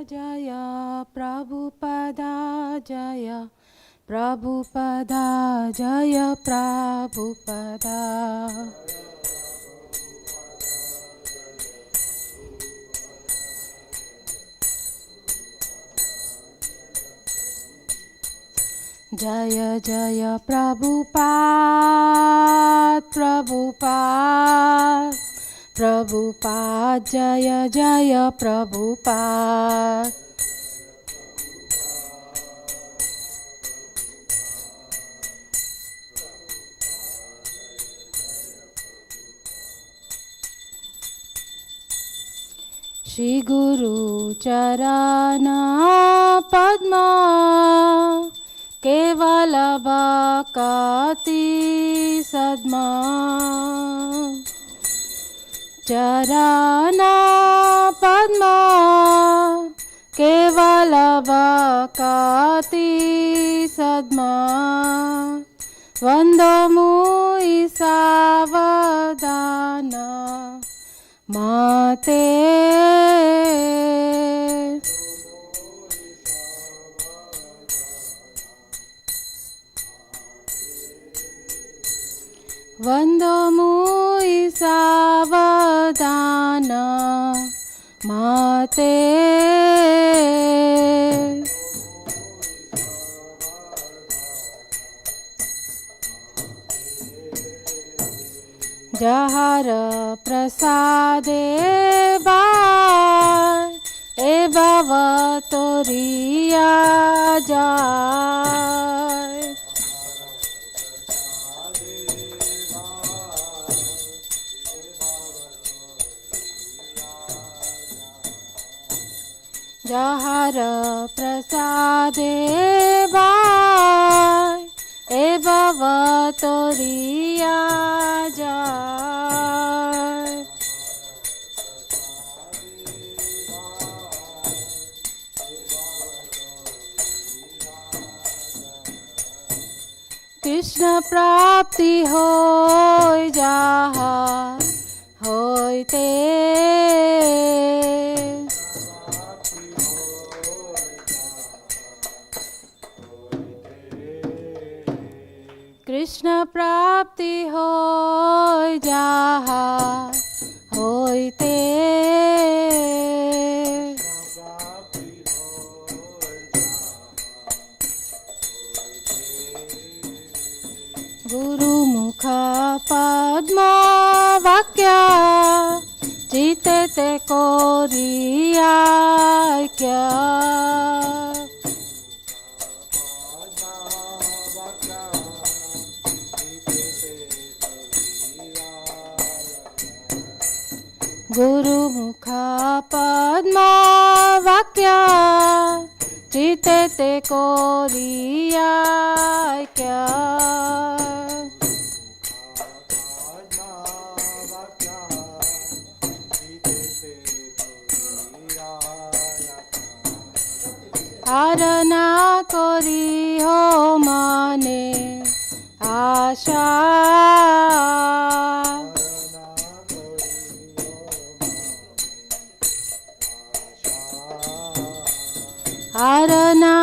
जय प्रभुपदा जय प्रभुपदा जय प्रभुपदा जय जय प्रभुपाद प्रभुपाद प्रभुपाद जय जय प्रभुपाद श्री गुरु चरण पद्मा केवल भक्ति सद्मा चरण पद्मा केवल भक्ति सद्मा वंदो मुई सावधान माते वंदो मुई सावधान माते जहर प्रसादे बाय ए भव तोरिया जाय जहर प्रसादे बाय ए भव तोरिया जाय कृष्ण प्राप्ति होय जहा होयते कृष्ण प्राप्ति होय जहा होयते गुरुमुख पद्म वाक्य चिते ते कोरिया क्या गुरुमुख पद्म वाक्य चिते ते कोरिया क्या आरना कोरी हो माने आशा आरना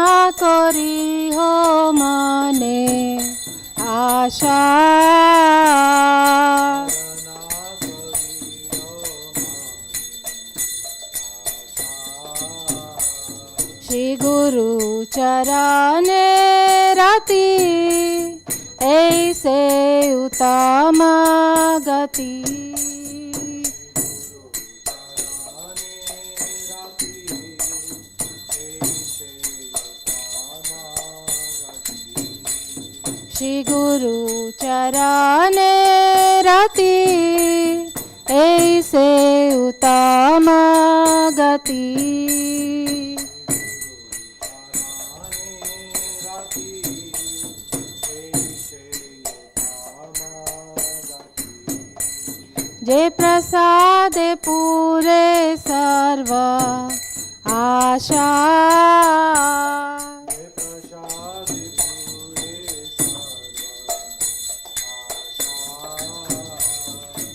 कोरी हो माने आशा श्री गुरु चरणे रति ऐसे उत्तम गति श्री गुरु चरणे रति ऐसे उत्तम गति जे प्रसाद पूरे सर्व आशा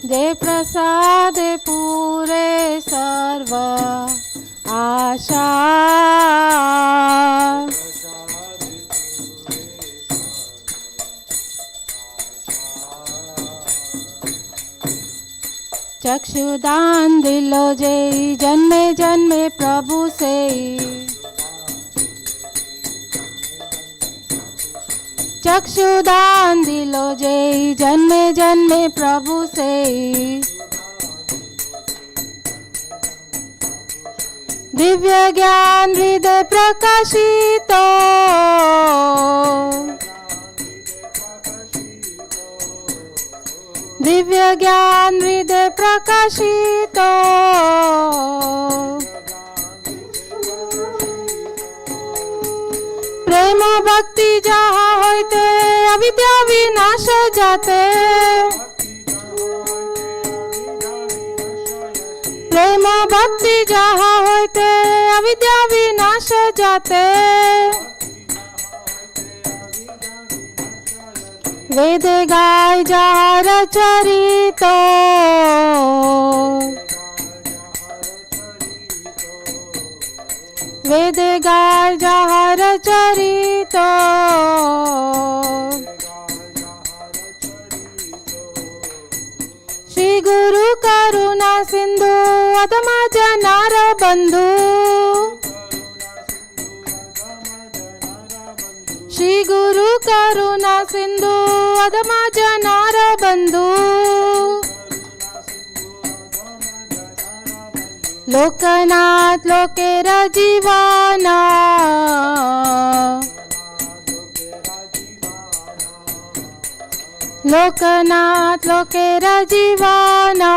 जे प्रसाद पूरे सर्व आशा चक्षुदान दिलो जय जन्मे जन्मे प्रभु से चक्षुदान दिलो जय जन्मे जन्मे प्रभु से दिव्य ज्ञान हृदय प्रकाशित दिव्य ज्ञान हृदय प्रकाशित प्रेम भक्ति जहाँ होते अविद्या विनाश जाते प्रेम भक्ति जहाँ होते अविद्या विनाश जाते वेद गाय जहाँ रचरित वेद गाय जहाँ रचरित श्री गुरु करुणा सिंधु अधमा जनार बंधु श्री गुरु करुणा सिंधु अधमा जनार बंधु लोकनाथ लोकेर जीवाना लोकनाथ लोकेर जीवाना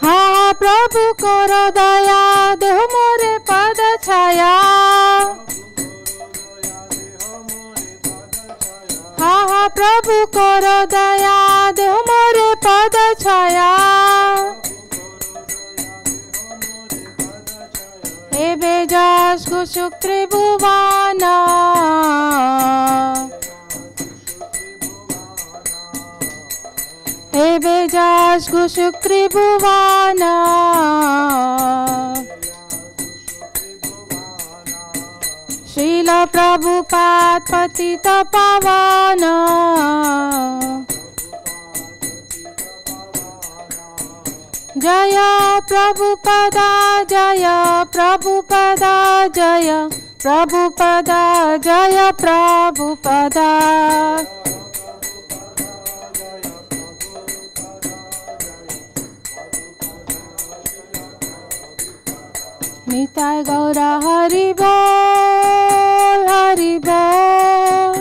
हाँ प्रभु करो दया देह मोरे पद छाया हाँ हाँ प्रभु करो दया देह मोरे पद छाया हे बेजास कुशुक त्रिभुवाना हे बेजास कुशुक त्रिभुवाना श्रील प्रभुपाद पतित पावन जय प्रभुपदा जय प्रभुपदा जय प्रभुपदा जय प्रभुपदा निताय गौरा हरि बोल हरि बोल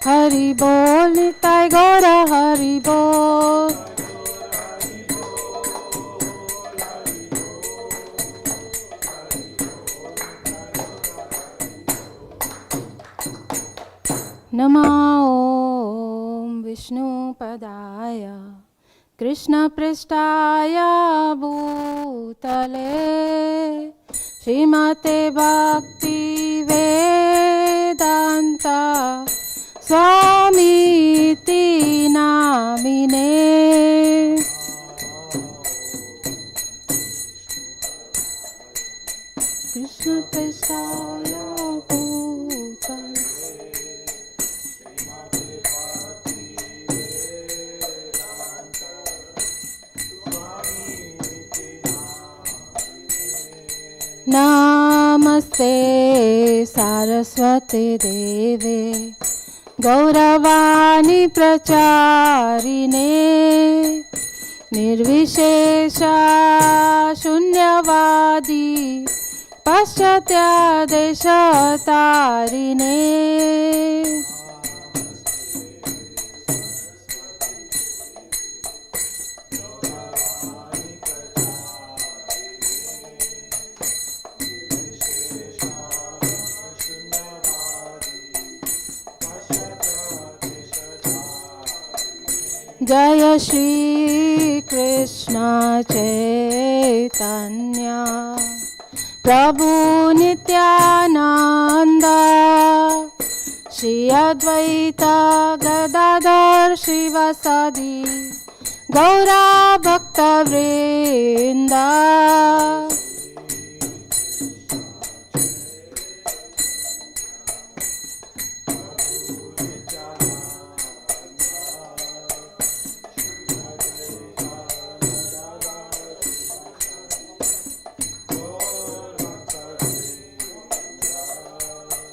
हरि बोल निताय गौरा हरि बोल नमो ॐ विष्णुपदाय कृष्णपृष्ठाय भूतले श्रीमते भक्ति वेदांत स्वामीति नामिने कृष्णपृष्ठाय भूतले नमस्ते सारस्वती देवे गौरवाणी प्रचारिणे निर्विशेष शून्यवादी पाश्चात्यादेश तारिणे जय श्री कृष्ण चैतन्य प्रभु Nityanand Shri Advaita Gadadhar शिवासादि Gaura Bhakta Vrinda.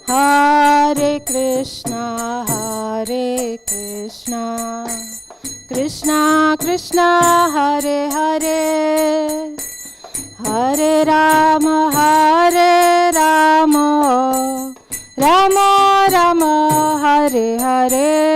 Hare Krishna, Hare Krishna, Krishna Krishna, Hare Hare, Hare Rama, Hare Rama, Rama Rama, Hare Hare.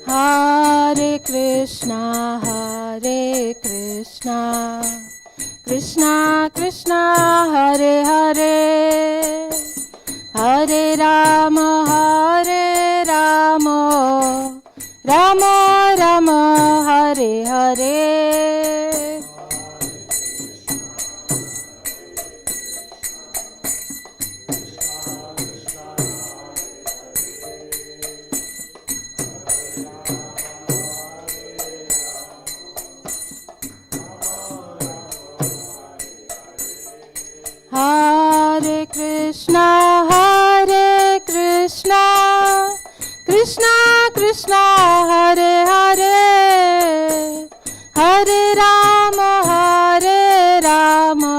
Hare Krishna, Hare Krishna, Krishna Krishna, Hare Hare, Hare Rama, Hare Rama, Rama Rama, Hare Hare. Hare Krishna, Hare Krishna, Krishna Krishna, Hare Hare, Hare Rama, Hare Rama,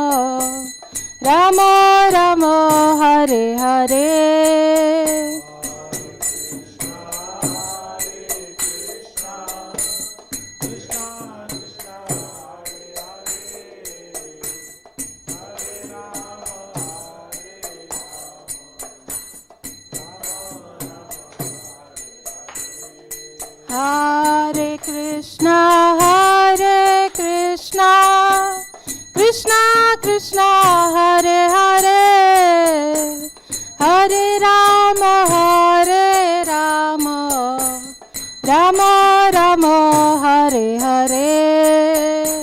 Rama Rama, Hare Hare. Hare Krishna, Hare Krishna, Krishna Krishna, Hare Hare, Hare Rama, Hare Rama, Rama Rama, Hare Hare.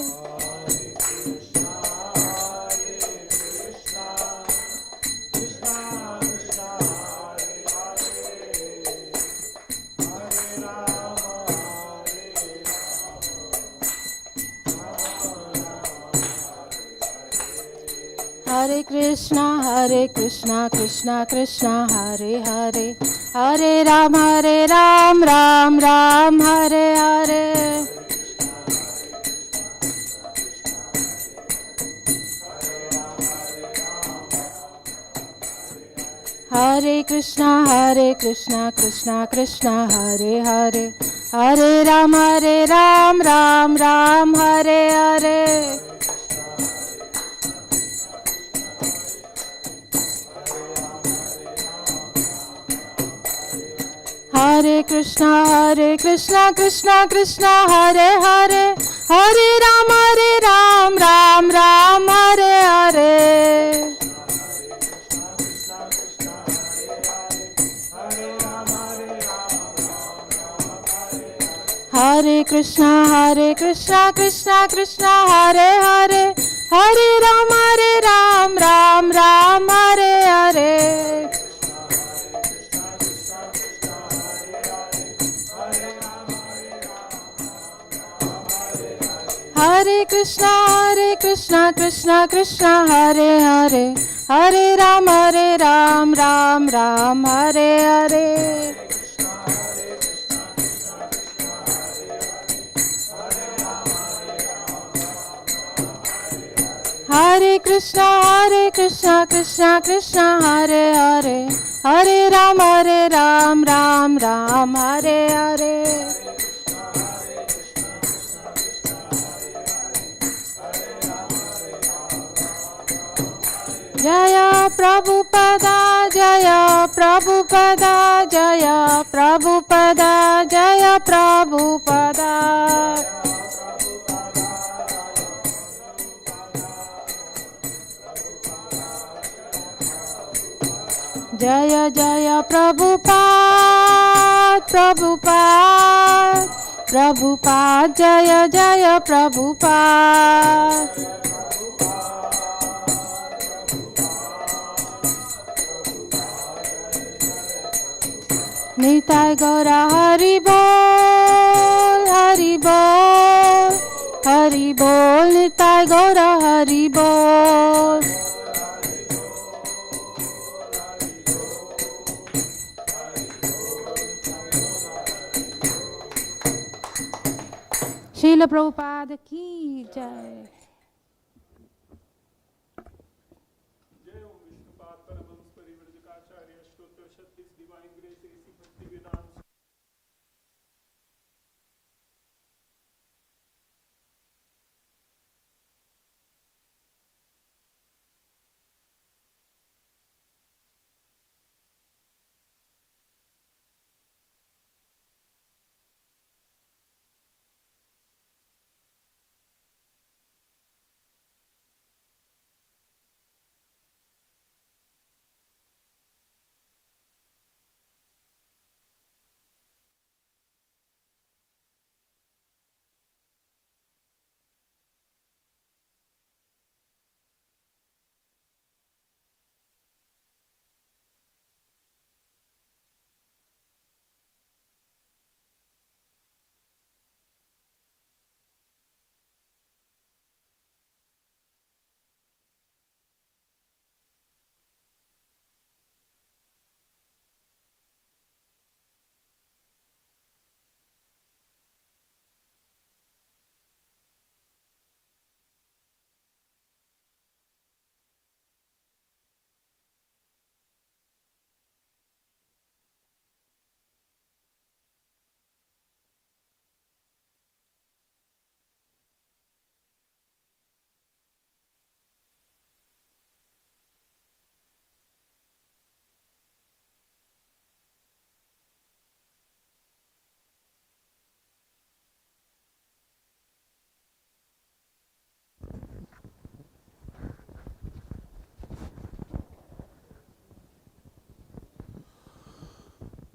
Hare Krishna, Krishna Krishna, Hare Hare, Hare Ram, Ram Ram, Hare Hare. Hare Krishna, Krishna Krishna, Hare Hare, Hare Ram, Ram Ram, Hare Hare. Hare Krishna, Krishna Krishna, Hare Hare, Hare Ram, Ram Ram, Hare Hare. Hare Krishna, Krishna Krishna, Hare Hare, Hare Ram, Ram Ram, Hare Hare. Hare Krishna, Krishna Krishna, Hare Hare, Hare Ram, Ram Ram, Hare Hare. Hare Krishna, Krishna Krishna, Hare Hare, Hare Ram, Ram Ram, Hare Hare. Jaya Prabhupada, Jaya Prabhupada, Jaya Prabhupada, Jaya Prabhupada. Jaya Jaya Prabhupada, Prabhupada, Prabhupada Jaya Jaya Prabhupada. Nitai Gaura Hari Bol, Hari Bol, Hari Bol, Nitai Gaura Hari Bol. Srila Prabhupada ki jai.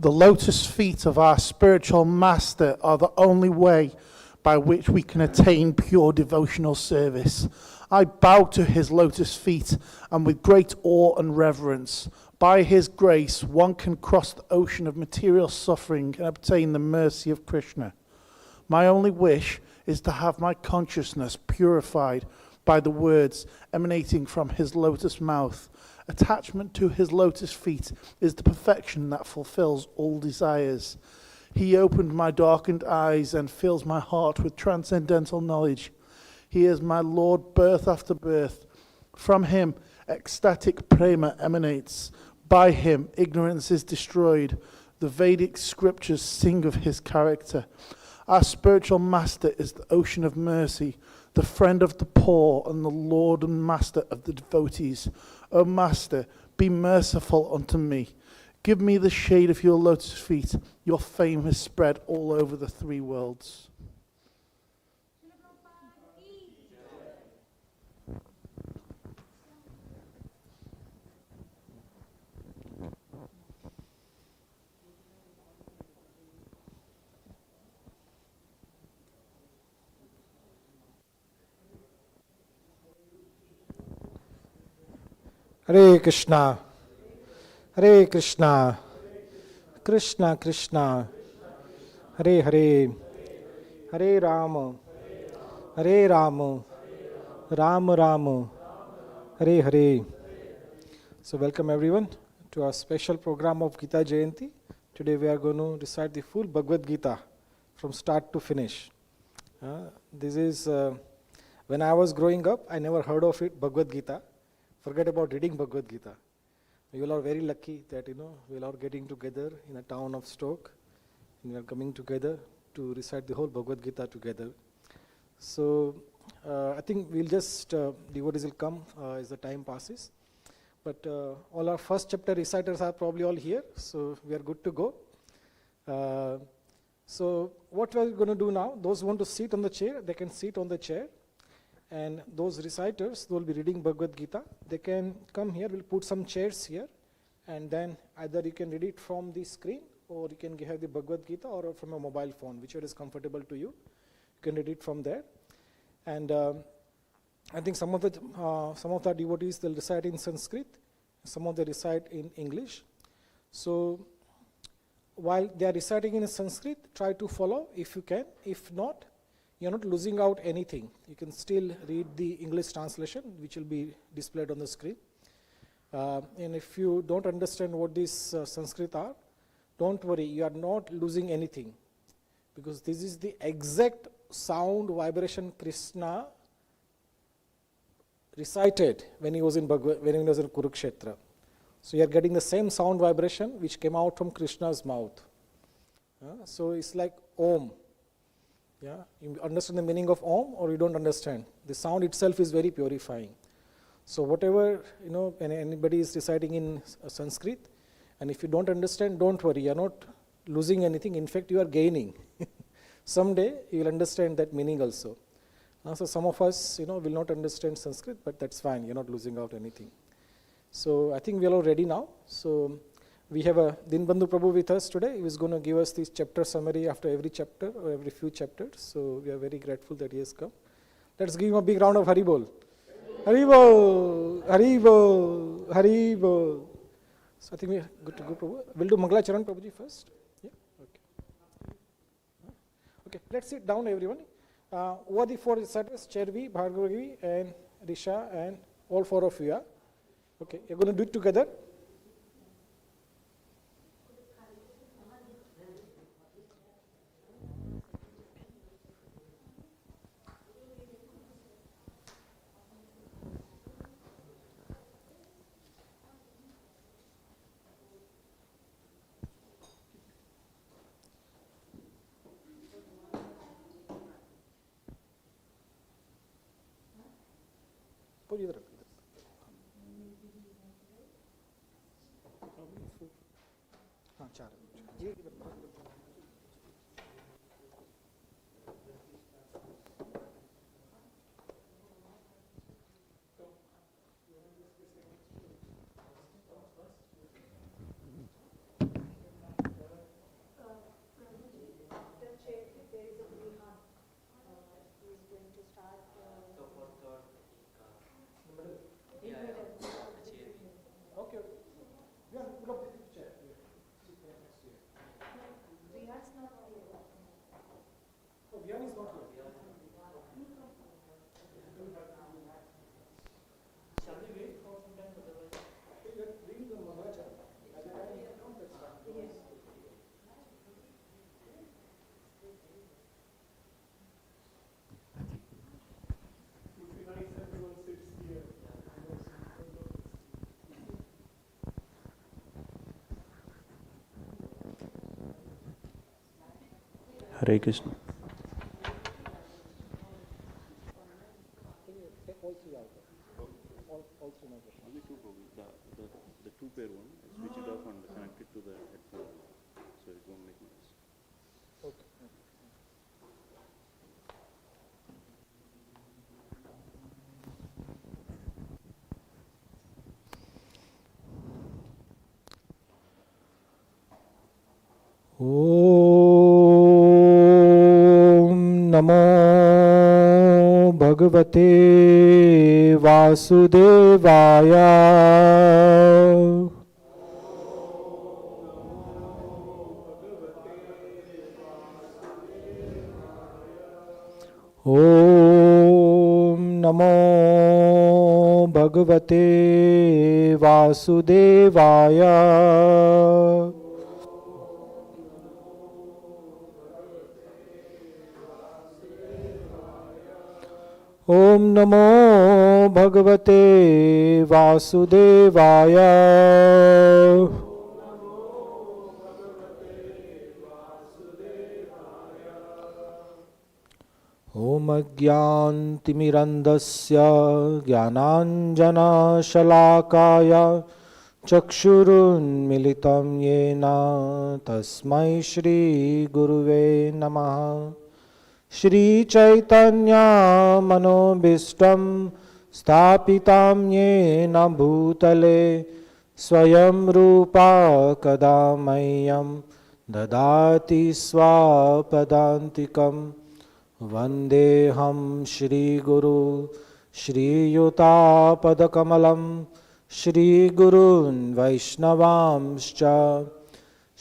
The lotus feet of our spiritual master are the only way by which we can attain pure devotional service. I bow to his lotus feet, and with great awe and reverence, by his grace, one can cross the ocean of material suffering and obtain the mercy of Krishna. My only wish is to have my consciousness purified by the words emanating from his lotus mouth. Attachment to his lotus feet is the perfection that fulfills all desires. He opened my darkened eyes and fills my heart with transcendental knowledge. He is my Lord birth after birth. From him, ecstatic prema emanates. By him, ignorance is destroyed. The Vedic scriptures sing of his character. Our spiritual master is the ocean of mercy, the friend of the poor, and the Lord and master of the devotees. O Master, be merciful unto me. Give me the shade of your lotus feet. Your fame has spread all over the three worlds. Hare Krishna, Hare Krishna, Krishna Krishna, Hare Hare, Hare Rama, Hare Rama, Rama Rama, Hare Hare. So welcome everyone to our special program of Gita Jayanti. Today we are going to recite the full Bhagavad-Gita from start to finish. This is, when I was growing up, I never heard of it, Bhagavad-Gita. Forget about reading Bhagavad-Gita. You all are very lucky that, we all are getting together in a town of Stoke. And we are coming together to recite the whole Bhagavad-Gita together. So, I think we'll just, devotees will come as the time passes. But all our first chapter reciters are probably all here, so we are good to go. So what we are going to do now, those who want to sit on the chair, they can sit on the chair. And those reciters, who will be reading Bhagavad-Gita, they can come here, we'll put some chairs here, and then either you can read it from the screen, or you can have the Bhagavad-Gita or from a mobile phone, whichever is comfortable to you. You can read it from there. And I think some of the devotees, they'll recite in Sanskrit, some of them recite in English. So while they are reciting in Sanskrit, try to follow if you can. If not, you're not losing out anything. You can still read the English translation, which will be displayed on the screen. And if you don't understand what these Sanskrit are, don't worry, you are not losing anything, because this is the exact sound vibration Kṛṣṇa recited when he was in Kurukṣetra. So you are getting the same sound vibration which came out from Krishna's mouth. So it's like Om. Yeah, you understand the meaning of Om or you don't understand? The sound itself is very purifying. So whatever, when anybody is reciting in Sanskrit, and if you don't understand, don't worry, you are not losing anything. In fact, you are gaining. Someday you will understand that meaning also. So some of us, will not understand Sanskrit, but that's fine. You're not losing out anything. So I think we are all ready now. So we have a Dinbandhu Prabhu with us today. He is going to give us this chapter summary after every chapter or every few chapters. So we are very grateful that he has come. Let's give him a big round of Haribol. Haribol, Haribol, Haribol. So I think we are good to go, Prabhu. We'll do Mangala Charan Prabhuji first. Yeah? Okay. Okay, let's sit down, everyone. Who are the four reciters? Chervi, Bhargavi, and Risha, and all four of you are. Okay, you're going to do it together. Put it up. Hare Krishna. The two pair one, switch it off and connect it to the headphone, so it won't make noise. Okay. Om Namo Bhagavate Vasudevaya. Om Namo Bhagavate Vasudevaya. Om Namo Bhagavate Vasudevaya. Om Ajnantimirandasya Jnananjana Shalakaya Chakshurun Militam Yena Tasmai Shri Guruve Namaha. Shri Chaitanya Manobishtam Sthapitam Yena Bhutale Swayam Rupa Kadamayam ददाति स्वापदान्तिकं वन्देऽहं श्रीगुरु श्रीयुतापदकमलं श्रीगुरून् वैष्णवांश्च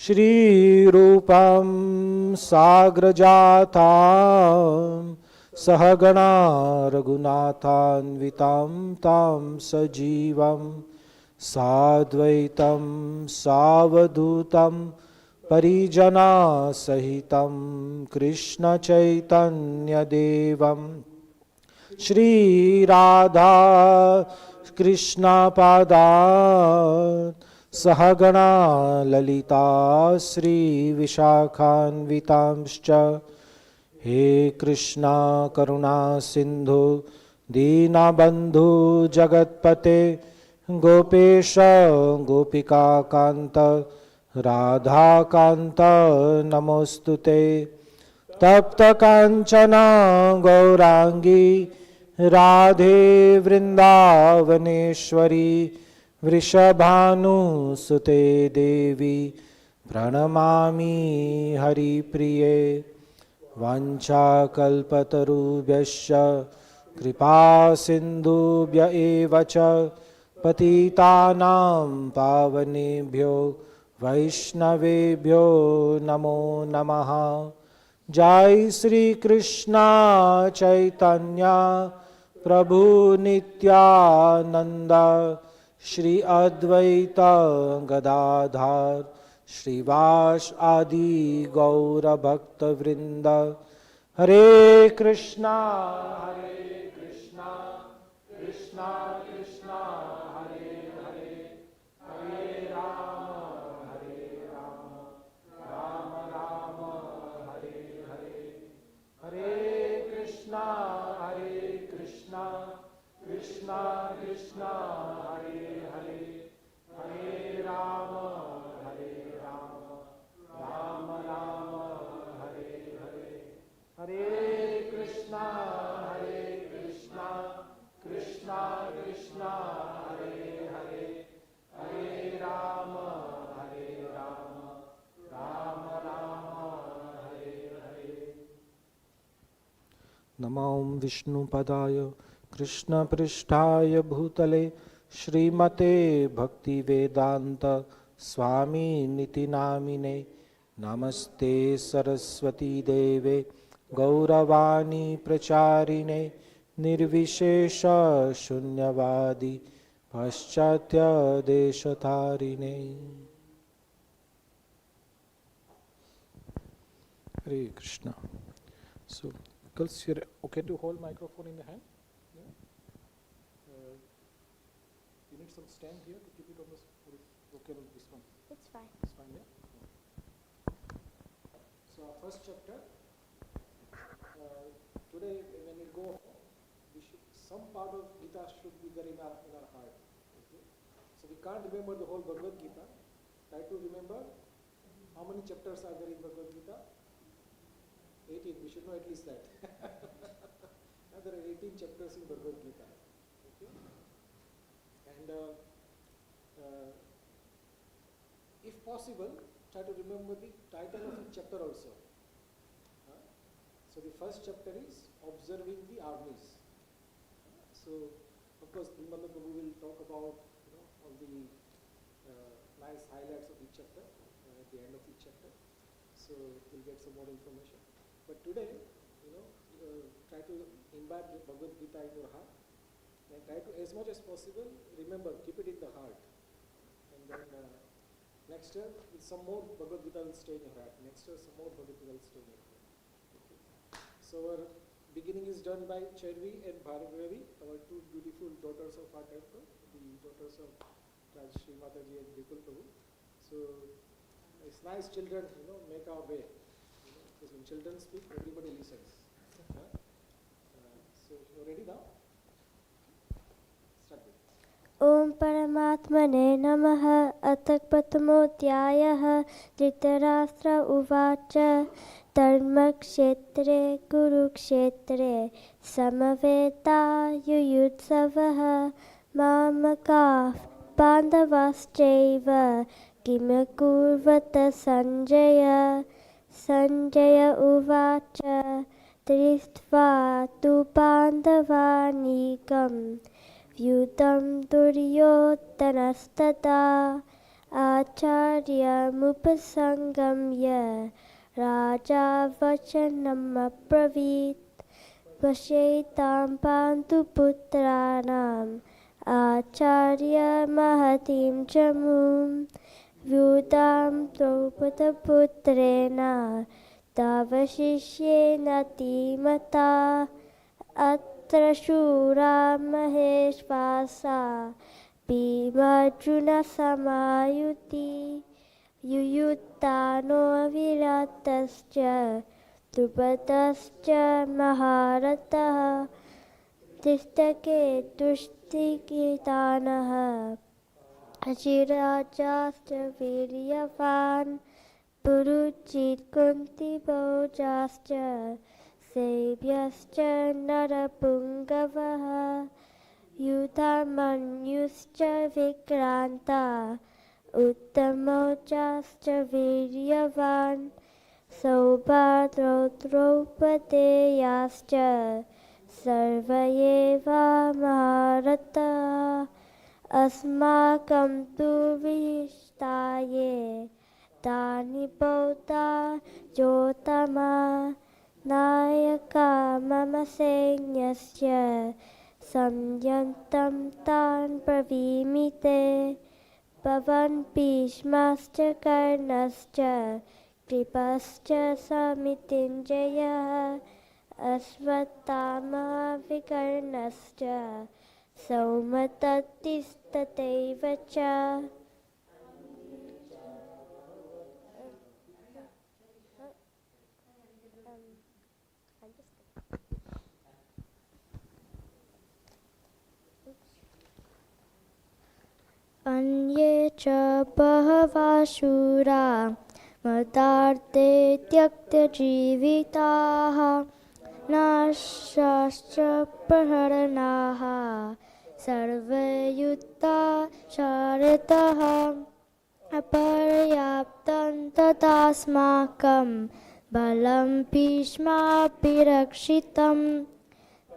श्रीरूपं साग्रजातां सहगणा रघुनाथान्वितां तां सजीवं साद्वैतं सावधूतं परिजनासहितं कृष्णचैतन्यदेवं श्रीराधा कृष्णपादान् सहगणा ललिता श्रीविशाखान्वितांश्च हे कृष्णा करुणा सिन्धु दीनबन्धु जगत्पते गोपेश गोपिकान्त राधाकान्त नमोऽस्तुते तप्त काञ्चना गौरांगी राधे वृन्दावनेश्वरी वृषभानुसुते देवी प्रणमामि हरिप्रिये वाञ्छाकल्पतरुभ्यश्च कृपासिन्धुभ्य एव च पतितानां पावनेभ्यो वैष्णवेभ्यो नमो नमः। जय श्री कृष्णा चैतन्य प्रभु नित्यानंद श्री अद्वैत गदाधर श्रीवास आदि गौर भक्त वृंद। हरे कृष्णा कृष्णा कृष्णा हरे हरे हरे राम राम राम हरे हरे। हरे कृष्णा कृष्णा कृष्णा हरे हरे हरे राम राम राम हरे हरे। हरे कृष्णा कृष्णा कृष्णा हरे हरे हरे राम राम राम हरे हरे। नमो विष्णुपदाय कृष्णपृष्ठाय भूतले श्रीमते भक्तिवेदांत स्वामिनिति नामिने। नमस्ते सरस्वती देवे गौरवाणी प्रचारिणे निर्विशेष शून्यवादी पाश्चात्य देशतारिणे। Hare Krishna. So, girls, you're okay to hold microphone in the hand? Yeah. You need some stand here to keep it on the. Or is okay with this one? It's fine. It's fine, yeah. So, our first chapter. Today, when we go, some part of Gita should be there in our heart. Okay? So we can't remember the whole Bhagavad-Gita. Try to remember how many chapters are there in Bhagavad-Gita. 18. We should know at least that. There are 18 chapters in Bhagavad-Gita. Okay? And if possible, try to remember the title of each chapter also. So the first chapter is observing the armies. So of course, Nirmala Prabhu will talk about all the nice highlights of each chapter at the end of each chapter. So we'll get some more information. But today, try to imbibe the Bhagavad-Gita in your heart and try to, as much as possible, remember, keep it in the heart. And then next year, some more Bhagavad-Gita will stay in your heart. Next year, some more Bhagavad-Gita will stay in your heart. So our beginning is done by Chervi and Bhargavi, our two beautiful daughters of our temple, the daughters of Rajshri Mataji and Vipul Prabhu. So it's nice children, make our way. Because when children speak, everybody listens. So you're ready now? Start with. Om Paramatmane Namaha Atak Prathamodhyayah Dhritarashtra Uvacha Dharmakṣetre Kurukṣetre Samaveta Yuyudsavaha Mamakah Pandavascaiva Kim कुर्वत Sanjaya? Sanjaya uvacha Drishtva tu Pandavanikam Vyutam Duryodhanastata Acharya Mupasangamya Raja Vachanam Apravit Vashetam Pantu Putranam Acharya Mahatim Chamum Vyudam Draupata Putrena Tavashishyena Timata Atra Shura Maheshvasa Bhīmārjuna Samayuti Yuyutano Viratascha Drupatascha Maharataha Tishtake Tushtikitanaha Ajirajascha Viryavan Puruchit Kunti Bojascha Sevyascha Narapungavaha Yudhamanyuscha Vikranta Uttamojascha Viryavan Saubhadro Draupadeyascha Sarvayeva Maharata Asmakam tu Vishtaye Tani Bauta Jotama Nayaka Mama Sainyasya Samyantam Tan Pravimite Bhavan Bhishmascha Karnascha Kripascha Samitinjaya Asvatthama Vikarnascha Saumatatistateva cha Anye cha bahava shura matarte tyakta jivitaha nashascha praharanaha sarvayutta sharitaha aparyaptam tatasmakam balam bhishma pirakshitam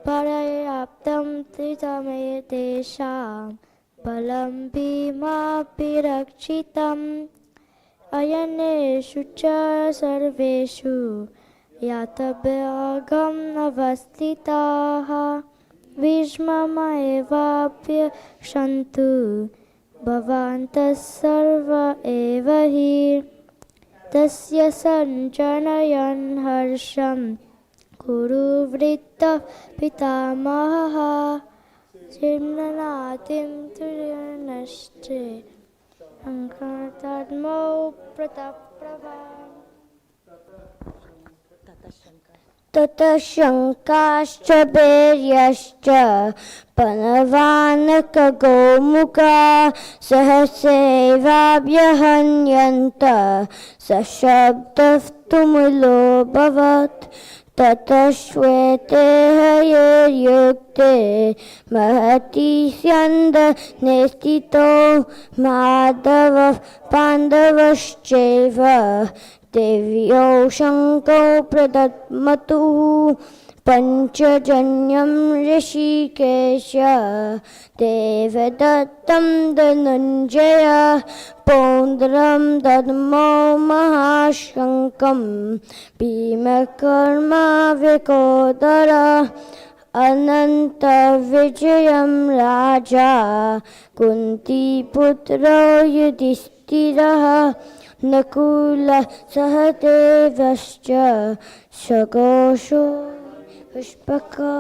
parayaptam tritamedesham balam bhima pirakshitam ayaneshu cha sarveshu yatabhyagam avastitaha vishmamaevapya shantu bhavantas sarva evahi tasya sanjanayan harsham kuru vritta pitamaha Jimnanatim Triyanashche Ankartadmo Prataprabha Tatashankascha Beryascha Panavanaka Gomuka Sahasevabhyahanyanta Sashabdaftumulo Bhavat Tatashvete hayayukte mahati syanda nestito madhava pandavascheva devyo shanko pradatmatu panchajanyam rishikesha devadattam dhananjaya pondram dadmo mahashankam bhimakarma vikodara ananta vijayam raja kunti putro yudhishthiraha nakula sahadevascha shagosho pushpako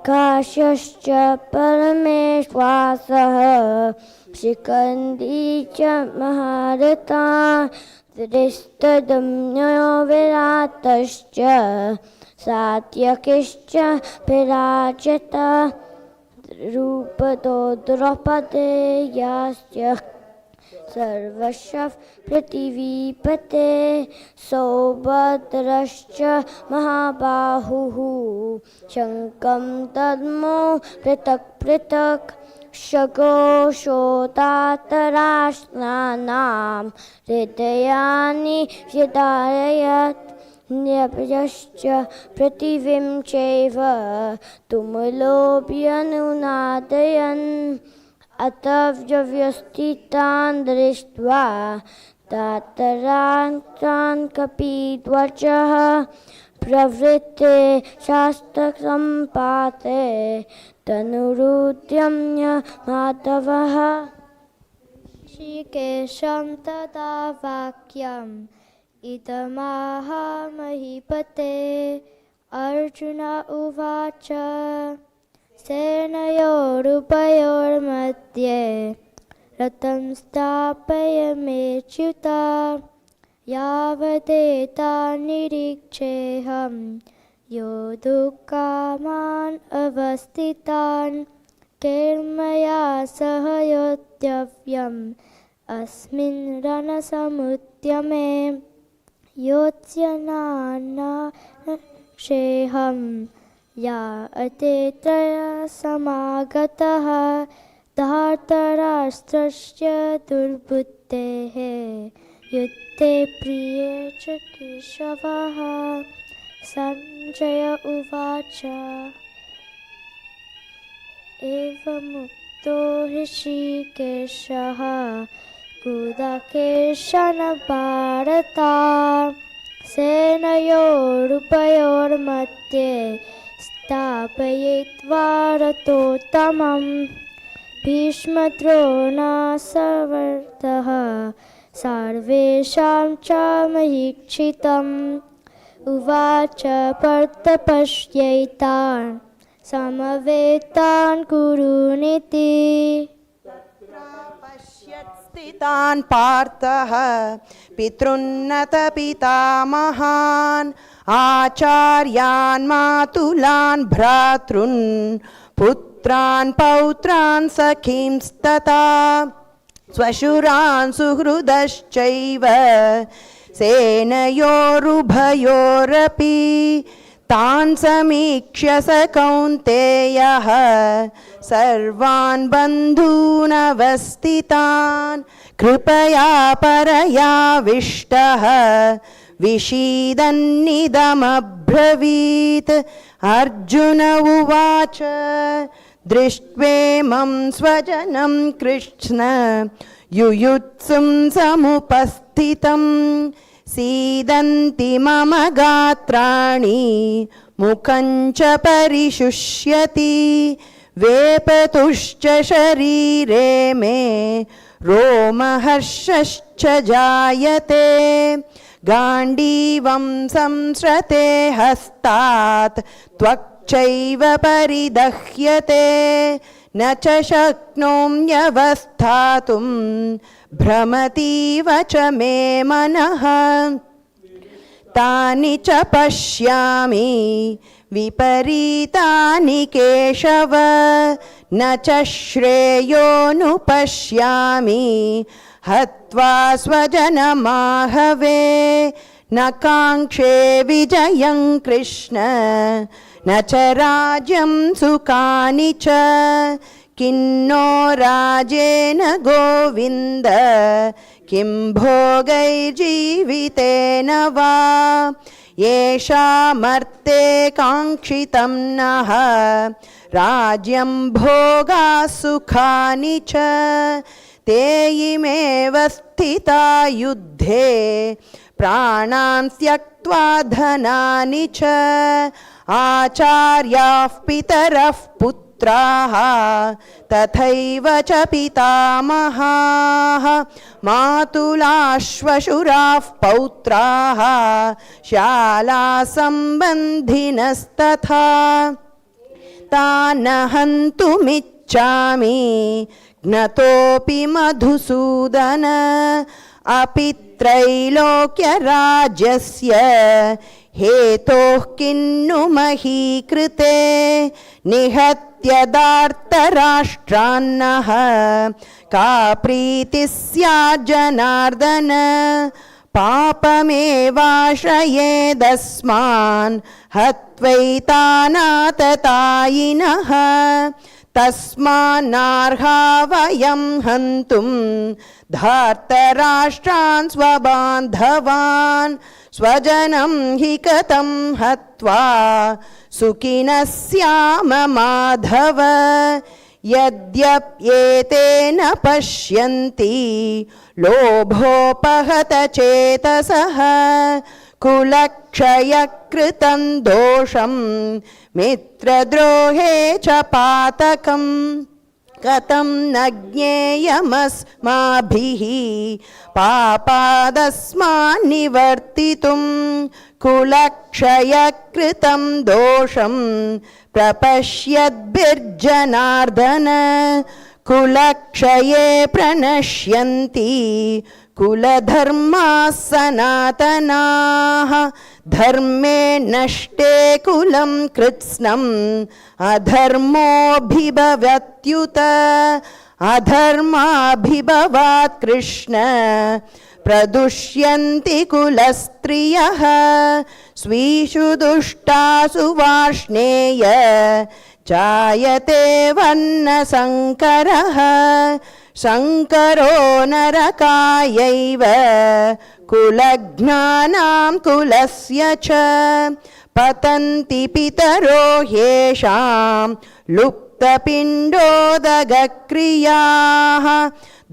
Kāśyascha parameshvasaha Shikandi cha maharata Dristadamyo viratascha Satyakischa pirajata Rupado drapadeyascha Sarvashav prativipate Sobhadrascha mahabahuhu Shankam tadmo pritak pritak शकोशोतातराश्नानां हृदयानि व्यधारयत् न्यभ्यश्च पृथिवीं चैव तुमुलोऽभ्यनुनादयन् अत व्यवस्थितान् दृष्ट्वा तातरान् कपिध्वजः प्रवृत्ते शास्त्रसम्पाते तनुरुद्यम्य माधवः ऋषिकेशं तदा वाक्यम् इदमाह महीपते अर्जुन उवाच सेनयोरुभयोर्मध्ये रथं स्थापयमेच्युत यावदेता निरीक्षेऽहं योद्धुकामान् अवस्थितान् कैर्मया सह योद्धव्यम् अस्मिन् रणसमुद्यमे योत्स्यनानाशेऽहं या अतेत्रया समागतः धार्तराष्ट्रस्य दुर्बुद्धेः युद्धे प्रिये च केशवः सञ्जय उवाच एवमुक्तो ऋषिकेशः गुदाकेशन भारता सेनयोरुभयोर्मध्ये स्थापयित्वा रथोत्तमं भीष्मद्रोणासवर्तः सर्वेषां च महीक्षितम् उवाच पर्थ पश्यैतान् समवेतान् कुरुनीति स्थितान् पार्थः पितृन्नत पितामहान् आचार्यान् मातुलान् भ्रातॄन् पुत्रान् पौत्रान् सखींस्तथा स्वशुरान् सुहृदश्चैव सेनयोरुभयोरपि तान् समीक्ष्य स कौन्तेयः सर्वान् बन्धूनवस्थितान् कृपया परयाविष्टः विषीदन्निदमब्रवीत् अर्जुन उवाच दृष्ट्वेमं स्वजनं कृष्ण युयुत्सुं समुपस्थितं सीदन्ति मम गात्राणि मुखं च परिशुष्यति वेपतुश्च शरीरे मे रोमहर्षश्च जायते गाण्डीवं संसृते हस्तात् त्वक्चैव परिदह्यते न च शक्नोम्यवस्थातुं भ्रमतीव च मे मनः तानि च पश्यामि विपरीतानि केशव न च श्रेयोनुपश्यामि हत्वा स्वजनमाहवे न काङ्क्षे विजयं कृष्ण न च राज्यं सुखानि च किन्नो राजेन गोविन्द किं भोगैर्जीवितेन वा येषामर्थे काङ्क्षितं नः राज्यं भोगा सुखानि च ते इमेव स्थिता युद्धे प्राणान् त्यक्त्वा धनानि च आचार्याः पितरः पुत्राः तथैव च पितामहाः मातुलाश्वशुराः पौत्राः शालासम्बन्धिनस्तथा तान् हन्तुमिच्छामि ज्ञतोऽपि मधुसूदन अपि त्रैलोक्यराज्यस्य हेतोः किन्नु मही कृते निहत्य दार्तराष्ट्रान्नः का प्रीतिः स्यात् जनार्दन पापमेवाश्रयेदस्मान् हत्वैतानाततायिनः तस्मान्नार्हा वयं हन्तुं धार्तराष्ट्रान् स्वबान्धवान् स्वजनं हि कथं हत्वा सुखिनः स्याम माधव यद्यप्येतेन पश्यन्ति लोभोपहत चेतसः कुलक्षयकृतं दोषं मित्रद्रोहे च पातकं कथं न ज्ञेयमस्माभिः पापादस्मान् निवर्तितुं कुलक्षयकृतं दोषं प्रपश्यद्भिर्जनार्दन कुलक्षये प्रणश्यन्ति कुलधर्माः सनातनाः धर्मे नष्टे कुलं कृत्स्नम् अधर्मोऽभिभवत्युत अधर्माभिभवात् कृष्ण प्रदुष्यन्ति कुलस्त्रियः स्वीषु दुष्टासु वार्ष्णेय जायते वर्णसङ्करः शङ्करो नरकायैव कुलज्ञानां कुलस्य च पतन्ति पितरो ह्येषां लुप्तपिण्डोदगक्रियाः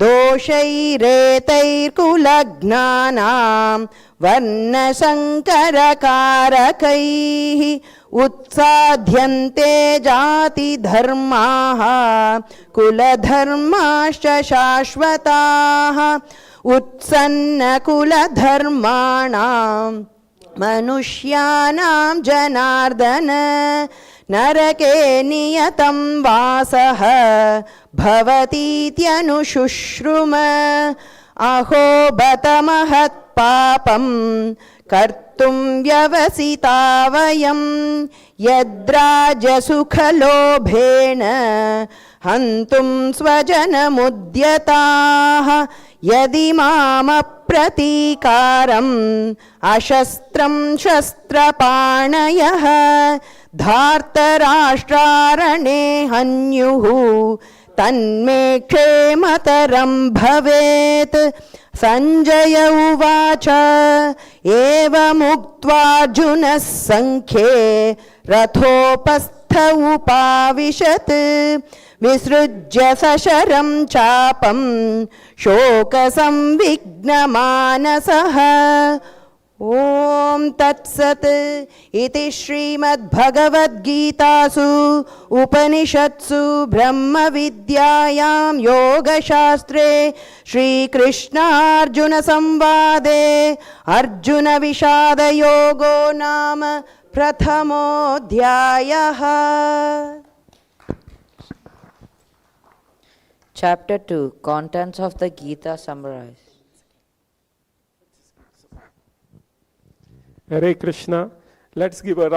दोषैरेतैर्कुलज्ञानां वर्णसङ्करकारकैः उत्साध्यन्ते जातिधर्माः कुलधर्माश्च शाश्वताः उत्सन्नकुलधर्माणां मनुष्याणां जनार्दन नरके नियतं वासः भवतीत्यनुशुश्रुम अहो बत महत्पापं कर्तुं व्यवसिता वयं यद्राजसुखलोभेन हन्तुं स्वजनमुद्यताः यदि मामप्रतीकारम् अशस्त्रं शस्त्रपाणयः धार्तराष्ट्रारणे हन्युः तन्मे क्षेमतरं भवेत् संजय उवाच एवमुक्त्वार्जुनः सङ्ख्ये रथोपस्थ उपाविशत् विसृज्य सशरं चापं शोकसंविघ्नमानसः ॐ तत्सत् इति श्रीमद्भगवद्गीतासु उपनिषत्सु ब्रह्मविद्यायां योगशास्त्रे श्रीकृष्णार्जुनसंवादे अर्जुनविषादयोगो नाम प्रथमोऽध्यायः। Chapter 2 Contents of the Gita summarized. Hare Krishna. Let's give a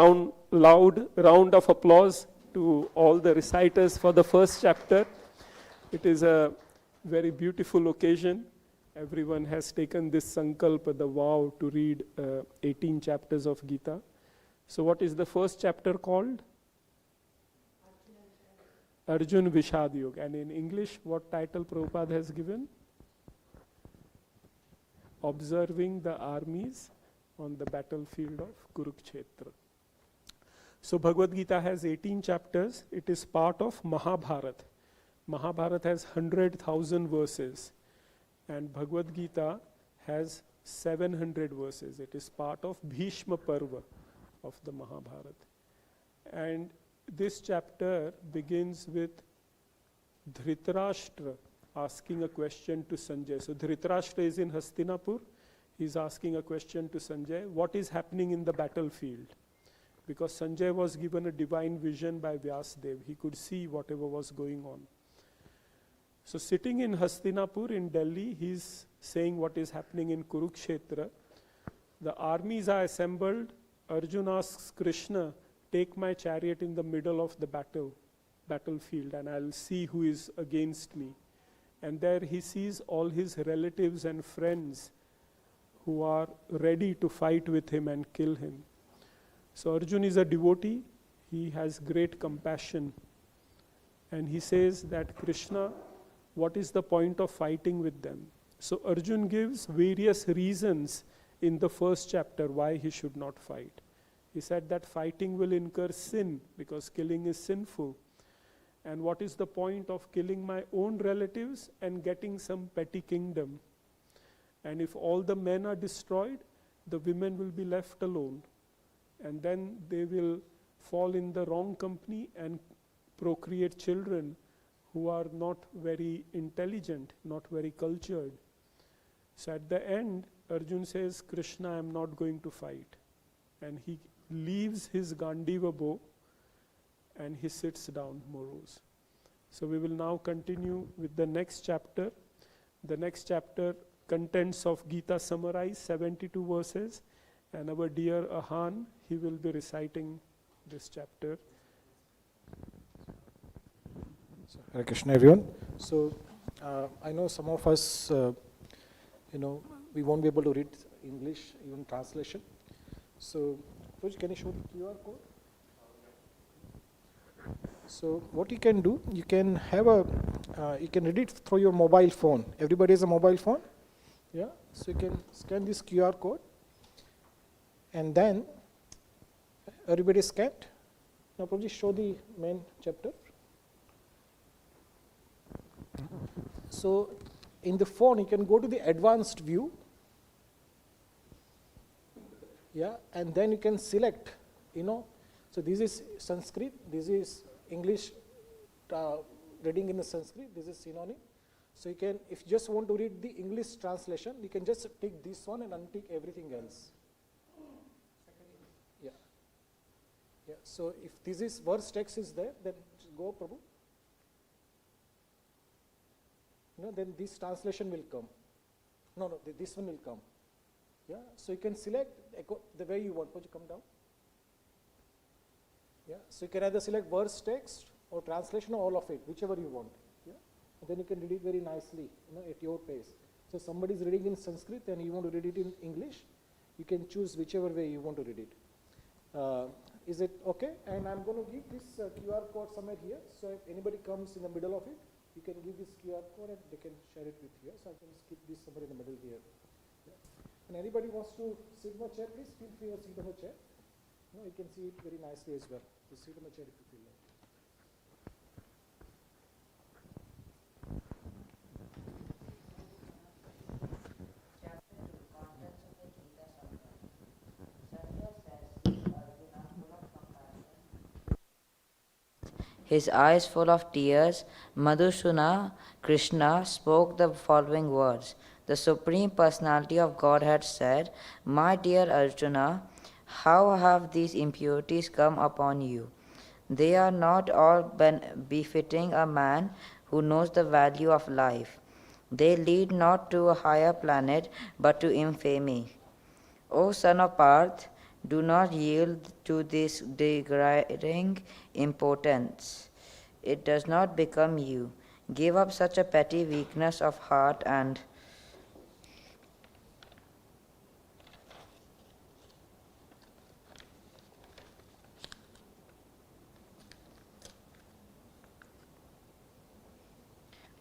loud round of applause to all the reciters for the first chapter. It is a very beautiful occasion. Everyone has taken this sankalpa, the vow, to read 18 chapters of Gita. So what is the first chapter called? Arjun Vishad Yoga. And in English, what title Prabhupada has given? Observing the armies on the battlefield of Kurukṣetra. So Bhagavad-Gita has 18 chapters. It is part of Mahabharata. Mahabharata has 100,000 verses. And Bhagavad-Gita has 700 verses. It is part of Bhishma Parva of the Mahabharata. And this chapter begins with Dhritarashtra asking a question to Sanjay. So Dhritarashtra is in Hastinapur. He's asking a question to Sanjay, what is happening in the battlefield? Because Sanjay was given a divine vision by Vyasadeva. He could see whatever was going on. So sitting in Hastinapur in Delhi, he's saying what is happening in Kurukṣetra. The armies are assembled. Arjuna asks Krishna, take my chariot in the middle of the battlefield and I'll see who is against me. And there he sees all his relatives and friends who are ready to fight with him and kill him. So Arjuna is a devotee. He has great compassion And he says that Krishna, what is the point of fighting with them? So Arjun gives various reasons in the first chapter why he should not fight. He said that fighting will incur sin because killing is sinful. And what is the point of killing my own relatives and getting some petty kingdom? And if all the men are destroyed, the women will be left alone. And then they will fall in the wrong company and procreate children who are not very intelligent, not very cultured. So at the end, Arjun says, Krishna, I am not going to fight. And he leaves his Gandiva bow and he sits down morose. So we will now continue with the next chapter. The next chapter, contents of Gita summarized, 72 verses. And our dear Ahaan, he will be reciting this chapter. Hare Krishna, everyone. So, I know some of us, we won't be able to read English, even translation. So, Puj, can you show the QR code? So, what you can do, you can have you can read it through your mobile phone. Everybody has a mobile phone? Yeah? So, you can scan this QR code. And then, everybody scanned. Now, Prabhuji, show the main chapter. So, in the phone, you can go to the advanced view. Yeah, and then you can select, so this is Sanskrit, this is English, reading in the Sanskrit, this is synonym. So you can, if you just want to read the English translation, you can just take this one and untick everything else. Yeah. Yeah. So if this is verse text is there, then go, Prabhu. Then this translation will come. No, this one will come. Yeah. So you can select the way you want. Would you come down? Yeah. So you can either select verse text or translation or all of it, whichever you want. Yeah. And then you can read it very nicely, at your pace. So somebody is reading in Sanskrit and you want to read it in English, you can choose whichever way you want to read it. Is it okay? And I'm going to give this QR code somewhere here. So if anybody comes in the middle of it, you can give this QR code and they can share it with you. So I can skip this somewhere in the middle here. Yeah. And anybody wants to sit in a chair, please feel free to sit in a chair. You can see it very nicely as well. So sit in a chair if you feel like. His eyes full of tears, Madhusuna, Krishna, spoke the following words. The Supreme Personality of Godhead said, My dear Arjuna, how have these impurities come upon you? They are not all befitting a man who knows the value of life. They lead not to a higher planet, but to infamy. O son of Parth, do not yield to this degrading impotence. It does not become you. Give up such a petty weakness of heart and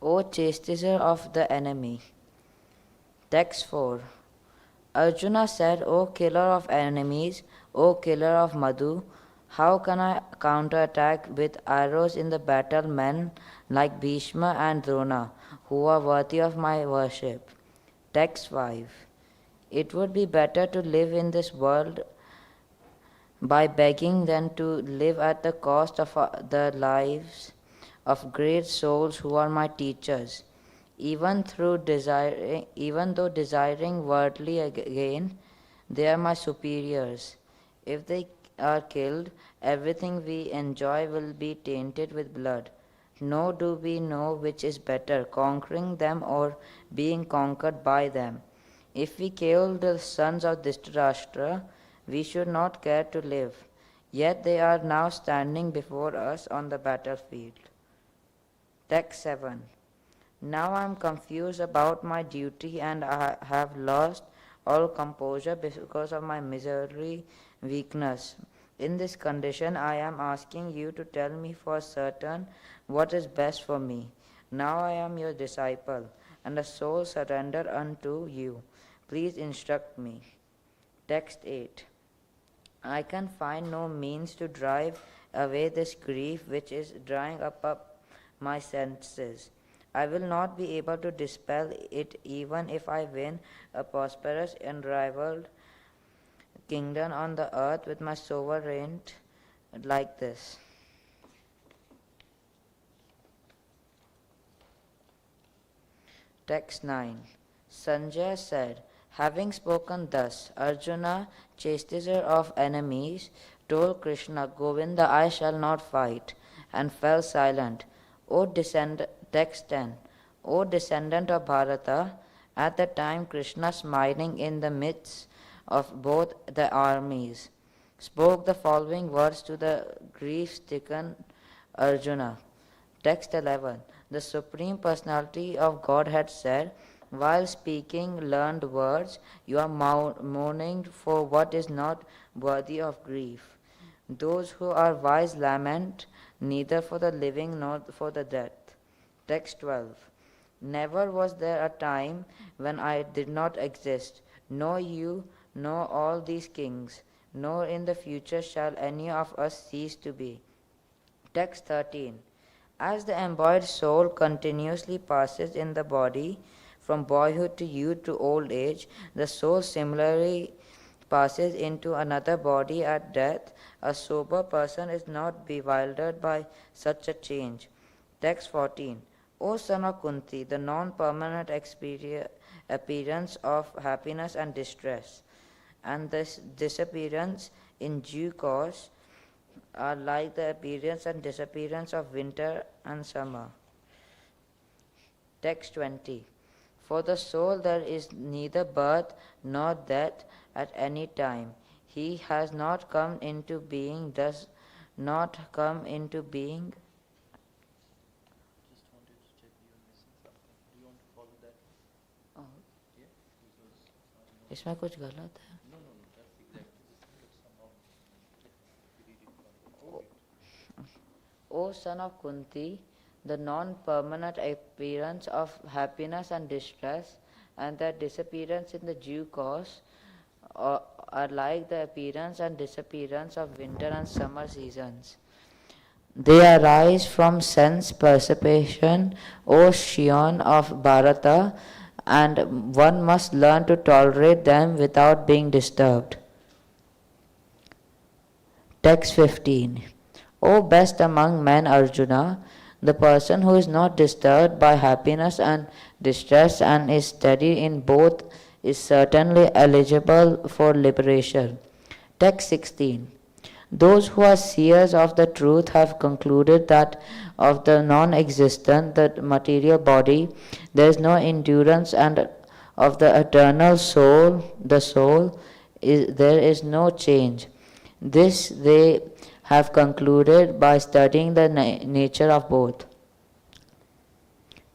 O chastiser of the enemy. Text 4. Arjuna said, O killer of enemies, O killer of Madhu, how can I counterattack with arrows in the battle men like Bhishma and Drona, who are worthy of my worship? Text 5. It would be better to live in this world by begging than to live at the cost of the lives of great souls who are my teachers. Even though desiring worldly gain, they are my superiors. If they are killed, everything we enjoy will be tainted with blood. Nor do we know which is better, conquering them or being conquered by them. If we kill the sons of Dhritarashtra, we should not care to live. Yet they are now standing before us on the battlefield. Text 7. Now I am confused about my duty and I have lost all composure because of my miserly weakness. In this condition, I am asking you to tell me for certain what is best for me. Now I am your disciple, and a soul surrender unto you. Please instruct me. Text 8. I can find no means to drive away this grief which is drying up my senses. I will not be able to dispel it even if I win a prosperous and unrivaled kingdom on the earth with my sovereign like this. Text 9. Sanjay said, having spoken thus, Arjuna, chastiser of enemies, told Krishna, Govinda, I shall not fight, and fell silent. Text 10. O descendant of Bharata, at the time Krishna, smiling in the midst of both the armies, spoke the following words to the grief-stricken Arjuna. Text 11. The Supreme Personality of Godhead said, while speaking learned words, you are mourning for what is not worthy of grief. Those who are wise lament neither for the living nor for the dead. Text 12. Never was there a time when I did not exist, nor you, nor all these kings, nor in the future shall any of us cease to be. Text 13. As the embodied soul continuously passes in the body from boyhood to youth to old age, the soul similarly passes into another body at death. A sober person is not bewildered by such a change. Text 14. O son of Kunti, the non-permanent appearance of happiness and distress, and this disappearance in due course are like the appearance and disappearance of winter and summer. Text 20. For the soul there is neither birth nor death at any time. He has not come into being, does not come into being. Just wanted to check you're missing something. Do you want to follow that? Yeah? Because, इसमें कुछ गलत है. no, that's exactly the same, but somehow we read it from O son of Kunti, the non-permanent appearance of happiness and distress, and their disappearance in the due course are like the appearance and disappearance of winter and summer seasons. They arise from sense perception, O Shion of Bharata, and one must learn to tolerate them without being disturbed. Text 15. O best among men, Arjuna, the person who is not disturbed by happiness and distress and is steady in both is certainly eligible for liberation. Text 16. Those who are seers of the truth have concluded that of the non-existent, the material body, there is no endurance, and of the eternal soul, the soul, there is no change. This they have concluded by studying the nature of both.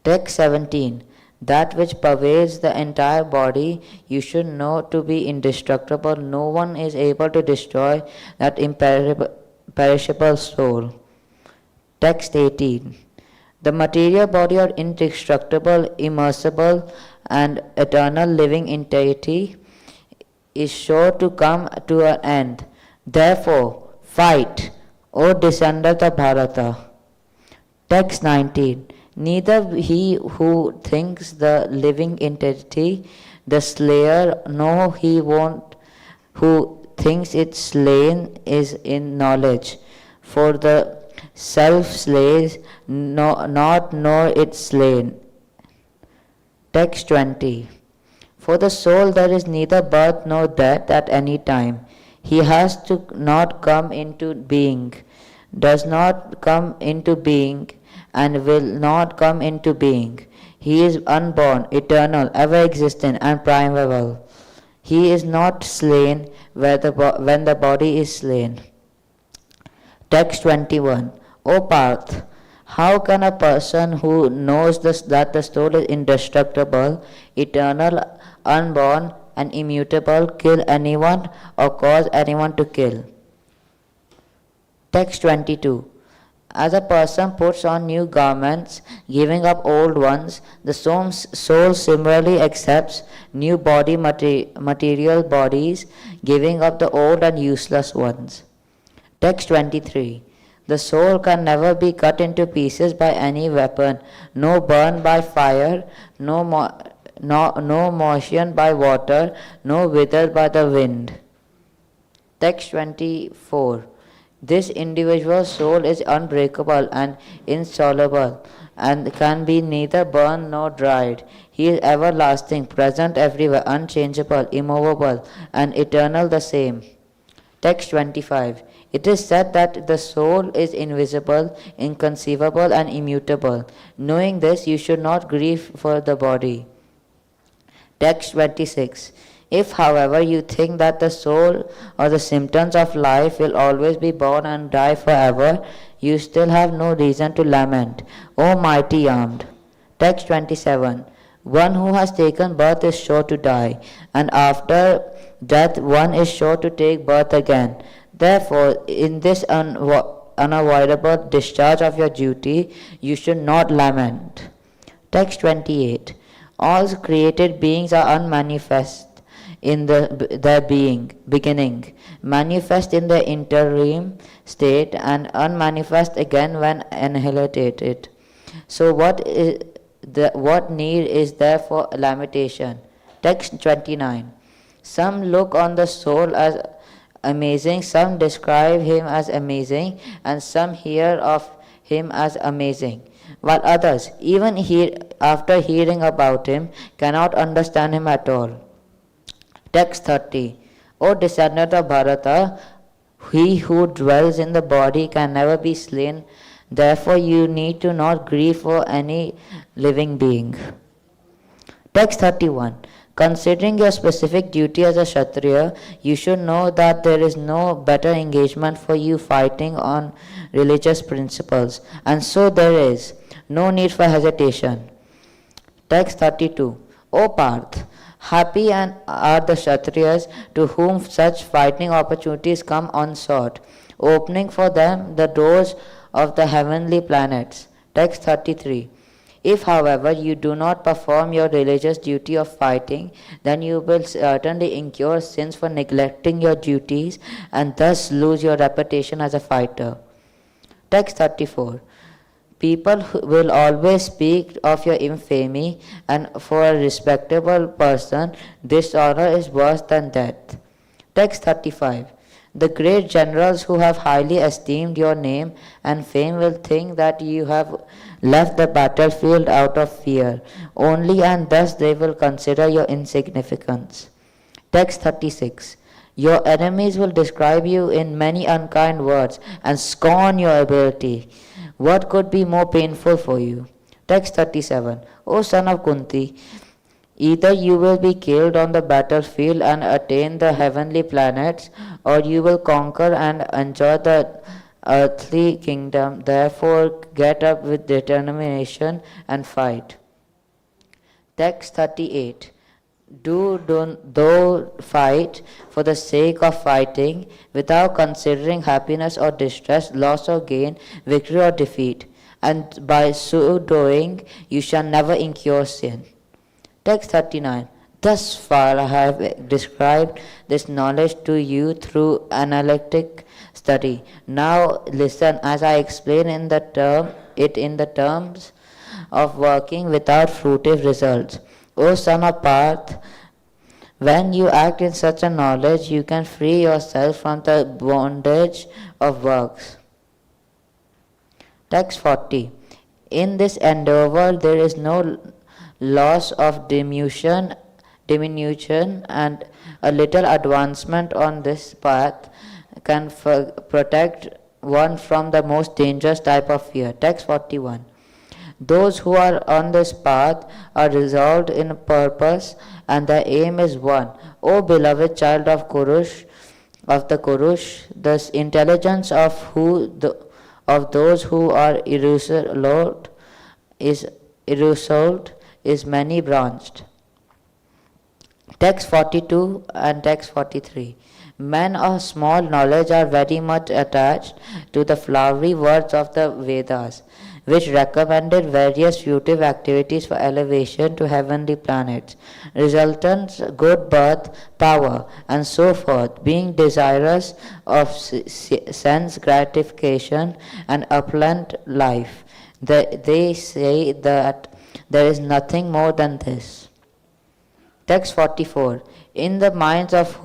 Text 17. That which pervades the entire body you should know to be indestructible. No one is able to destroy that imperishable soul. Text 18. The material body are indestructible, immersible, and eternal living entity is sure to come to an end. Therefore, fight, O descendant of Bharata. Text 19. Neither he who thinks the living entity the slayer, nor he who thinks it slain is in knowledge. For the self slays not nor it slain. Text 20. For the soul there is neither birth nor death at any time. He has to not come into being, does not come into being, and will not come into being. He is unborn, eternal, ever-existent, and primeval. He is not slain when the body is slain. Text 21. O Parth, how can a person who knows that the soul is indestructible, eternal, unborn, and immutable kill anyone or cause anyone to kill? Text 22. As a person puts on new garments, giving up old ones, the soul similarly accepts new material bodies, giving up the old and useless ones. Text 23. The soul can never be cut into pieces by any weapon, no burned by fire, no moistened by water, no withered by the wind. Text 24. This individual soul is unbreakable and insoluble, and can be neither burned nor dried. He is everlasting, present everywhere, unchangeable, immovable, and eternal the same. Text 25. It is said that the soul is invisible, inconceivable, and immutable. Knowing this, you should not grieve for the body. Text 26. If, however, you think that the soul or the symptoms of life will always be born and die forever, you still have no reason to lament, O mighty armed. Text 27. One who has taken birth is sure to die, and after death one is sure to take birth again. Therefore, in this unavoidable discharge of your duty, you should not lament. Text 28. All created beings are unmanifest in their beginning, manifest in their interim state, and unmanifest again when annihilated. So what need is there for lamentation? Text 29. Some look on the soul as amazing, some describe him as amazing, and some hear of him as amazing, while others, even after hearing about him, cannot understand him at all. Text 30. O descendant of Bharata, he who dwells in the body can never be slain. Therefore, you need to not grieve for any living being. Text 31. Considering your specific duty as a Kshatriya, you should know that there is no better engagement for you fighting on religious principles, and so there is no need for hesitation. Text 32. O Parth, happy are the Kshatriyas to whom such fighting opportunities come unsought, opening for them the doors of the heavenly planets. Text 33. If, however, you do not perform your religious duty of fighting, then you will certainly incur sins for neglecting your duties and thus lose your reputation as a fighter. Text 34. People will always speak of your infamy, and for a respectable person, dishonor is worse than death. Text 35. The great generals who have highly esteemed your name and fame will think that you have left the battlefield out of fear only, and thus they will consider your insignificance. Text 36. Your enemies will describe you in many unkind words and scorn your ability. What could be more painful for you? Text 37. O son of Kunti, either you will be killed on the battlefield and attain the heavenly planets, or you will conquer and enjoy the earthly kingdom. Therefore, get up with determination and fight. Text 38. Though fight for the sake of fighting, without considering happiness or distress, loss or gain, victory or defeat, and by so doing you shall never incur sin. Text 39. Thus far I have described this knowledge to you through analytic study. Now listen as I explain in the terms of working without fruitive results. O son of Parth, when you act in such a knowledge, you can free yourself from the bondage of works. Text 40. In this endeavor there is no loss of diminution, and a little advancement on this path can protect one from the most dangerous type of fear. Text 41. Those who are on this path are resolved in purpose, and their aim is one. O beloved child of the Kurush, the intelligence of those who are irresolute is many branched. Text 42 and text 43. Men of small knowledge are very much attached to the flowery words of the Vedas, which recommended various fruitive activities for elevation to heavenly planets, resultants, good birth, power, and so forth, being desirous of sense gratification and upland life. They say that there is nothing more than this. Text 44. In the minds of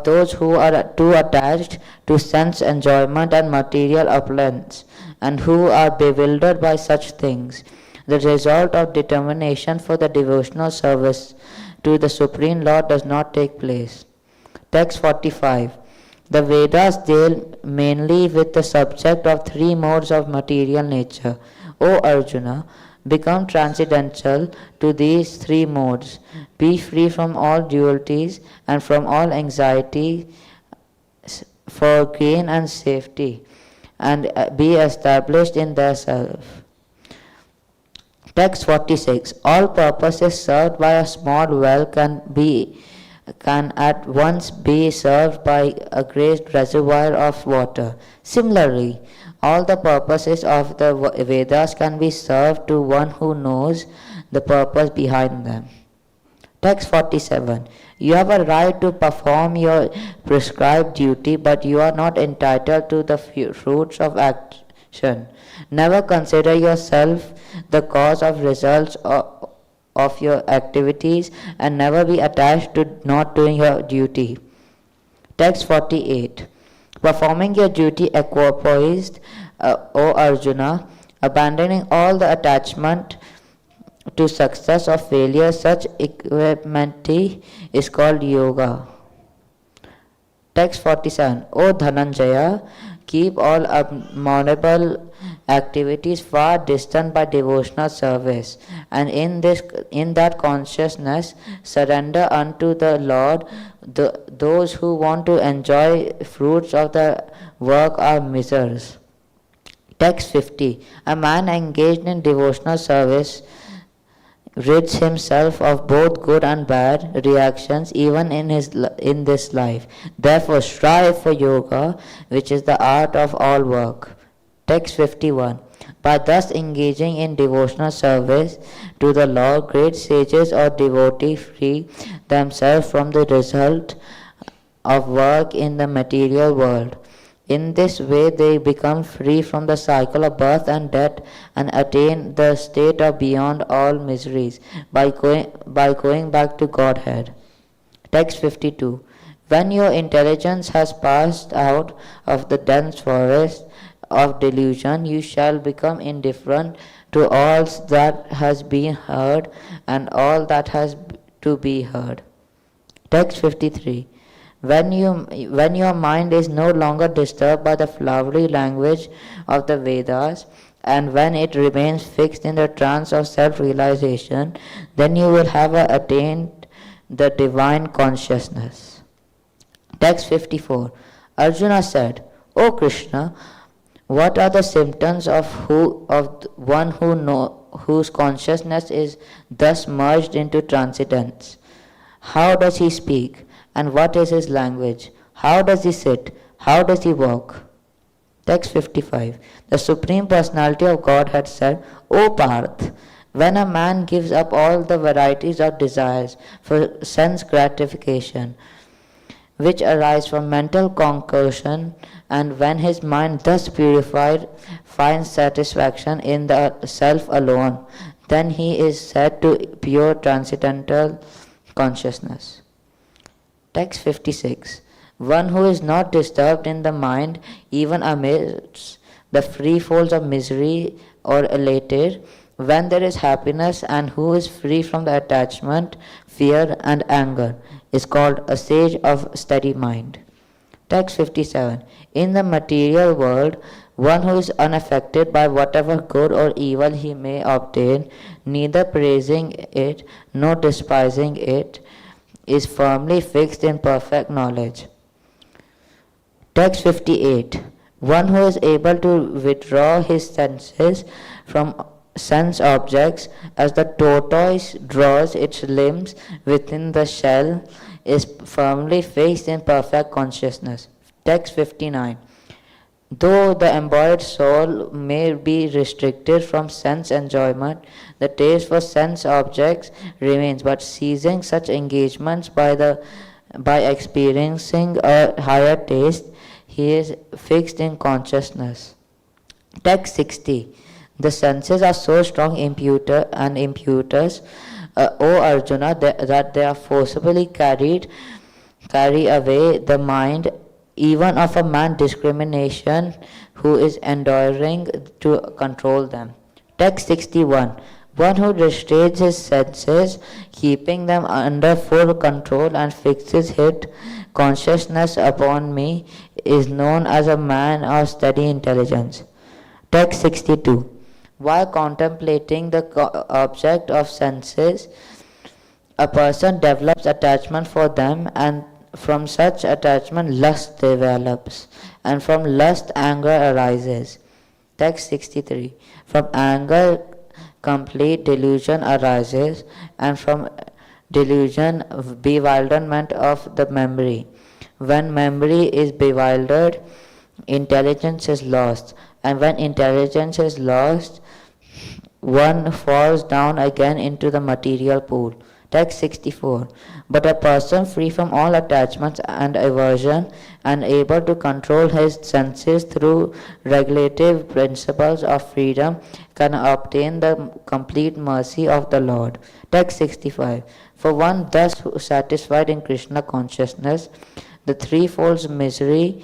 those who are too attached to sense enjoyment and material uplands, and who are bewildered by such things, the result of determination for the devotional service to the Supreme Lord does not take place. Text 45. The Vedas deal mainly with the subject of three modes of material nature. O Arjuna, become transcendental to these three modes. Be free from all dualities and from all anxiety for gain and safety, and be established in thyself. Text 46. All purposes served by a small well can at once be served by a great reservoir of water. Similarly, all the purposes of the Vedas can be served to one who knows the purpose behind them. Text 47. You have a right to perform your prescribed duty, but you are not entitled to the fruits of action. Never consider yourself the cause of results of your activities, and never be attached to not doing your duty. Text 48. Performing your duty equipoised, O Arjuna, abandoning all the attachment to success or failure, such equanimity is called yoga. Text 47. O Dhananjaya, keep all abominable activities far distant by devotional service, and in that consciousness surrender unto the Lord. Those who want to enjoy fruits of the work are misers. Text 50. A man engaged in devotional service rids himself of both good and bad reactions even in this life. Therefore strive for yoga, which is the art of all work. Text 51. By thus engaging in devotional service to the Lord, great sages or devotees free themselves from the result of work in the material world. In this way they become free from the cycle of birth and death, and attain the state of beyond all miseries by going back to Godhead. Text 52. When your intelligence has passed out of the dense forest of delusion, you shall become indifferent to all that has been heard and all that has to be heard. Text 53. When your mind is no longer disturbed by the flowery language of the Vedas, and when it remains fixed in the trance of self-realization, then you will have attained the divine consciousness. Text 54. Arjuna said, O Krishna, what are the symptoms of one whose consciousness is thus merged into transcendence? How does he speak? And what is his language? How does he sit? How does he walk? Text 55. The Supreme Personality of Godhead said, O Parth, when a man gives up all the varieties of desires for sense gratification, which arise from mental concoction, and when his mind thus purified finds satisfaction in the self alone, then he is said to pure transcendental consciousness. Text 56. One who is not disturbed in the mind even amidst the free folds of misery or elated when there is happiness, and who is free from the attachment, fear and anger, is called a sage of steady mind. Text 57. In the material world, one who is unaffected by whatever good or evil he may obtain, neither praising it nor despising it, is firmly fixed in perfect knowledge. Text 58. One who is able to withdraw his senses from sense objects as the tortoise draws its limbs within the shell, is firmly fixed in perfect consciousness. Text 59. Though the embodied soul may be restricted from sense enjoyment, the taste for sense objects remains, but ceasing such engagements by experiencing a higher taste, he is fixed in consciousness. Text 60. The senses are so strong imputers, O Arjuna, that they are forcibly carry away the mind even of a man discrimination who is enduring to control them. Text 61. One who restrains his senses, keeping them under full control and fixes his consciousness upon me, is known as a man of steady intelligence. Text 62. While contemplating the object of senses, a person develops attachment for them, and from such attachment lust develops, and from lust anger arises. Text 63. From anger complete delusion arises, and from delusion bewilderment of the memory. When memory is bewildered, intelligence is lost, and when intelligence is lost, one falls down again into the material pool. Text 64. But a person free from all attachments and aversion and able to control his senses through regulative principles of freedom can obtain the complete mercy of the Lord. Text 65. For one thus satisfied in Krishna consciousness, the threefold misery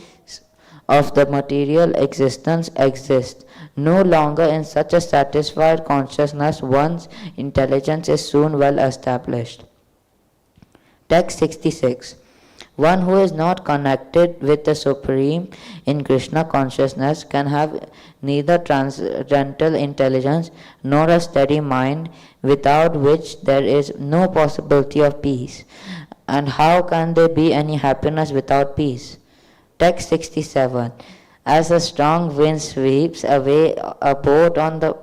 of the material existence exists. No longer in such a satisfied consciousness one's intelligence is soon well established. Text 66. One who is not connected with the Supreme in Krishna consciousness can have neither transcendental intelligence nor a steady mind, without which there is no possibility of peace. And how can there be any happiness without peace? Text 67. As a strong wind sweeps away a boat on the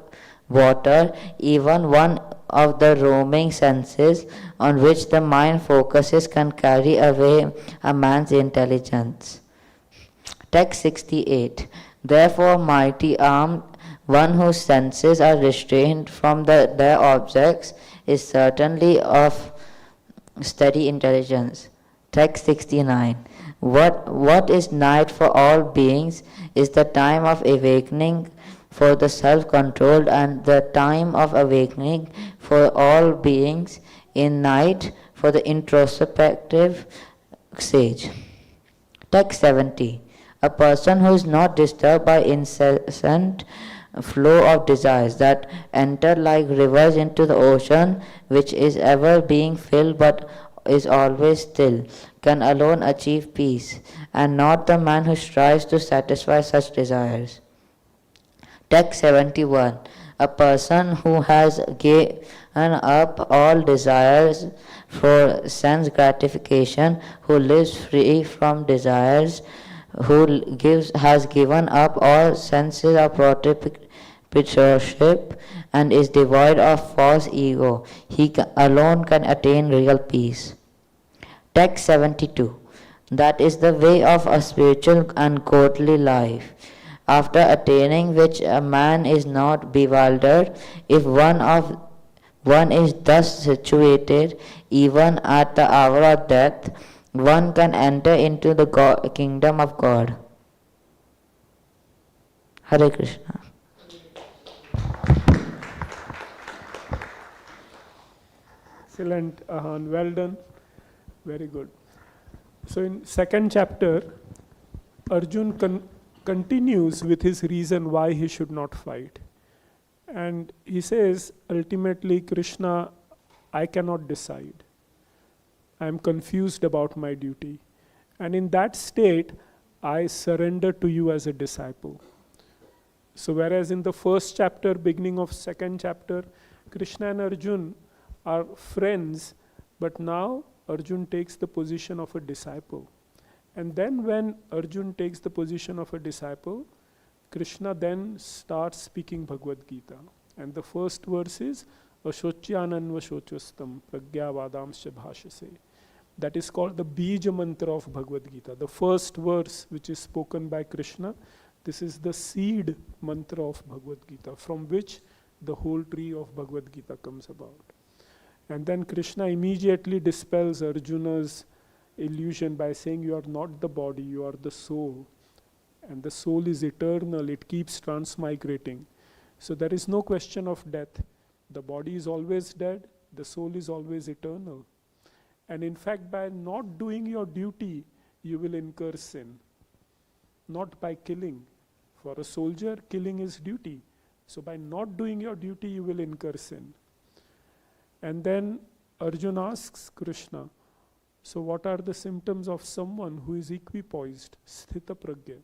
water, even one of the roaming senses on which the mind focuses can carry away a man's intelligence. Text 68. Therefore, mighty armed, one whose senses are restrained from their objects is certainly of steady intelligence. Text 69. What is night for all beings is the time of awakening for the self-controlled, and the time of awakening for all beings in night for the introspective sage. Text 70. A person who is not disturbed by incessant flow of desires that enter like rivers into the ocean, which is ever being filled but is always still, can alone achieve peace, and not the man who strives to satisfy such desires. Text 71. A person who has given up all desires for sense gratification, who lives free from desires, has given up all senses of proprietorship, and is devoid of false ego, he alone can attain real peace. Text 72. That is the way of a spiritual and godly life, after attaining which a man is not bewildered. If one is thus situated, even at the hour of death, one can enter into the kingdom of God. Hare Krishna. Excellent, Ahaan. Well done. Very good. So in second chapter, Arjun continues with his reason why he should not fight. And he says, ultimately, Krishna, I cannot decide. I am confused about my duty. And in that state, I surrender to you as a disciple. So whereas in the first chapter, beginning of second chapter, Krishna and Arjun are friends, but now Arjun takes the position of a disciple. And then when Arjun takes the position of a disciple, Krishna then starts speaking Bhagavad-Gita. And the first verse is Ashocyananva shochastam pragyavadamsya bhashase. That is called the Bija mantra of Bhagavad-Gita. The first verse which is spoken by Krishna, this is the seed mantra of Bhagavad-Gita, from which the whole tree of Bhagavad-Gita comes about. And then Krishna immediately dispels Arjuna's illusion by saying, you are not the body, you are the soul. And the soul is eternal, it keeps transmigrating. So there is no question of death. The body is always dead, the soul is always eternal. And in fact, by not doing your duty, you will incur sin. Not by killing. For a soldier, killing is duty. So by not doing your duty, you will incur sin. And then Arjuna asks Krishna, so what are the symptoms of someone who is equipoised, sthita pragya?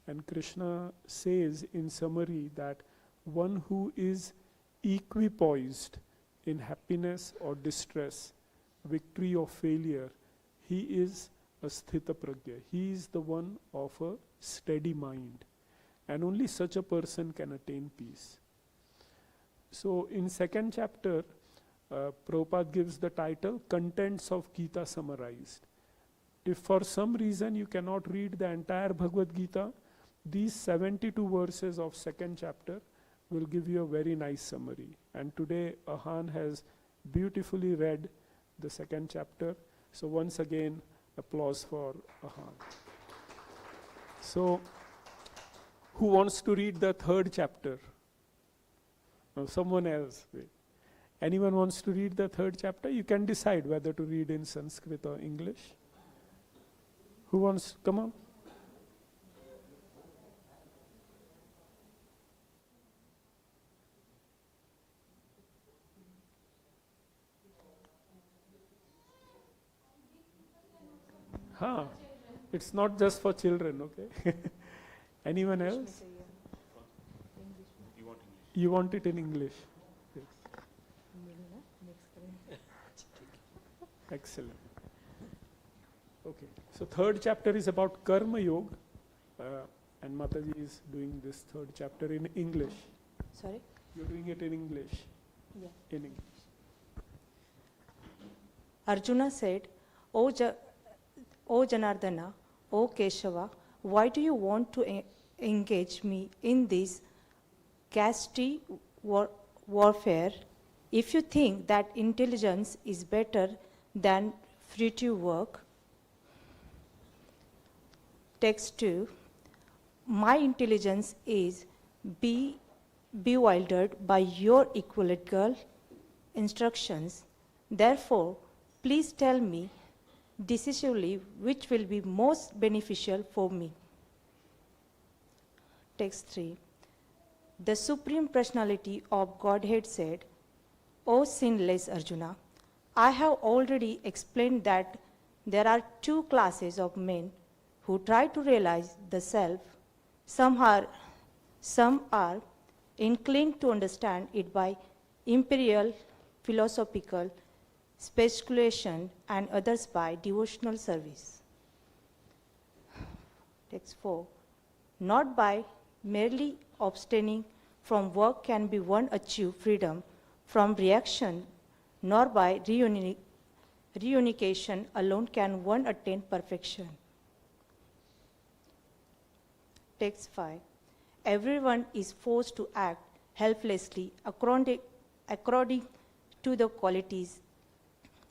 And Krishna says in summary that one who is equipoised in happiness or distress, victory or failure, he is a sthita pragya. He is the one of a steady mind. And only such a person can attain peace. So in second chapter, Prabhupada gives the title, Contents of Gita Summarized. If for some reason you cannot read the entire Bhagavad-Gita, these 72 verses of second chapter will give you a very nice summary. And today Ahaan has beautifully read the second chapter. So once again, applause for Ahaan. So, who wants to read the third chapter? No, someone else. Wait. Anyone wants to read the third chapter? You can decide whether to read in Sanskrit or English. Who wants? Come on. It's not just for children, okay? Anyone else? You want it in English? Yes. Excellent. Okay, so third chapter is about Karma Yoga, and Mataji is doing this third chapter in English. Sorry? You're doing it in English? Yeah. In English. Arjuna said, O Janardana, O Keshava, why do you want to engage me in this caste warfare? If you think that intelligence is better than fruitive work. Text 2. My intelligence is bewildered by your equivocal instructions. Therefore, please tell me decisively which will be most beneficial for me. Text 3. The Supreme Personality of Godhead said, O sinless Arjuna, I have already explained that there are two classes of men who try to realize the self. Some are inclined to understand it by imperial philosophical speculation and others by devotional service. Text 4. Not by merely abstaining from work can be one achieve freedom from reaction, nor by reunification alone can one attain perfection. Text 5. Everyone is forced to act helplessly according to the qualities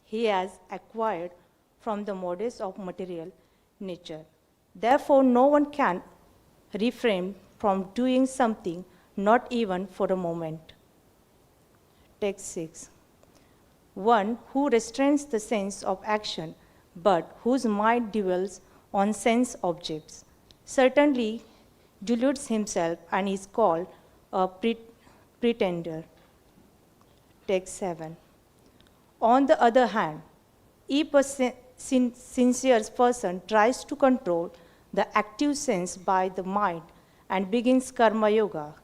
he has acquired from the modes of material nature. Therefore, no one can refrain from doing something, not even for a moment. Text 6. One who restrains the sense of action, but whose mind dwells on sense objects, certainly deludes himself and is called a pretender. Text 7. On the other hand, if a sincere person tries to control the active sense by the mind and begins karma yoga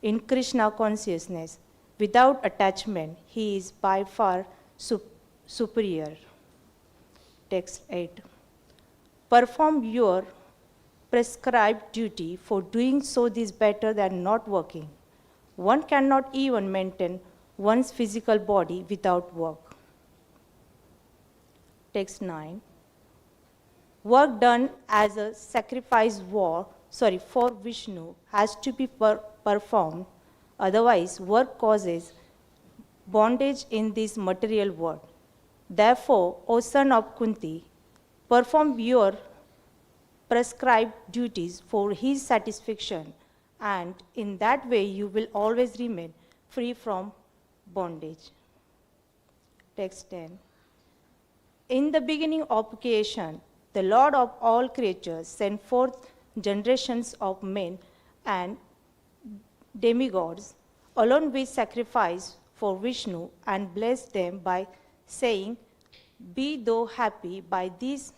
in Krishna consciousness without attachment, he is by far superior. Text 8. Perform your prescribed duty, for doing so is better than not working. One cannot even maintain one's physical body without work. Text 9. Work done as a sacrifice for Vishnu has to be performed, otherwise work causes bondage in this material world. Therefore, O son of Kunti, perform your prescribed duties for his satisfaction, and in that way you will always remain free from bondage. Text 10. In the beginning of creation, the Lord of all creatures sent forth generations of men and demigods, along with sacrifice for Vishnu, and blessed them by saying, Be thou happy by this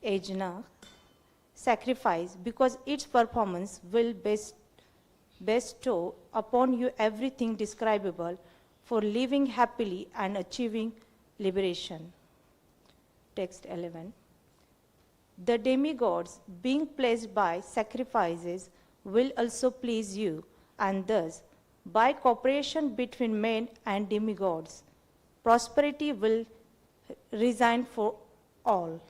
yajna sacrifice, because its performance will bestow upon you everything describable for living happily and achieving liberation. Text 11. The demigods, being pleased by sacrifices, will also please you, and thus, by cooperation between men and demigods, prosperity will reside for all.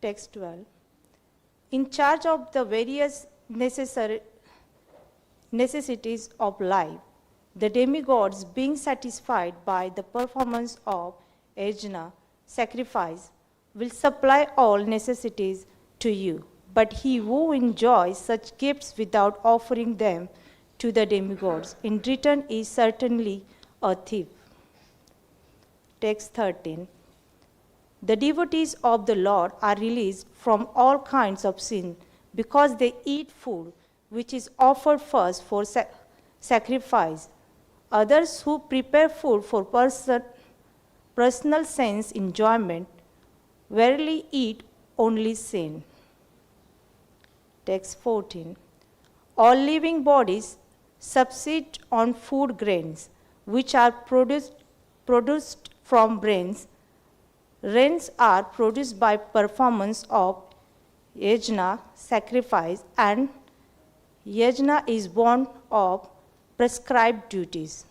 Text 12. In charge of the various necessities of life, the demigods, being satisfied by the performance of yajna, sacrifice, will supply all necessities to you. But he who enjoys such gifts without offering them to the demigods in return is certainly a thief. Text 13. The devotees of the Lord are released from all kinds of sin because they eat food which is offered first for sacrifice. Others who prepare food for personal sense enjoyment verily eat only sin. Text 14. All living bodies subsist on food grains which are produced from brains. Rains are produced by performance of yajna, sacrifice, and yajna is born of prescribed duties.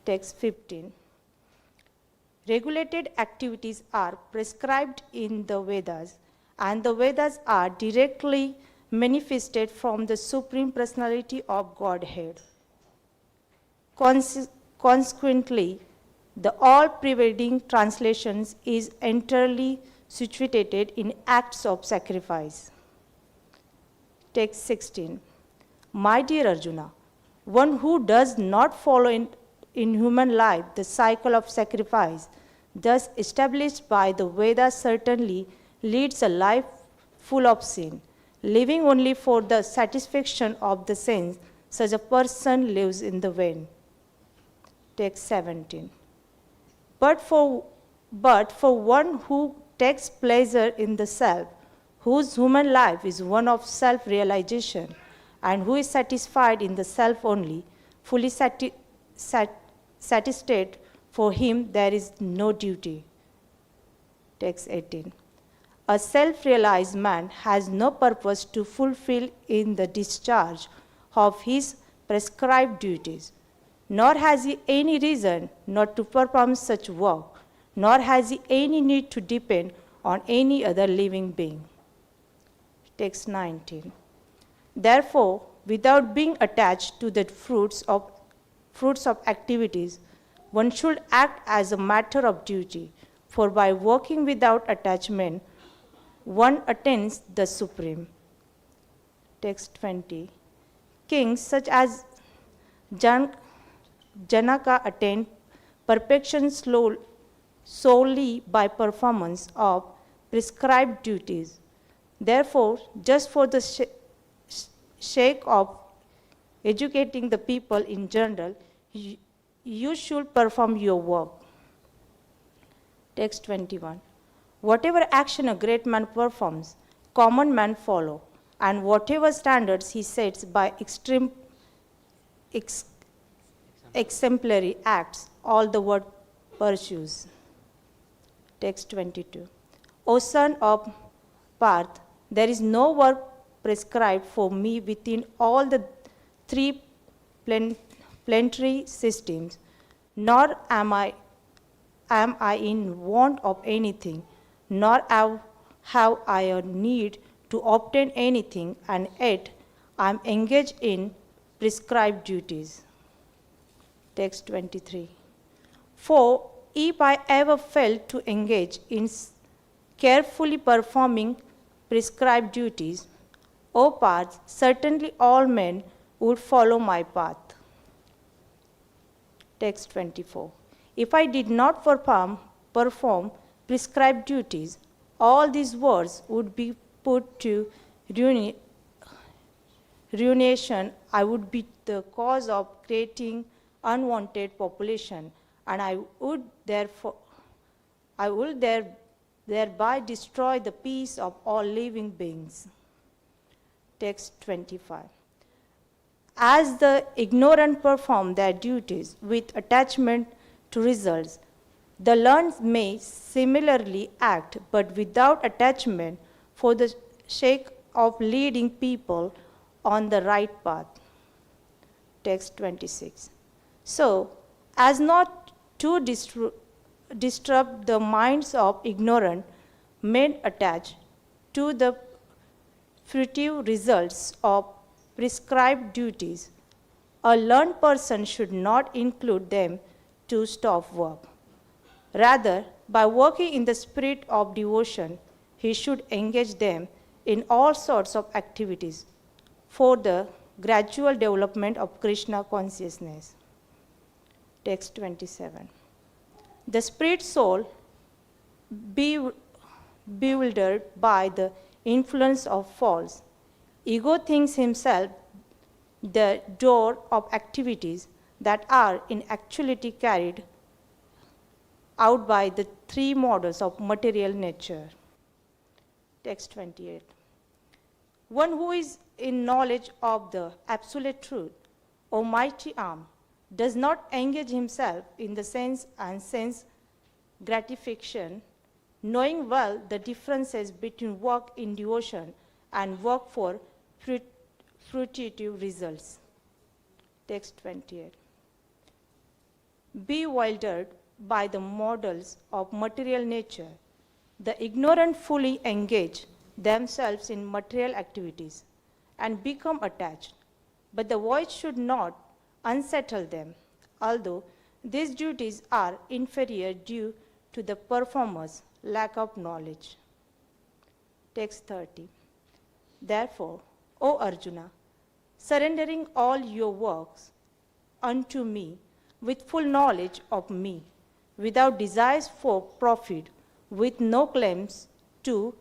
Text 15. Regulated activities are prescribed in the Vedas, and the Vedas are directly manifested from the Supreme Personality of Godhead. Consequently, the all-pervading translations is entirely situated in acts of sacrifice. Text 16. My dear Arjuna, one who does not follow in human life the cycle of sacrifice, thus established by the Vedas, certainly leads a life full of sin. Living only for the satisfaction of the sense, such a person lives in the vain. Text 17. But for one who takes pleasure in the self, whose human life is one of self-realization, and who is satisfied in the self only, fully satisfied, for him there is no duty. Text 18. A self-realized man has no purpose to fulfill in the discharge of his prescribed duties, nor has he any reason not to perform such work, nor has he any need to depend on any other living being. Text 19. Therefore, without being attached to the fruits of activities, one should act as a matter of duty, for by working without attachment, one attains the Supreme. Text 20. Kings such as Janaka attained perfection solely by performance of prescribed duties. Therefore, just for the sake of educating the people in general, you should perform your work. Text 21. Whatever action a great man performs, common men follow, and whatever standards he sets by exemplary acts, all the world pursues. Text 22. O son of Parth, there is no work prescribed for me within all the three planetary systems, nor am I in want of anything, nor have I a need to obtain anything, and yet I am engaged in prescribed duties. Text 23. For if I ever failed to engage in carefully performing prescribed duties, O Parth, certainly all men would follow my path. Text 24. If I did not perform prescribed duties, all these words would be put to ruination. I would be the cause of creating unwanted population, and I would thereby destroy the peace of all living beings. Text 25. As the ignorant perform their duties with attachment to results, the learned may similarly act, but without attachment, for the sake of leading people on the right path. Text 26. So, as not to disturb the minds of ignorant men attached to the fruitive results of prescribed duties, a learned person should not include them to stop work. Rather, by working in the spirit of devotion, he should engage them in all sorts of activities for the gradual development of Krishna consciousness. Text 27. The spirit soul, bewildered by the influence of false ego, thinks himself the door of activities that are in actuality carried out by the three models of material nature. Text 28. One who is in knowledge of the absolute truth, O mighty arm, does not engage himself in the sense and sense gratification, knowing well the differences between work in devotion and work for fruitive results. Text 28. Bewildered by the models of material nature, the ignorant fully engage themselves in material activities and become attached, but the voice should not unsettle them, although these duties are inferior due to the performer's lack of knowledge. Text 30. Therefore, O Arjuna, surrendering all your works unto me with full knowledge of me, without desires for profit, with no claims to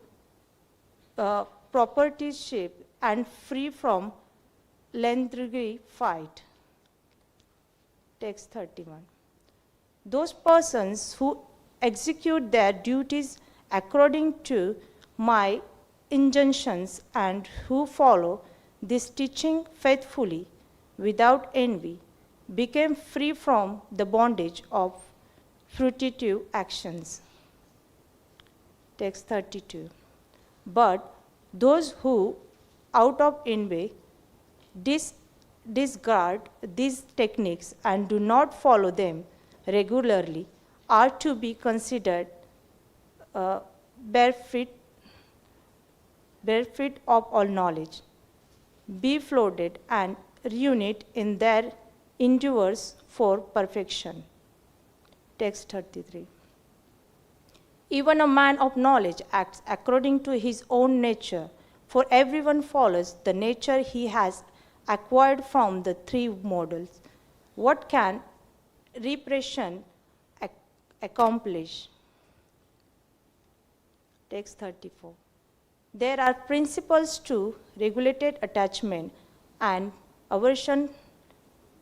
proprietorship, and free from lengthy fight. Text 31. Those persons who execute their duties according to my injunctions and who follow this teaching faithfully without envy became free from the bondage of fruitive actions. Text 32. But those who, out of envy, discard these techniques and do not follow them regularly are to be considered bereft of all knowledge, be flooded and ruined in their endeavors for perfection. Text 33. Even a man of knowledge acts according to his own nature, for everyone follows the nature he has acquired from the three models. What can repression accomplish? Text 34. There are principles to regulated attachment and aversion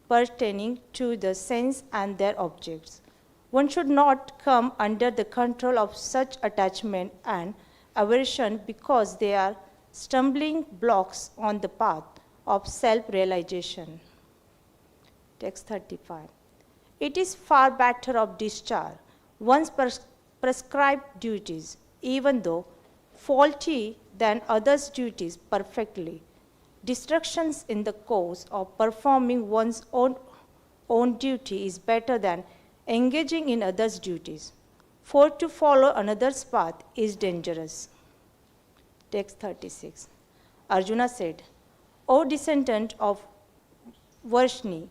pertaining to the sense and their objects. One should not come under the control of such attachment and aversion because they are stumbling blocks on the path of self-realization. Text 35. It is far better of discharge one's prescribed duties, even though faulty than others' duties perfectly. Distractions in the course of performing one's own duty is better than engaging in others' duties. For to follow another's path is dangerous. Text 36. Arjuna said, O descendant of Varshni,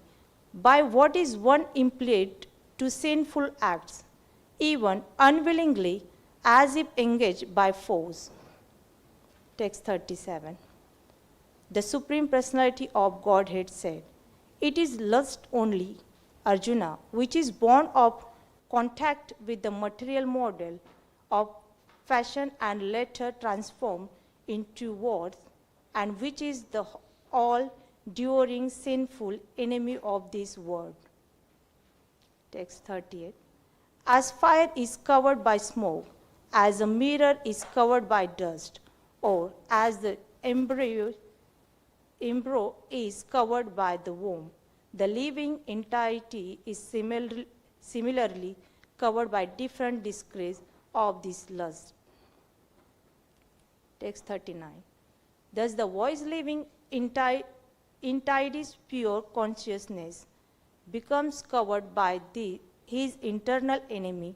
by what is one impelled to sinful acts, even unwillingly, as if engaged by force? Text 37. The Supreme Personality of Godhead said, it is lust only, Arjuna, which is born of contact with the material model of fashion and later transformed into words, and which is the all-during sinful enemy of this world. Text 38. As fire is covered by smoke, as a mirror is covered by dust, or as the embryo is covered by the womb, the living entity is similarly covered by different degrees of this lust. Text 39. Thus the voice living entity's pure consciousness becomes covered by his internal enemy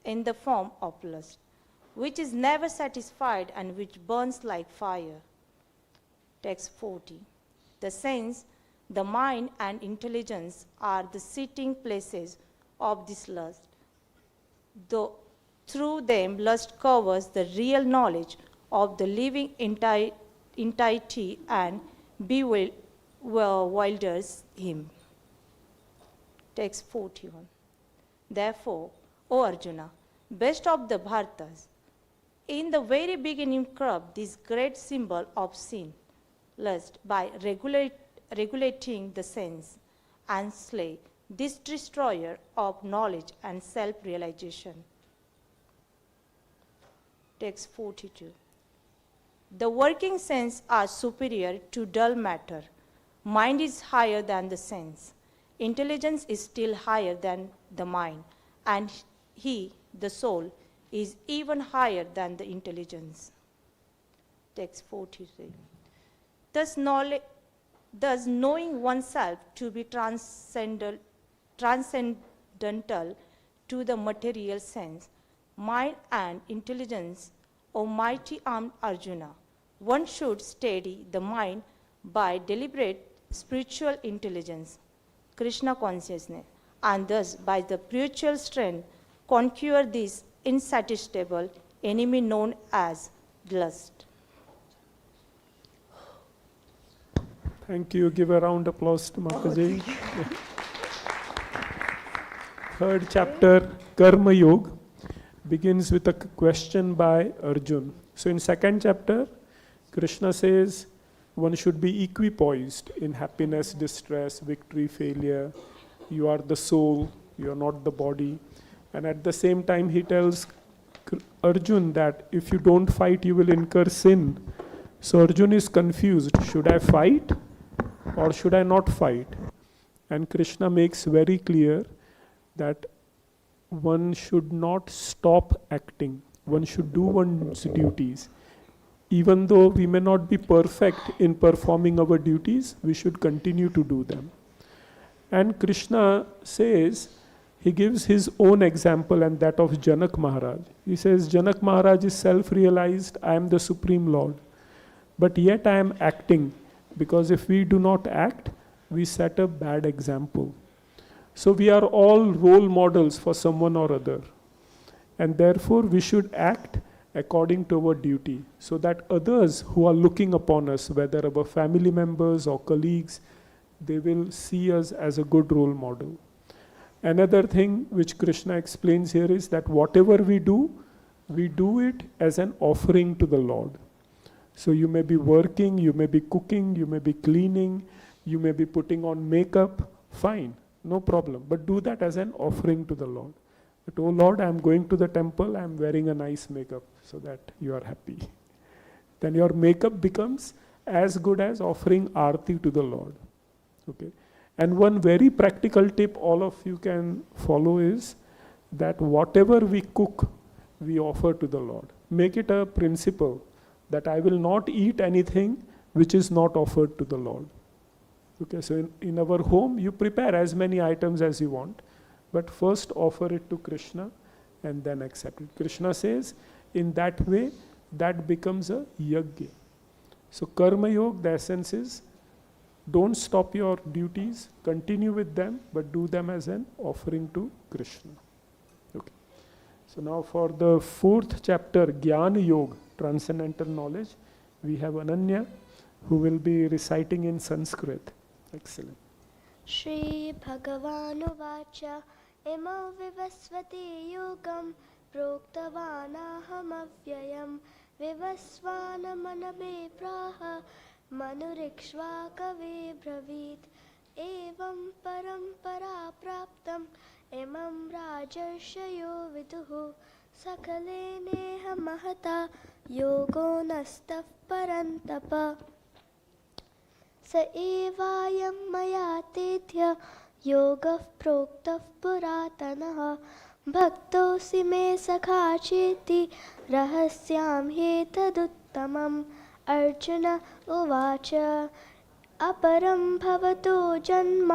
in the form of lust, which is never satisfied and which burns like fire. Text 40. The sense, the mind and intelligence are the sitting places of this lust. Though through them lust covers the real knowledge of the living entity and bewilders him. Text 41. Therefore, O Arjuna, best of the Bharatas, in the very beginning curb this great symbol of sin, lust, by regulating the sense, and slay this destroyer of knowledge and self-realization. Text 42. The working sense are superior to dull matter. Mind is higher than the sense. Intelligence is still higher than the mind, and he, the soul, is even higher than the intelligence. Text 43. Thus, knowing oneself to be transcendental to the material sense, mind and intelligence, O mighty armed Arjuna, one should steady the mind by deliberate spiritual intelligence, Krishna consciousness, and thus by the spiritual strength conquer this insatiable enemy known as lust. Thank you. Give a round of applause to Mataji. Third chapter, Karma Yoga, begins with a question by Arjun. So in second chapter, Krishna says one should be equipoised in happiness, distress, victory, failure. You are the soul, you are not the body. And at the same time, he tells Arjun that if you don't fight, you will incur sin. So Arjun is confused. Should I fight or should I not fight? And Krishna makes very clear that one should not stop acting. One should do one's duties. Even though we may not be perfect in performing our duties, we should continue to do them. And Krishna says, he gives his own example and that of Janak Maharaj. He says, Janak Maharaj is self-realized, I am the Supreme Lord. But yet I am acting, because if we do not act, we set a bad example. So we are all role models for someone or other. And therefore we should act according to our duty, so that others who are looking upon us, whether our family members or colleagues, they will see us as a good role model. Another thing which Krishna explains here is that whatever we do it as an offering to the Lord. So you may be working, you may be cooking, you may be cleaning, you may be putting on makeup, fine, no problem. But do that as an offering to the Lord. But, oh Lord, I am going to the temple, I am wearing a nice makeup so that you are happy. Then your makeup becomes as good as offering arti to the Lord. Okay. And one very practical tip all of you can follow is that whatever we cook, we offer to the Lord. make it a principle that I will not eat anything which is not offered to the Lord. Okay, so in our home, you prepare as many items as you want, but first offer it to Krishna and then accept it. Krishna says, in that way, that becomes a yajna. So karma yoga, the essence is, don't stop your duties, continue with them, but do them as an offering to Krishna. Okay. So now for the 4th chapter, Dhyāna-yoga, Transcendental Knowledge, we have Ananya, who will be reciting in Sanskrit. Excellent. Shri Bhagavanuvacha imau vivasvati yogam proktavanahamavyayam vivasvanamanabe praha manurikshva kavi bravit evam parampara praptam imam rajarshayo viduhu sakale neha mahata yogo nastaf parantapa स एवायं मया तेभ्य योगः प्रोक्तः पुरातनः भक्तोऽसि मे सखा चेति रहस्यां ह्येतदुत्तमम् अर्जुन उवाच अपरं भवतो जन्म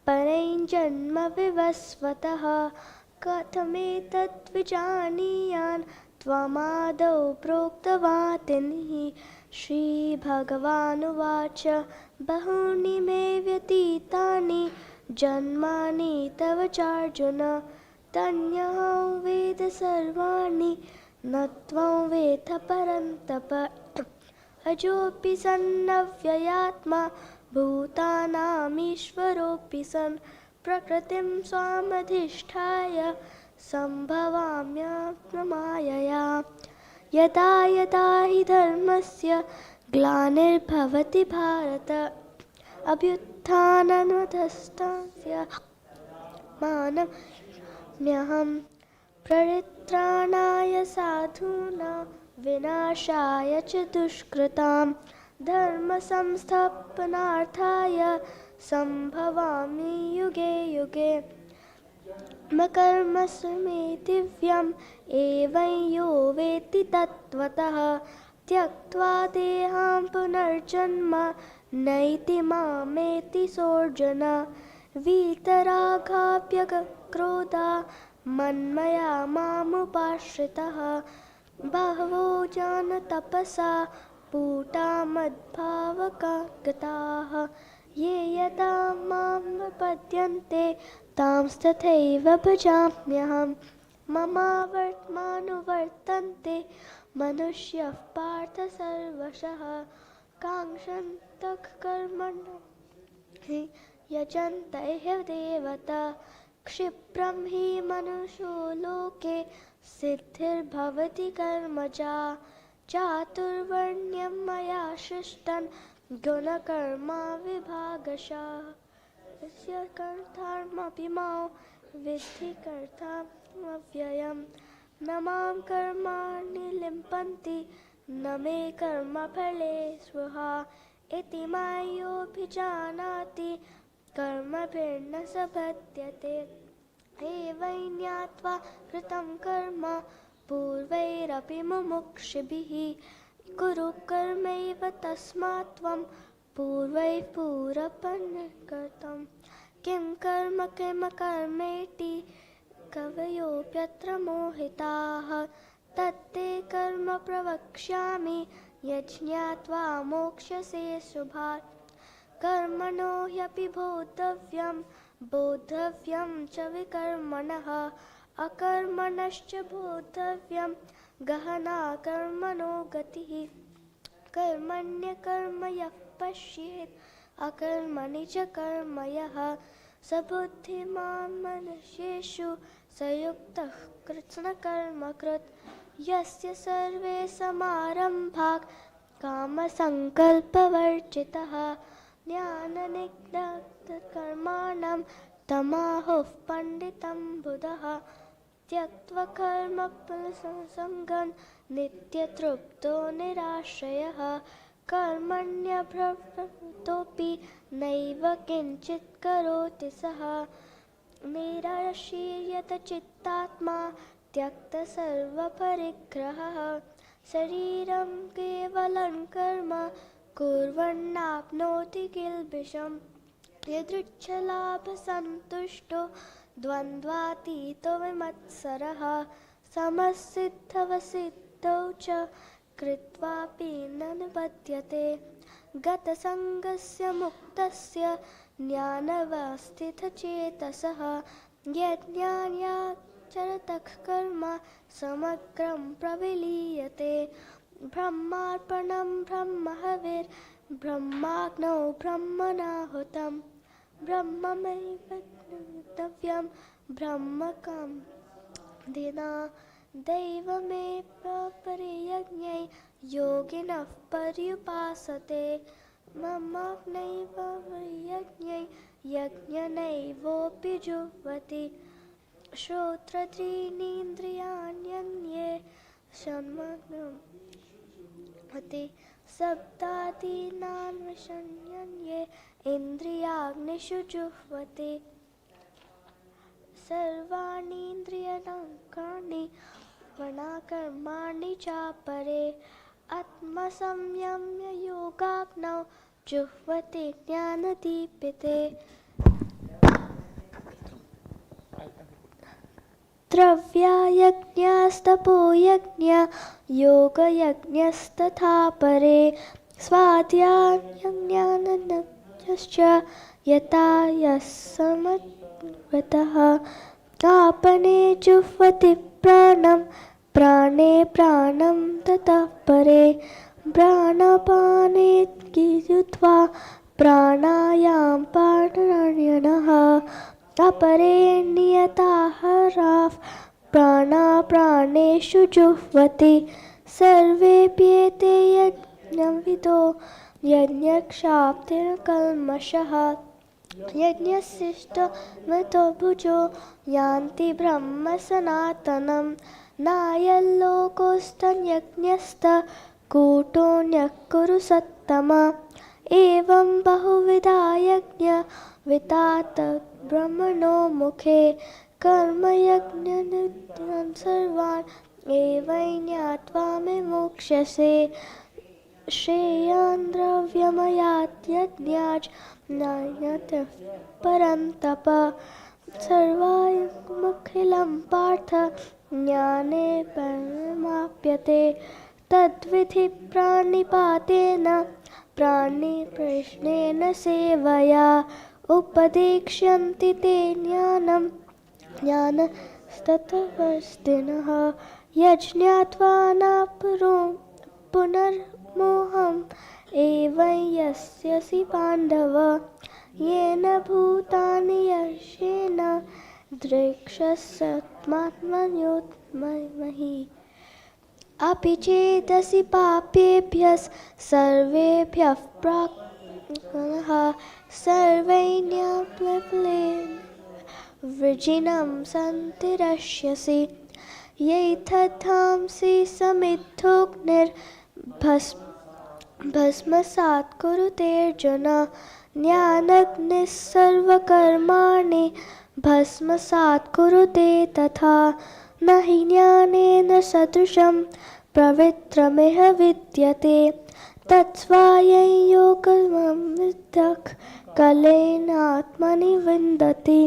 परैञ्जन्म विवस्वतः कथमेतत् विजानीयान् त्वमादौ प्रोक्तवातिनिः श्रीभगवानुवाच बहूनि मे व्यतीतानि जन्मानि तव चार्जुन तन्यहं वेद सर्वाणि न त्वं वेत्थ परन्तप अजोऽपि सन्नव्ययात्मा भूतानामीश्वरोऽपि सन् प्रकृतिं स्वामधिष्ठाय सम्भवाम्यमायया यदा यदा हि धर्मस्य ग्लानिर्भवति भारत अभ्युत्थानमधस्तास्य मानम्यहं परित्राणाय साधूनां विनाशाय च दुष्कृतां धर्मसंस्थापनार्थाय सम्भवामि युगे युगे मकर्मसु दिव्यम् एवं यो वेत्ति तत्त्वतः त्यक्त्वा देहां पुनर्जन्म नैति मामेति सोऽर्जुन वीतरागाभ्यक्रोधा मन्मया मामुपाश्रितः बहवो जानतपसा पूता मद्भावका गताः ये यदा मां प्रपद्यन्ते तांस्तथैव भजाम्यहम् ममावर्त्मानुवर्तन्ते मनुष्यः पार्थ सर्वशः काङ्क्षन्तः कर्मणो हि यजन्त ह्य देवता क्षिप्रं हि मनुष्यो लोके सिद्धिर्भवति कर्मजा चातुर्वर्ण्यं मया सृष्टं गुणकर्मा विभागशः यस्य कर्तारमपि मां विद्धि कर्तारमव्ययं न मां कर्माणि लिम्पन्ति न मे कर्मफले स्पृहा इति मायोऽभिजानाति कर्मभिर्न स बध्यते एवं ज्ञात्वा कृतं कर्म पूर्वैरपि मुमुक्षुभिः कुरु कर्मैव तस्मात् त्वं पूर्वैः पूरपन्नकृतं किं कर्म किम कर्मेति कवयोऽप्यत्र मोहिताः तत्ते कर्म प्रवक्ष्यामि यज्ञात्वा मोक्ष्यसे शुभात् कर्मणो ह्यपि बोद्धव्यं च विकर्मणः अकर्मणश्च बोद्धव्यं गहना कर्मणो गतिः कर्मण्यकर्म यः पश्येत् अकर्मणि च कर्म यः स बुद्धिमान् मनुष्येषु स युक्तः कृत्स्नकर्मकृत् यस्य सर्वे समारम्भाः कामसङ्कल्पवर्जितः ज्ञाननिग्धकर्माणं तमाहुः पण्डितं बुधः त्यक्त्वा कर्मफलसंगं नित्यतृप्तो निराश्रयः कर्मण्यप्रवृत्तोऽपि नैव किञ्चित् करोति सः निराशीर्यत चित्तात्मा त्यक्त सर्वपरिग्रहः शरीरं केवलं कर्म कुर्वन्नाप्नोति किल्बिषम् यदृच्छलाभसन्तुष्टो द्वन्द्वातीतो विमत्सरः समसिद्धवसिद्धौ च कृत्वापि न निबध्यते गतसङ्गस्य मुक्तस्य ज्ञानवस्थितचेतसः यज्ञान्याचरतः कर्म समग्रं प्रविलीयते ब्रह्मार्पणं ब्रह्महविर्ब्रह्माग्नौ ब्रह्मणाहुतं ब्रह्ममैवज्ञतव्यं ब्रह्मकं दिना दैवमेव परे यज्ञै योगिनः पर्युपासते ममाग्नैव यज्ञै यज्ञनैवोऽपि जुह्वति श्रोत्रत्रीणीन्द्रियाण्यन्ये षण्मग्नमति सप्तादीनान् विषण्यन्ये इन्द्रियाग्निषु जुह्वति सर्वाणीन्द्रियाणि वणाकर्माणि चापरे आत्मसंयम्य योगाग्नौ जुह्वति ज्ञानदीपिते द्रव्यायज्ञास्तपोयज्ञ योगयज्ञस्तथा परे स्वाध्यायज्ञानश्च यथा यः समन्वितः आपने जुह्वति प्राणं प्राणे प्राणं ततः परे प्राणापाने युत्वा प्राणायां प्राणायणः अपरे नियताहाराः प्राणाप्राणेषु जुह्वति सर्वेऽप्येते यज्ञविदो यज्ञक्षाप्तिर्कल्मषः यज्ञशिष्टमतो भुजो यान्ति ब्रह्म सनातनं नायल्लोकोऽस्तन्यज्ञस्तकूटोऽन्यः कुरु सत्तम एवं बहुविधा यज्ञ वितात ब्रह्मणो मुखे कर्मयज्ञनित्यं सर्वान् एवं ज्ञात्वा विमुक्ष्यसे श्रेयान् द्रव्यमयात्यज्ञाच् नान्यत् परन्तप सर्वायमखिलं पार्थ ज्ञाने परमाप्यते तद्विधि प्राणिपातेन प्राणिप्रश्नेन सेवया उपदेक्ष्यन्ति ते ज्ञानं ज्ञानस्तत्त्ववर्तिनः यज्ञात्वा नापरो पुनर्मोहम् एवं यस्यसि पाण्डव येन भूतानि यशेन दृक्षस्त्मात्मन्योन्महि अपि चेदसि पापेभ्यः सर्वेभ्यः प्राक् सर्वैर्न्यप्लवलेन वृजिनं सन्तिरश्यसि यैतद्धांसि समिद्धोऽग्निर्भस्मसात् कुरुतेऽर्जुन ज्ञानाग्निः सर्वकर्माणि भस्मसात् कुरुते तथा न हि ज्ञानेन सदृशं पवित्रमिह विद्यते तत्स्वायं योगमविदः कलेनात्मनि विन्दति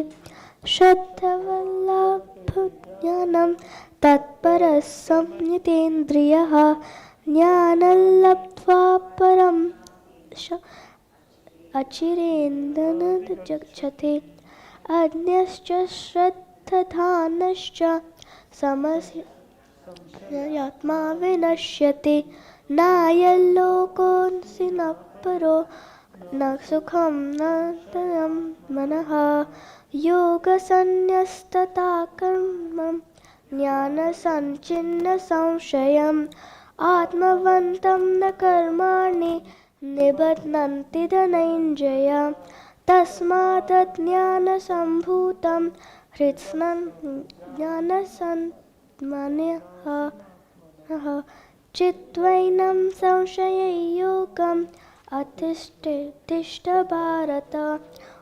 श्रद्धवल्लभज्ञानं तत्परः संयतेन्द्रियः ज्ञानं लब्ध्वा परं अचिरेन्द्रनगच्छति अज्ञश्च श्रद्धधानश्च समस्यात्मा विनश्यति नायल्लोकोऽसि न परो न सुखं न तयं मनः योगसन्न्यस्तता कर्मं ज्ञानसञ्चिन्न संशयम् आत्मवन्तं न कर्माणि निबध्नन्ति Dhananjay तस्मादज्ञानसम्भूतं हृत्स्नं ज्ञानसन्मन्यः चित्वैनं संशययोगम् अतिष्ठ Bharat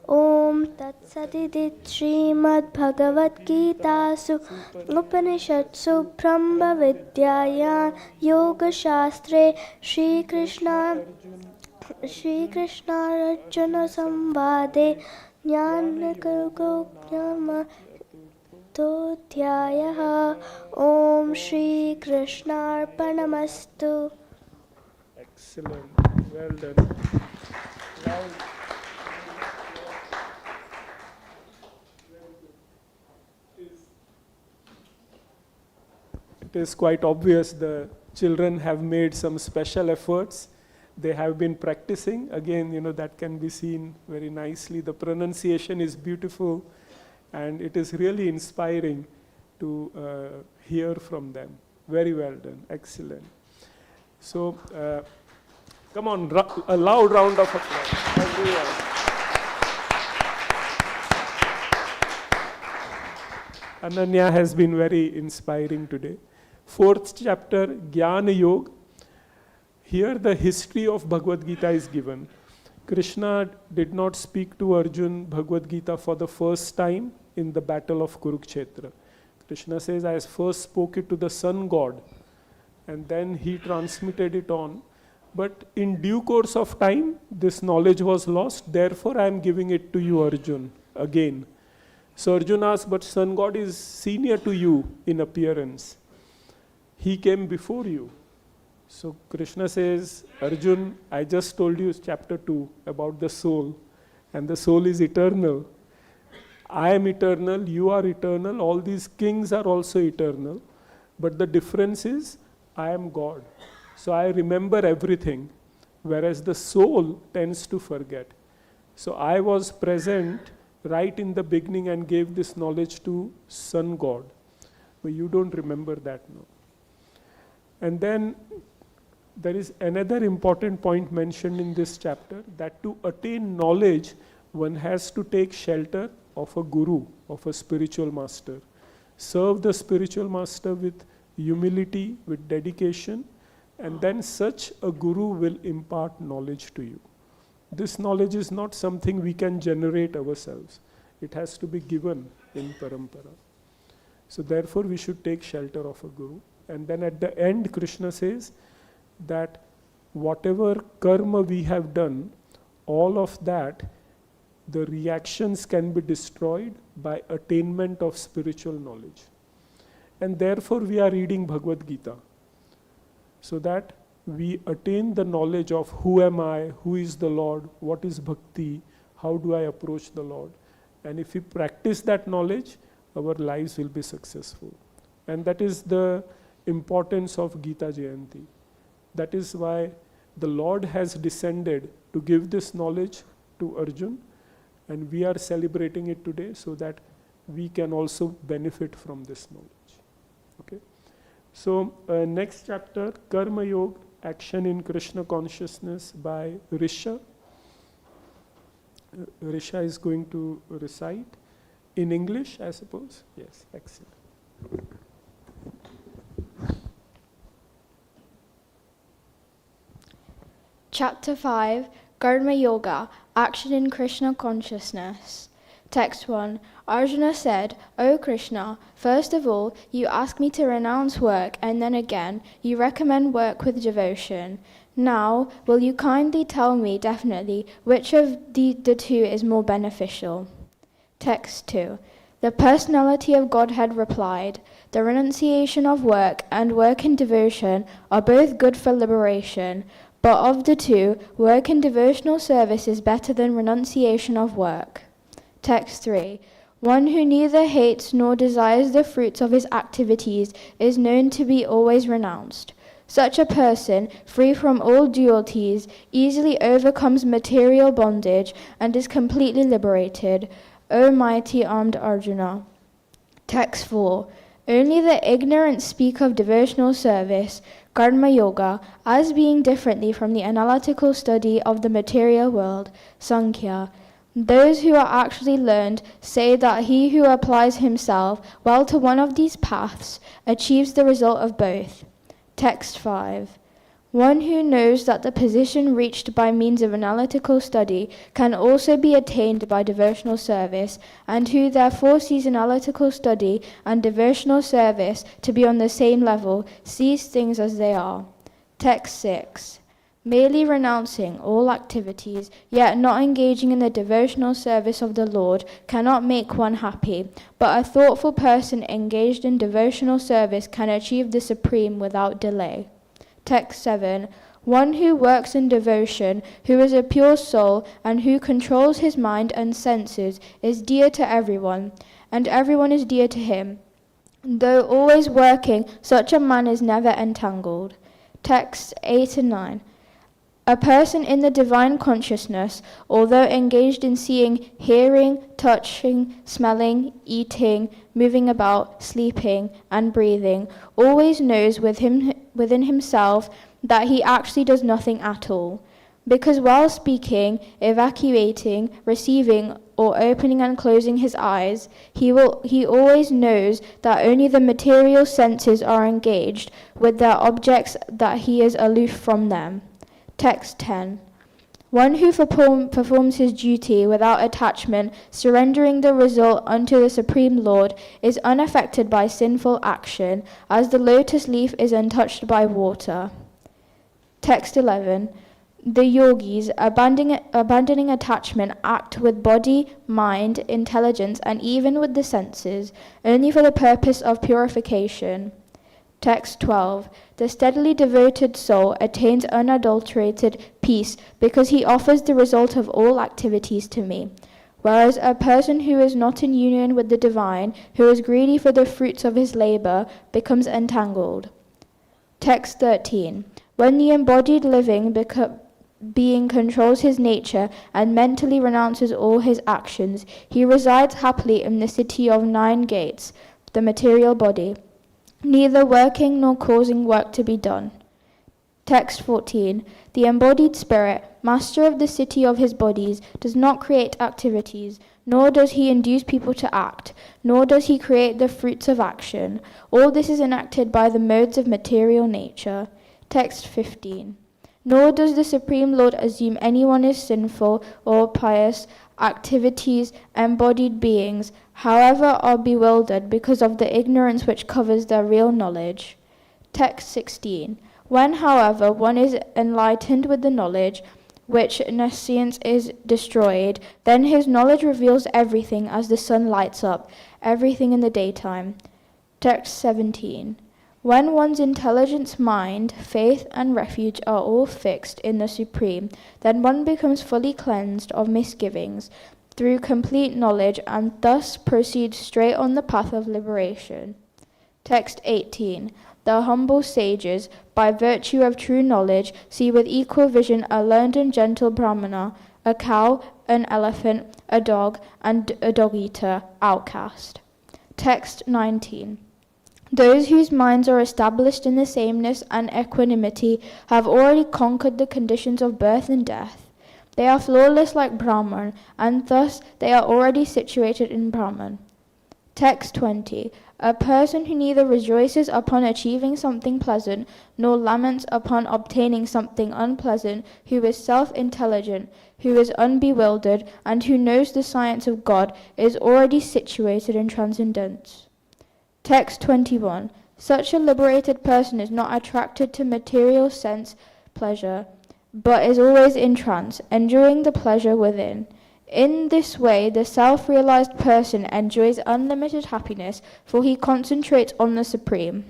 Om Tatsatidit Srimad Bhagavad-Gītāsu Upanishatsu Brahma Vidyāyān Yoga Shastre Shri Krishna Arjuna Samvade Jnana Kurukṣetra Dhyāya. Om Shri Krishna Arpanamastu. Excellent. Well done. Now, it is quite obvious the children have made some special efforts. They have been practicing. Again, that can be seen very nicely. The pronunciation is beautiful, and it is really inspiring to hear from them. Very well done. Excellent. So, come on, a loud round of applause. Everyone. Ananya has been very inspiring today. 4th chapter, Dhyāna-yoga. Here the history of Bhagavad-Gita is given. Krishna did not speak to Arjuna Bhagavad-Gita for the first time in the battle of Kurukṣetra. Krishna says, I first spoke it to the sun god, and then he transmitted it on. But in due course of time, this knowledge was lost. Therefore, I am giving it to you, Arjuna, again. So Arjuna asked, but sun god is senior to you in appearance. He came before you. So Krishna says, Arjuna, I just told you chapter 2 about the soul, and the soul is eternal. I am eternal, you are eternal, all these kings are also eternal, but the difference is, I am God. So I remember everything, whereas the soul tends to forget. So I was present right in the beginning and gave this knowledge to sun god, but you don't remember that now. And then there is another important point mentioned in this chapter, that to attain knowledge, one has to take shelter of a guru, of a spiritual master. Serve the spiritual master with humility, with dedication, and then such a guru will impart knowledge to you. This knowledge is not something we can generate ourselves. It has to be given in parampara. So therefore we should take shelter of a guru. And then at the end, Krishna says that whatever karma we have done, all of that, the reactions can be destroyed by attainment of spiritual knowledge. And therefore we are reading Bhagavad-Gita, so that we attain the knowledge of who am I, who is the Lord, what is bhakti, how do I approach the Lord. And if we practice that knowledge, our lives will be successful. And that is the importance of Gita Jayanti. That is why the Lord has descended to give this knowledge to Arjuna, and we are celebrating it today so that we can also benefit from this knowledge. Okay. So next chapter, Karma Yoga, Action in Krishna Consciousness by Risha. Risha is going to recite in English, I suppose. Yes, excellent. Chapter 5, Karma Yoga, Action in Krishna Consciousness. Text 1. Arjuna said, O Krishna, first of all, you ask me to renounce work, and then again, you recommend work with devotion. Now, will you kindly tell me definitely which of the two is more beneficial? Text 2. The personality of Godhead replied, the renunciation of work and work in devotion are both good for liberation, but of the two, work in devotional service is better than renunciation of work. Text 3. One who neither hates nor desires the fruits of his activities is known to be always renounced. Such a person, free from all dualities, easily overcomes material bondage and is completely liberated. O mighty armed Arjuna. Text 4. Only the ignorant speak of devotional service, Karma Yoga, as being differently from the analytical study of the material world, Sankhya. Those who are actually learned say that he who applies himself well to one of these paths achieves the result of both. Text 5. One who knows that the position reached by means of analytical study can also be attained by devotional service, and who therefore sees analytical study and devotional service to be on the same level, sees things as they are. Text 6. Merely renouncing all activities, yet not engaging in the devotional service of the Lord, cannot make one happy, but a thoughtful person engaged in devotional service can achieve the supreme without delay. Text 7. One who works in devotion, who is a pure soul, and who controls his mind and senses, is dear to everyone, and everyone is dear to him. Though always working, such a man is never entangled. Texts 8 and 9. A person in the divine consciousness, although engaged in seeing, hearing, touching, smelling, eating, moving about, sleeping, and breathing, always knows within himself that he actually does nothing at all. Because while speaking, evacuating, receiving, or opening and closing his eyes, he always knows that only the material senses are engaged with their objects, that he is aloof from them. Text 10. One who performs his duty without attachment, surrendering the result unto the Supreme Lord, is unaffected by sinful action, as the lotus leaf is untouched by water. Text 11. The yogis, abandoning attachment, act with body, mind, intelligence, and even with the senses, only for the purpose of purification. Text 12. The steadily devoted soul attains unadulterated peace because he offers the result of all activities to me, whereas a person who is not in union with the divine, who is greedy for the fruits of his labor, becomes entangled. Text 13. When the embodied living being controls his nature and mentally renounces all his actions, he resides happily in the city of 9 gates, the material body, neither working nor causing work to be done. Text 14. The embodied spirit, master of the city of his bodies, does not create activities, nor does he induce people to act, nor does he create the fruits of action. All this is enacted by the modes of material nature. Text 15. Nor does the Supreme Lord assume anyone is sinful or pious. Activities, embodied beings, however, are bewildered because of the ignorance which covers their real knowledge. Text 16. When, however, one is enlightened with the knowledge, which nescience is destroyed, then his knowledge reveals everything as the sun lights up, everything in the daytime. Text 17. When one's intelligence, mind, faith, and refuge are all fixed in the Supreme, then one becomes fully cleansed of misgivings through complete knowledge and thus proceeds straight on the path of liberation. Text 18. The humble sages, by virtue of true knowledge, see with equal vision a learned and gentle Brahmana, a cow, an elephant, a dog, and a dog-eater, outcast. Text 19. Those whose minds are established in the sameness and equanimity have already conquered the conditions of birth and death. They are flawless like Brahman, and thus they are already situated in Brahman. Text 20. A person who neither rejoices upon achieving something pleasant, nor laments upon obtaining something unpleasant, who is self-intelligent, who is unbewildered, and who knows the science of God, is already situated in transcendence. Text 21. Such a liberated person is not attracted to material sense pleasure, but is always in trance, enjoying the pleasure within. In this way, the self-realized person enjoys unlimited happiness, for he concentrates on the Supreme.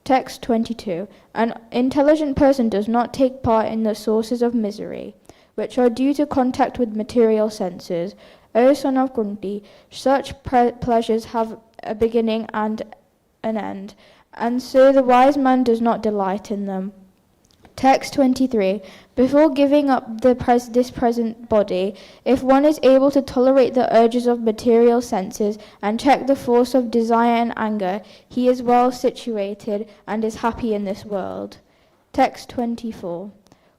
Text 22. An intelligent person does not take part in the sources of misery, which are due to contact with material senses. O son of Kunti, such pleasures have a beginning and an end, and so the wise man does not delight in them. Text 23. Before giving up this present body, if one is able to tolerate the urges of material senses and check the force of desire and anger, he is well situated and is happy in this world. Text 24.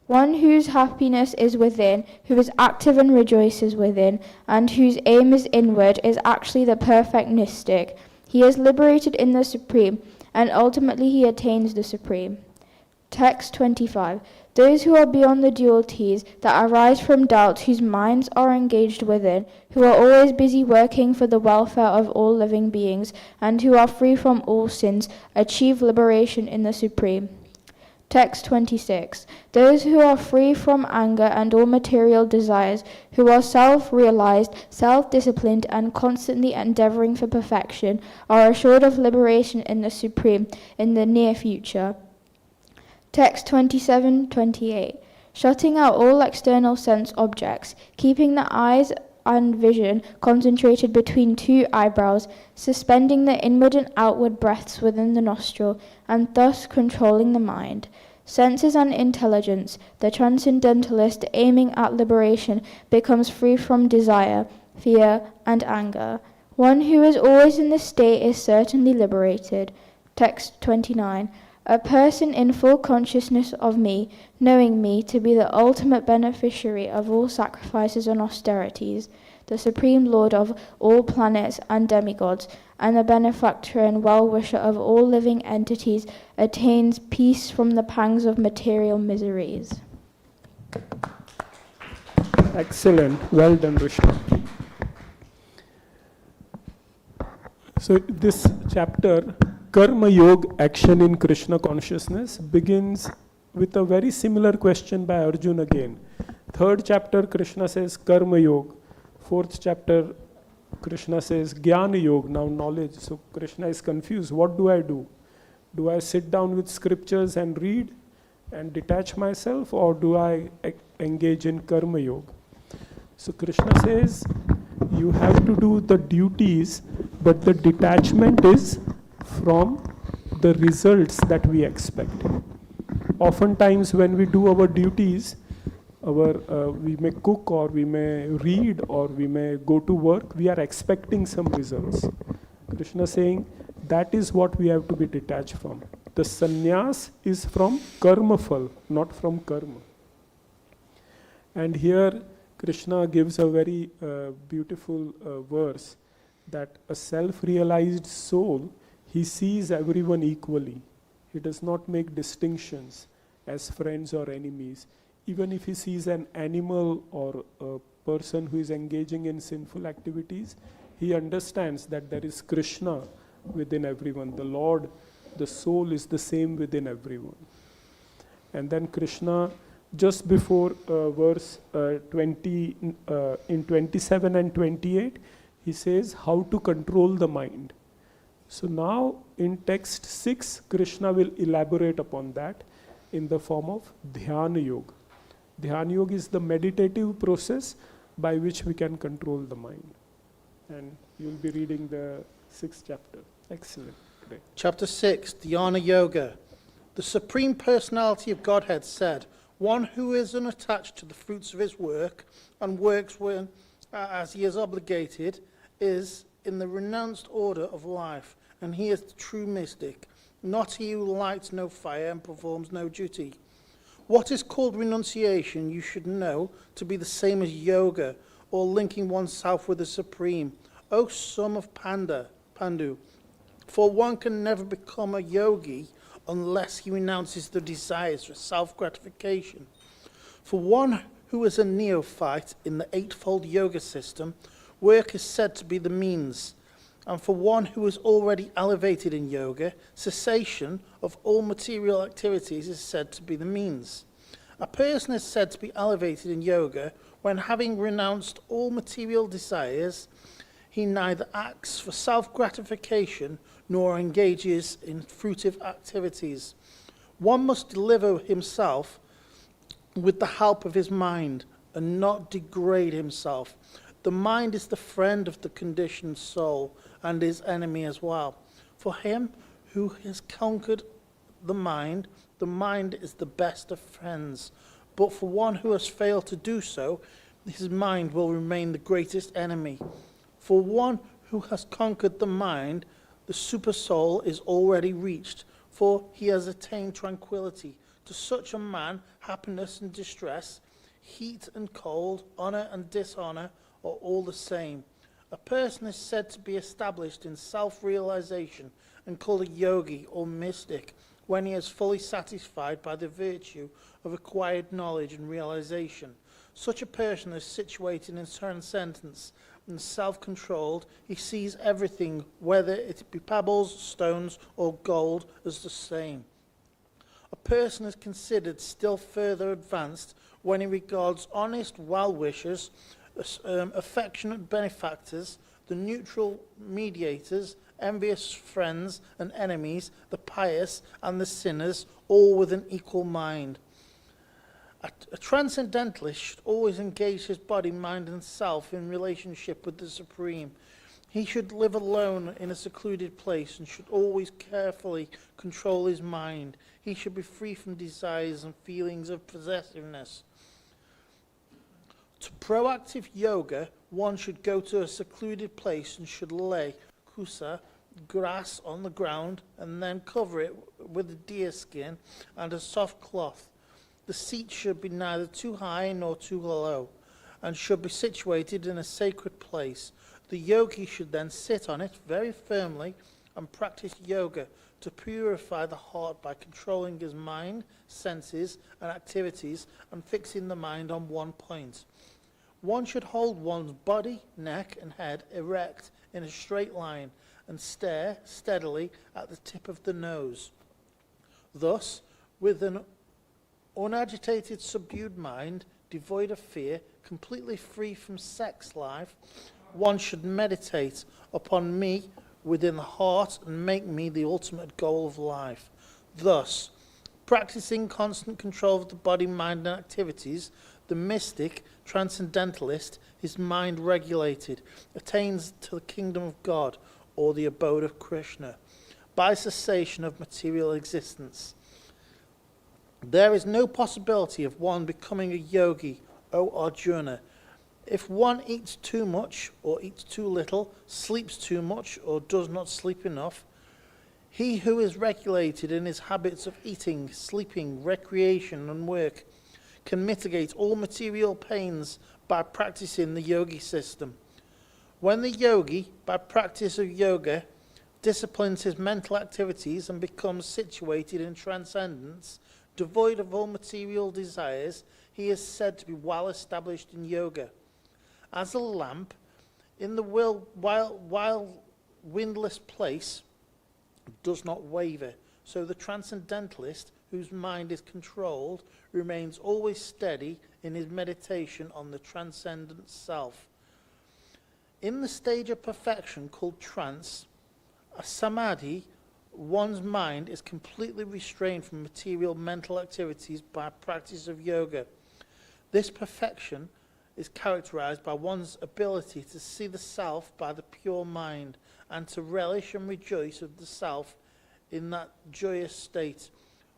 One whose happiness is within, who is active and rejoices within, and whose aim is inward, is actually the perfect mystic. He is liberated in the Supreme, and ultimately he attains the Supreme. Text 25. Those who are beyond the dualities that arise from doubts, whose minds are engaged within, who are always busy working for the welfare of all living beings, and who are free from all sins, achieve liberation in the Supreme. Text 26. Those who are free from anger and all material desires, who are self-realized, self-disciplined, and constantly endeavoring for perfection, are assured of liberation in the Supreme in the near future. Text 27-28. Shutting out all external sense objects, keeping the eyes and vision concentrated between two eyebrows, suspending the inward and outward breaths within the nostril, and thus controlling the mind. Senses and intelligence, the transcendentalist aiming at liberation becomes free from desire, fear, and anger. One who is always in this state is certainly liberated. Text 29. A person in full consciousness of me, knowing me to be the ultimate beneficiary of all sacrifices and austerities, the Supreme Lord of all planets and demigods, and the benefactor and well-wisher of all living entities, attains peace from the pangs of material miseries. Excellent. Well done, Risha. So this chapter, Karma Yoga, action in Krishna consciousness, begins with a very similar question by Arjuna again. Third chapter, Krishna says Karma Yoga. Fourth chapter, Krishna says Dhyāna-yoga, now knowledge. So Krishna is confused. What do I do? Do I sit down with scriptures and read and detach myself, or do I engage in Karma Yoga? So Krishna says you have to do the duties, but the detachment is from the results that we expect. Oftentimes when we do our duties, we may cook, or we may read, or we may go to work, we are expecting some results. Krishna is saying that is what we have to be detached from. The sannyas is from karma phal, not from karma. And here Krishna gives a very beautiful verse that a self-realized soul, he sees everyone equally. He does not make distinctions as friends or enemies. Even if he sees an animal or a person who is engaging in sinful activities, he understands that there is Krishna within everyone. The Lord, the soul is the same within everyone. And then Krishna, just before verse 20, in 27 and 28, he says how to control the mind. So now in text 6, Krishna will elaborate upon that in the form of Dhyāna-yoga. Dhyāna-yoga is the meditative process by which we can control the mind. And you'll be reading the 6th chapter. Excellent. Great. Chapter 6, Dhyāna-yoga. The Supreme Personality of Godhead said, one who is unattached to the fruits of his work and works when, as he is obligated, is in the renounced order of life, and he is the true mystic, not he who lights no fire and performs no duty. What is called renunciation you should know to be the same as yoga, or linking oneself with the Supreme. O son of Pandu, for one can never become a yogi unless he renounces the desires for self-gratification. For one who is a neophyte in the eightfold yoga system, work is said to be the means. And for one who is already elevated in yoga, cessation of all material activities is said to be the means. A person is said to be elevated in yoga when, having renounced all material desires, he neither acts for self-gratification nor engages in fruitive activities. One must deliver himself with the help of his mind and not degrade himself. The mind is the friend of the conditioned soul and his enemy as well. For him who has conquered the mind is the best of friends. But for one who has failed to do so, his mind will remain the greatest enemy. For one who has conquered the mind, the super soul is already reached, for he has attained tranquility. To such a man, happiness and distress, heat and cold, honor and dishonor are all the same. A person is said to be established in self-realization and called a yogi or mystic when he is fully satisfied by the virtue of acquired knowledge and realization. Such a person is situated in transcendence and self-controlled. He sees everything, whether it be pebbles, stones, or gold, as the same. A person is considered still further advanced when he regards honest well-wishers, affectionate benefactors, the neutral mediators, envious friends and enemies, the pious and the sinners, all with an equal mind. A transcendentalist should always engage his body, mind and self in relationship with the Supreme. He should live alone in a secluded place and should always carefully control his mind. He should be free from desires and feelings of possessiveness. To proactive yoga, one should go to a secluded place and should lay kusa, grass on the ground, and then cover it with a deer skin and a soft cloth. The seat should be neither too high nor too low, and should be situated in a sacred place. The yogi should then sit on it very firmly and practice yoga to purify the heart by controlling his mind, senses, and activities and fixing the mind on one point. One should hold one's body, neck, and head erect in a straight line and stare steadily at the tip of the nose. Thus, with an unagitated, subdued mind, devoid of fear, completely free from sex life, one should meditate upon me within the heart and make me the ultimate goal of life. Thus, practicing constant control of the body, mind, and activities, the mystic, transcendentalist, his mind regulated, attains to the kingdom of God or the abode of Kṛṣṇa by cessation of material existence. There is no possibility of one becoming a yogi, O Arjuna. If one eats too much or eats too little, sleeps too much or does not sleep enough, he who is regulated in his habits of eating, sleeping, recreation and work can mitigate all material pains by practicing the yogi system. When the yogi, by practice of yoga, disciplines his mental activities and becomes situated in transcendence, devoid of all material desires, he is said to be well established in yoga. As a lamp in the wild windless place does not waver, so the transcendentalist, whose mind is controlled, remains always steady in his meditation on the transcendent self. In the stage of perfection called trance, a samadhi, one's mind is completely restrained from material mental activities by practice of yoga. This perfection is characterized by one's ability to see the self by the pure mind and to relish and rejoice of the self in that joyous state.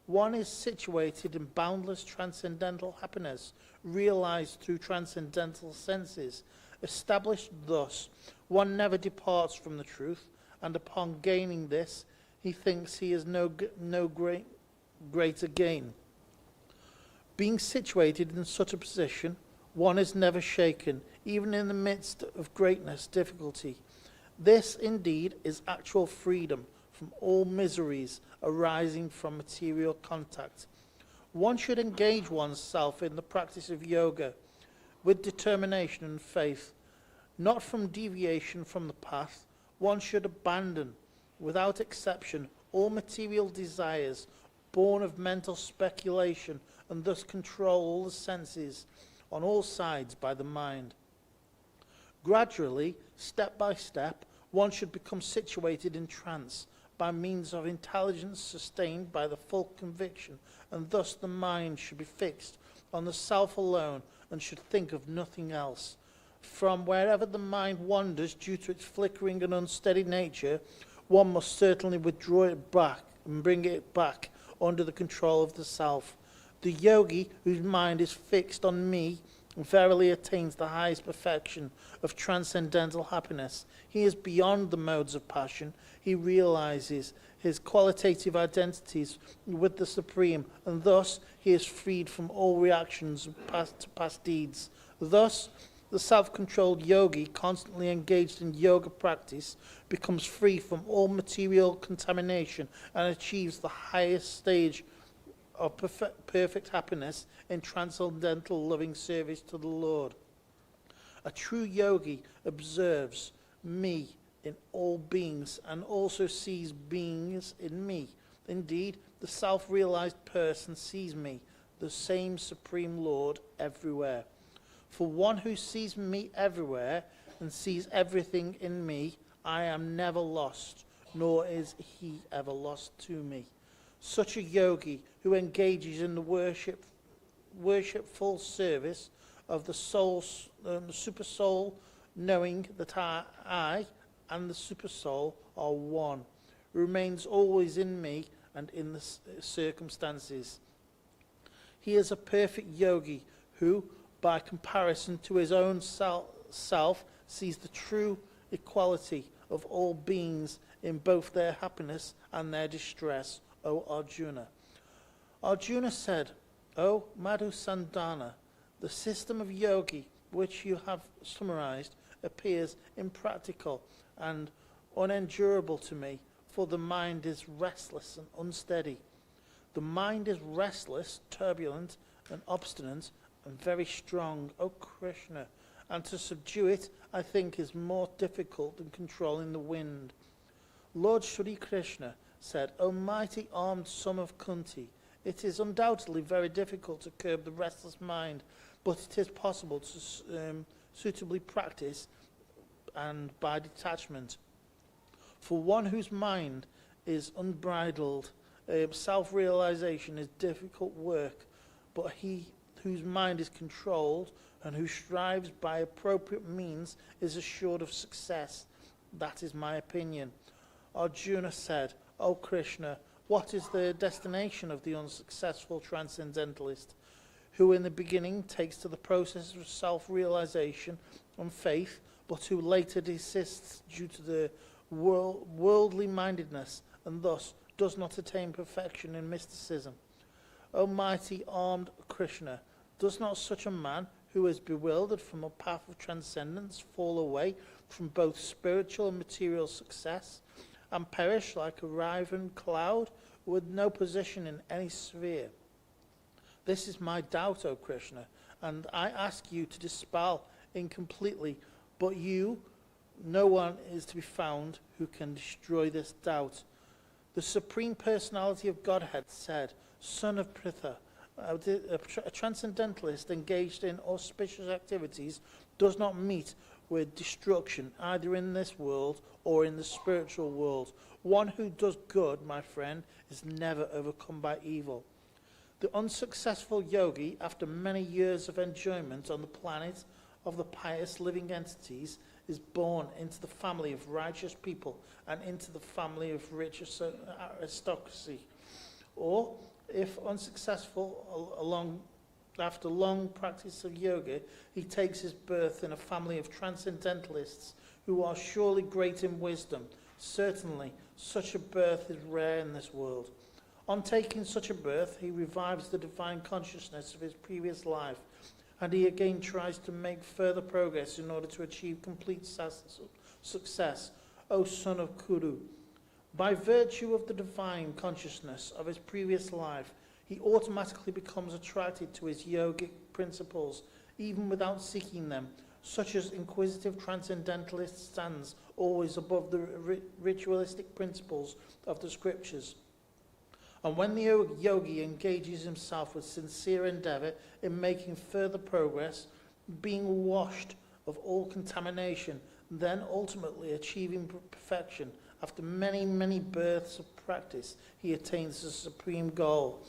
One is situated in boundless transcendental happiness, realized through transcendental senses. Established thus, one never departs from the truth, and upon gaining this, he thinks he is no greater gain. Being situated in such a position, one is never shaken, even in the midst of greatness, difficulty. This, indeed, is actual freedom from all miseries arising from material contact. One should engage oneself in the practice of yoga with determination and faith, not from deviation from the path. One should abandon, without exception, all material desires born of mental speculation and thus control all the senses on all sides by the mind. Gradually, step by step, one should become situated in trance by means of intelligence sustained by the full conviction, and thus the mind should be fixed on the self alone and should think of nothing else. From wherever the mind wanders due to its flickering and unsteady nature, one must certainly withdraw it back and bring it back under the control of the self. The yogi whose mind is fixed on me verily attains the highest perfection of transcendental happiness. He is beyond the modes of passion. He realizes his qualitative identities with the Supreme, and thus he is freed from all reactions to past deeds. Thus, The self-controlled yogi, constantly engaged in yoga practice, becomes free from all material contamination and achieves the highest stage of perfect happiness in transcendental loving service to the Lord. A true yogi observes me in all beings and also sees beings in me. Indeed, the self-realized person sees me, the same Supreme Lord, everywhere. For one who sees me everywhere and sees everything in me, I am never lost, nor is he ever lost to me. Such a yogi who engages in the worshipful service of the super soul, knowing that I and the super soul are one, remains always in me and in the circumstances. He is a perfect yogi who, by comparison to his own self, sees the true equality of all beings in both their happiness and their distress, O Arjuna. Arjuna said, O Madhusandana, the system of yogi which you have summarized appears impractical and unendurable to me, for the mind is restless and unsteady. The mind is restless, turbulent, and obstinate, and very strong, O Kṛṣṇa, and to subdue it, I think, is more difficult than controlling the wind. Lord Shri Krishna said, O mighty armed son of Kunti, it is undoubtedly very difficult to curb the restless mind, but it is possible to suitably practice and by detachment. For one whose mind is unbridled, self-realization is difficult work, but he whose mind is controlled and who strives by appropriate means is assured of success. That is my opinion. Arjuna said, O Krishna, what is the destination of the unsuccessful transcendentalist, who in the beginning takes to the process of self-realization and faith, but who later desists due to the worldly mindedness and thus does not attain perfection in mysticism? O mighty armed Krishna, does not such a man who is bewildered from a path of transcendence fall away from both spiritual and material success and perish like a raven cloud with no position in any sphere? This is my doubt, O Krishna, and I ask you to dispel incompletely, but no one is to be found who can destroy this doubt. The Supreme Personality of Godhead said, Son of Pritha, a transcendentalist engaged in auspicious activities does not meet with destruction either in this world or in the spiritual world. One who does good, my friend, is never overcome by evil. The unsuccessful yogi, after many years of enjoyment on the planet of the pious living entities, is born into the family of righteous people and into the family of rich aristocracy. Or, if unsuccessful after long practice of yoga, he takes his birth in a family of transcendentalists who are surely great in wisdom. Certainly, such a birth is rare in this world. On taking such a birth, he revives the divine consciousness of his previous life, and he again tries to make further progress in order to achieve complete success, O son of Kuru. By virtue of the divine consciousness of his previous life, he automatically becomes attracted to his yogic principles, even without seeking them, such as inquisitive transcendentalist stands always above the ritualistic principles of the scriptures. And when the yogi engages himself with sincere endeavor in making further progress, being washed of all contamination, then ultimately achieving perfection, after many, many births of practice, he attains the supreme goal.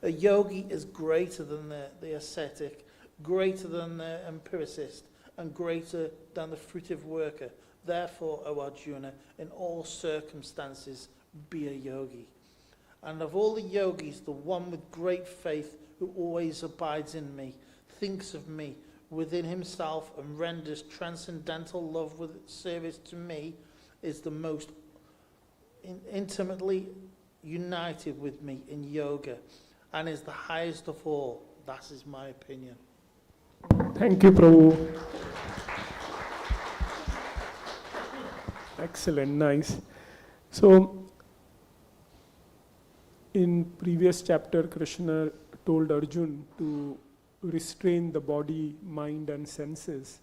A yogi is greater than the ascetic, greater than the empiricist, and greater than the fruitive worker. Therefore, O Arjuna, in all circumstances, be a yogi. And of all the yogis, the one with great faith who always abides in me, thinks of me within himself and renders transcendental love with service to me, is the most intimately united with me in yoga and is the highest of all. That is my opinion. Thank you, Prabhu. Excellent, nice. So, in previous chapter, Krishna told Arjun to restrain the body, mind and senses.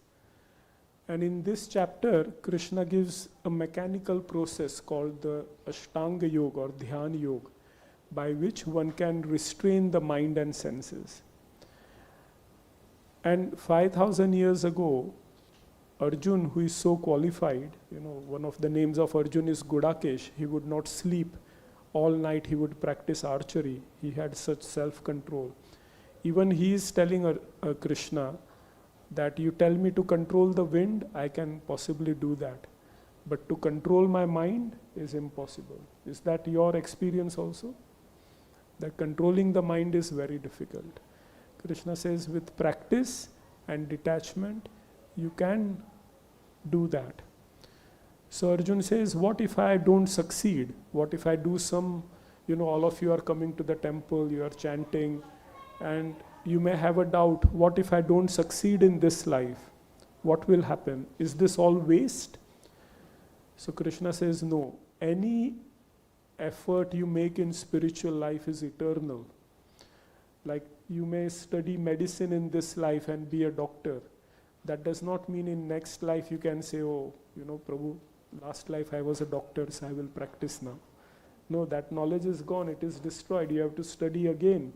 And in this chapter, Krishna gives a mechanical process called the Ashtanga-yoga or Dhyāna-yoga, by which one can restrain the mind and senses. And 5,000 years ago, Arjun, who is so qualified, one of the names of Arjun is Gudakesh, he would not sleep. All night he would practice archery. He had such self-control. Even he is telling Krishna that you tell me to control the wind, I can possibly do that. But to control my mind is impossible. Is that your experience also? That controlling the mind is very difficult. Krishna says with practice and detachment, you can do that. So Arjun says, what if I don't succeed? What if I do some, all of you are coming to the temple, you are chanting, and you may have a doubt, what if I don't succeed in this life? What will happen? Is this all waste? So Krishna says, no. Any effort you make in spiritual life is eternal. Like you may study medicine in this life and be a doctor. That does not mean in next life you can say, oh, Prabhu, last life I was a doctor, so I will practice now. No, that knowledge is gone, it is destroyed, you have to study again.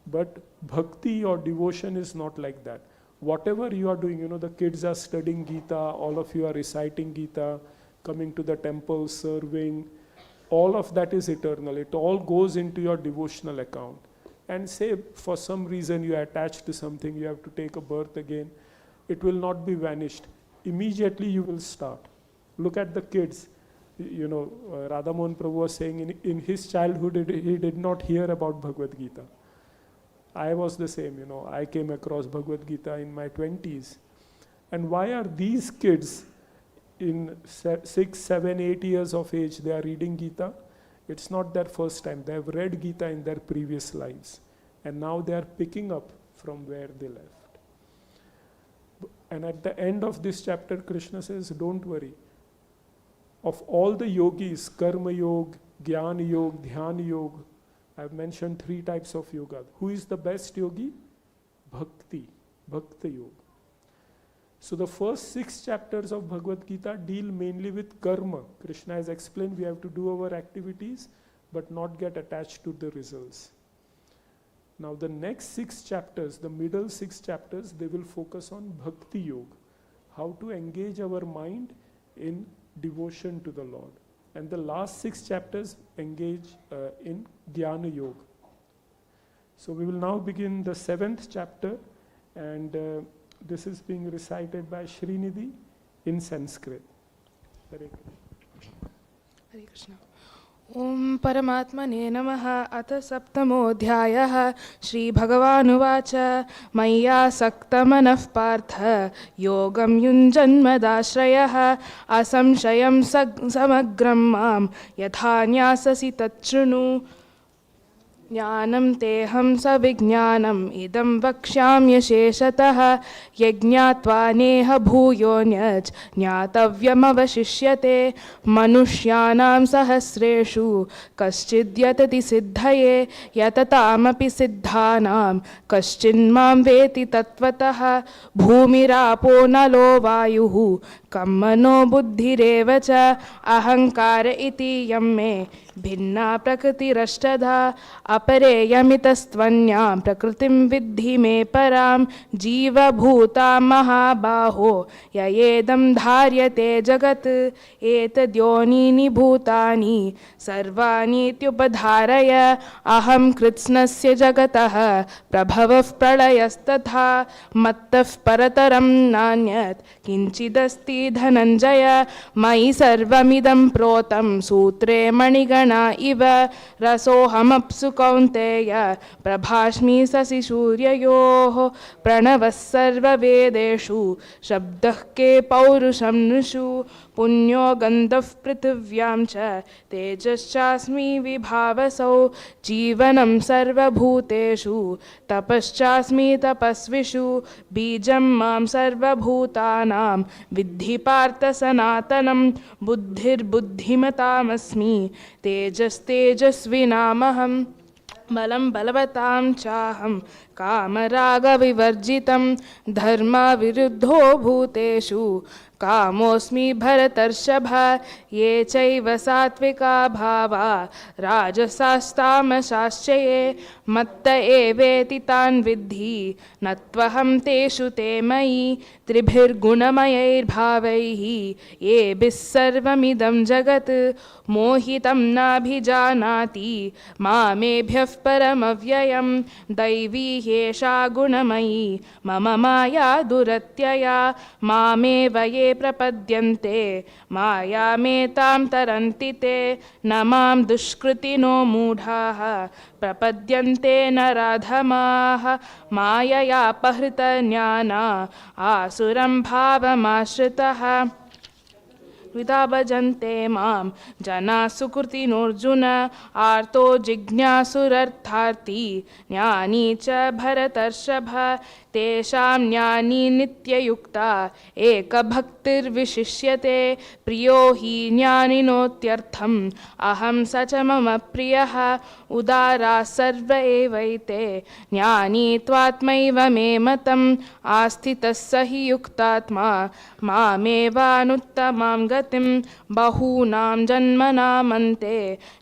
But bhakti or devotion is not like that. Whatever you are doing, the kids are studying Gita, all of you are reciting Gita, coming to the temple, serving, all of that is eternal. It all goes into your devotional account. And say for some reason you are attached to something, you have to take a birth again, it will not be vanished. Immediately you will start. Look at the kids. Radha Mohan Prabhu was saying in his childhood he did not hear about Bhagavad-Gita. I was the same, I came across Bhagavad-Gita in my 20s. And why are these kids in 6, 7, 8 years of age, they are reading Gita? It's not their first time. They have read Gita in their previous lives. And now they are picking up from where they left. And at the end of this chapter, Krishna says, don't worry. Of all the yogis, Karma Yoga, Jnana Yoga, Dhyāna Yoga, I have mentioned 3 types of yoga. Who is the best yogi? Bhakti, Bhakta Yoga. So the first 6 chapters of Bhagavad Gita deal mainly with karma. Krishna has explained we have to do our activities, but not get attached to the results. Now the next 6 chapters, the middle 6 chapters, they will focus on Bhakti Yoga. How to engage our mind in devotion to the Lord. And the last 6 chapters engage in Dhyāna-yoga. So we will now begin the 7th chapter, and this is being recited by Srinidhi in Sanskrit. Hare Krishna. Hare Krishna. Om Paramatmane Namaha Atha Saptamoऽധ്यायः Shri Bhagavanuvacha Maya Saktamanah Partha Yogam Yunjanmadashrayah Asamshayam Samagram Mam Yathanyasasi Tatshunu Jnanam teham savijnanam idam vakshyamyasheshatah yajñātvā neha bhūyonyaj jñātavyam avashishyate manushyanam sahasreshu kaschidyatati siddhaye yatataamapi siddhanam kaschinmam veti tatvatah bhūmirapo nalo vāyuh kammano buddhirevacha ahankara iti yamme भिन्ना प्रकृतिरष्टधा अपरेयमितस्त्वन्यां प्रकृतिं विद्धि मे परां जीवभूता महाबाहो ययेदं धार्यते जगत् एतद्योनीनि भूतानि सर्वाणीत्युपधारय अहं कृत्स्नस्य जगतः प्रभवः प्रलयस्तथा मत्तः परतरं नान्यत् किञ्चिदस्ति धनञ्जय मयि सर्वमिदं प्रोतं सूत्रे मणिगण इव रसोऽहमप्सु कौन्तेय प्रभास्मि शशि सूर्ययोः प्रणवः सर्ववेदेषु शब्दः के पौरुषं नृषु पुण्यो गन्धः पृथिव्यां च तेजश्चास्मि विभावसौ जीवनं सर्वभूतेषु तपश्चास्मि तपस्विषु बीजं मां सर्वभूतानां विद्धि पार्थ सनातनं बुद्धिर्बुद्धिमतामस्मि तेजस्तेजस्विनामहं बलं बलवतां चाहं कामरागविवर्जितं धर्मविरुद्धो भूतेषु कामोऽस्मि भरतर्षभ ये चैव सात्विका भावा राजसास्तामसाश्च ये मत्त एवेति तान् विद्धि न त्वहं तेषु ते मयि त्रिभिर्गुणमयैर्भावैः येभिः सर्वमिदं जगत् मोहितं नाभिजानाति मामेभ्यः परमव्ययं दैवी ह्येषा गुणमयी मम माया दुरत्यया मामेव ये प्रपद्यन्ते मायामेतां तरन्ति ते न मां दुष्कृतिनो मूढाः प्रपद्यन्ते नराधमाः माययापहृतज्ञाना आसुरं भावमाश्रितः विदा भजन्ते मां जनाः सुकृतिनोऽर्जुन आर्तो जिज्ञासुरर्थार्थी ज्ञानी च भरतर्षभ तेषां ज्ञानी नित्ययुक्ता एकभक्तिर्विशिष्यते प्रियो हि ज्ञानिनोत्यर्थम् अहं स च मम प्रियः उदाराः सर्व एवैते ज्ञानी त्वात्मैव मे मतम् आस्थितः स हि युक्तात्मा मामेवानुत्तमां गतिं बहूनां जन्मनामन्ते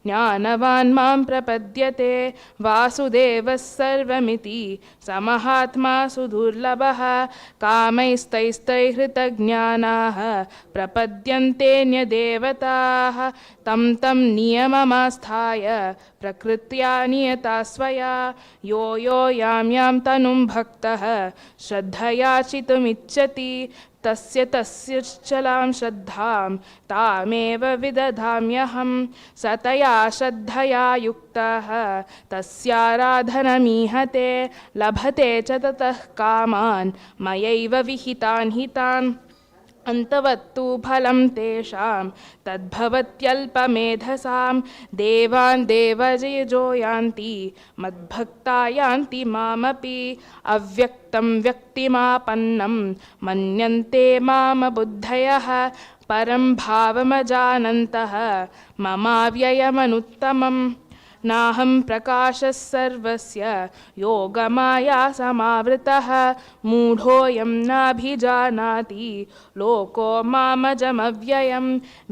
ज्ञानवान् मां प्रपद्यते वासुदेवः सर्वमिति समहात्मा सुदुर्लभः कामैस्तैस्तैहृतज्ञानाः प्रपद्यन्तेऽन्यदेवताः तं तं नियममास्थाय प्रकृत्या नियता स्वया यो यो यां यां तनुं भक्तः श्रद्धया चितुमिच्छति तस्य चलां श्रद्धां तामेव विदधाम्यहं सतया श्रद्धया युक्तः तस्याराधनमीहते लभते च ततः कामान् मयैव विहितान् हितान् अन्तवत्तु फलं तेषां तद्भवत्यल्पमेधसां देवान् देवयजो यान्ति मद्भक्ता यान्ति मामपि अव्यक्तं व्यक्तिमापन्नं मन्यन्ते मामबुद्धयः परं भावमजानन्तः ममाव्ययमनुत्तमम् नाहं प्रकाशः सर्वस्य योगमाया समावृतः मूढोऽयं नाभिजानाति लोको मामजमव्ययं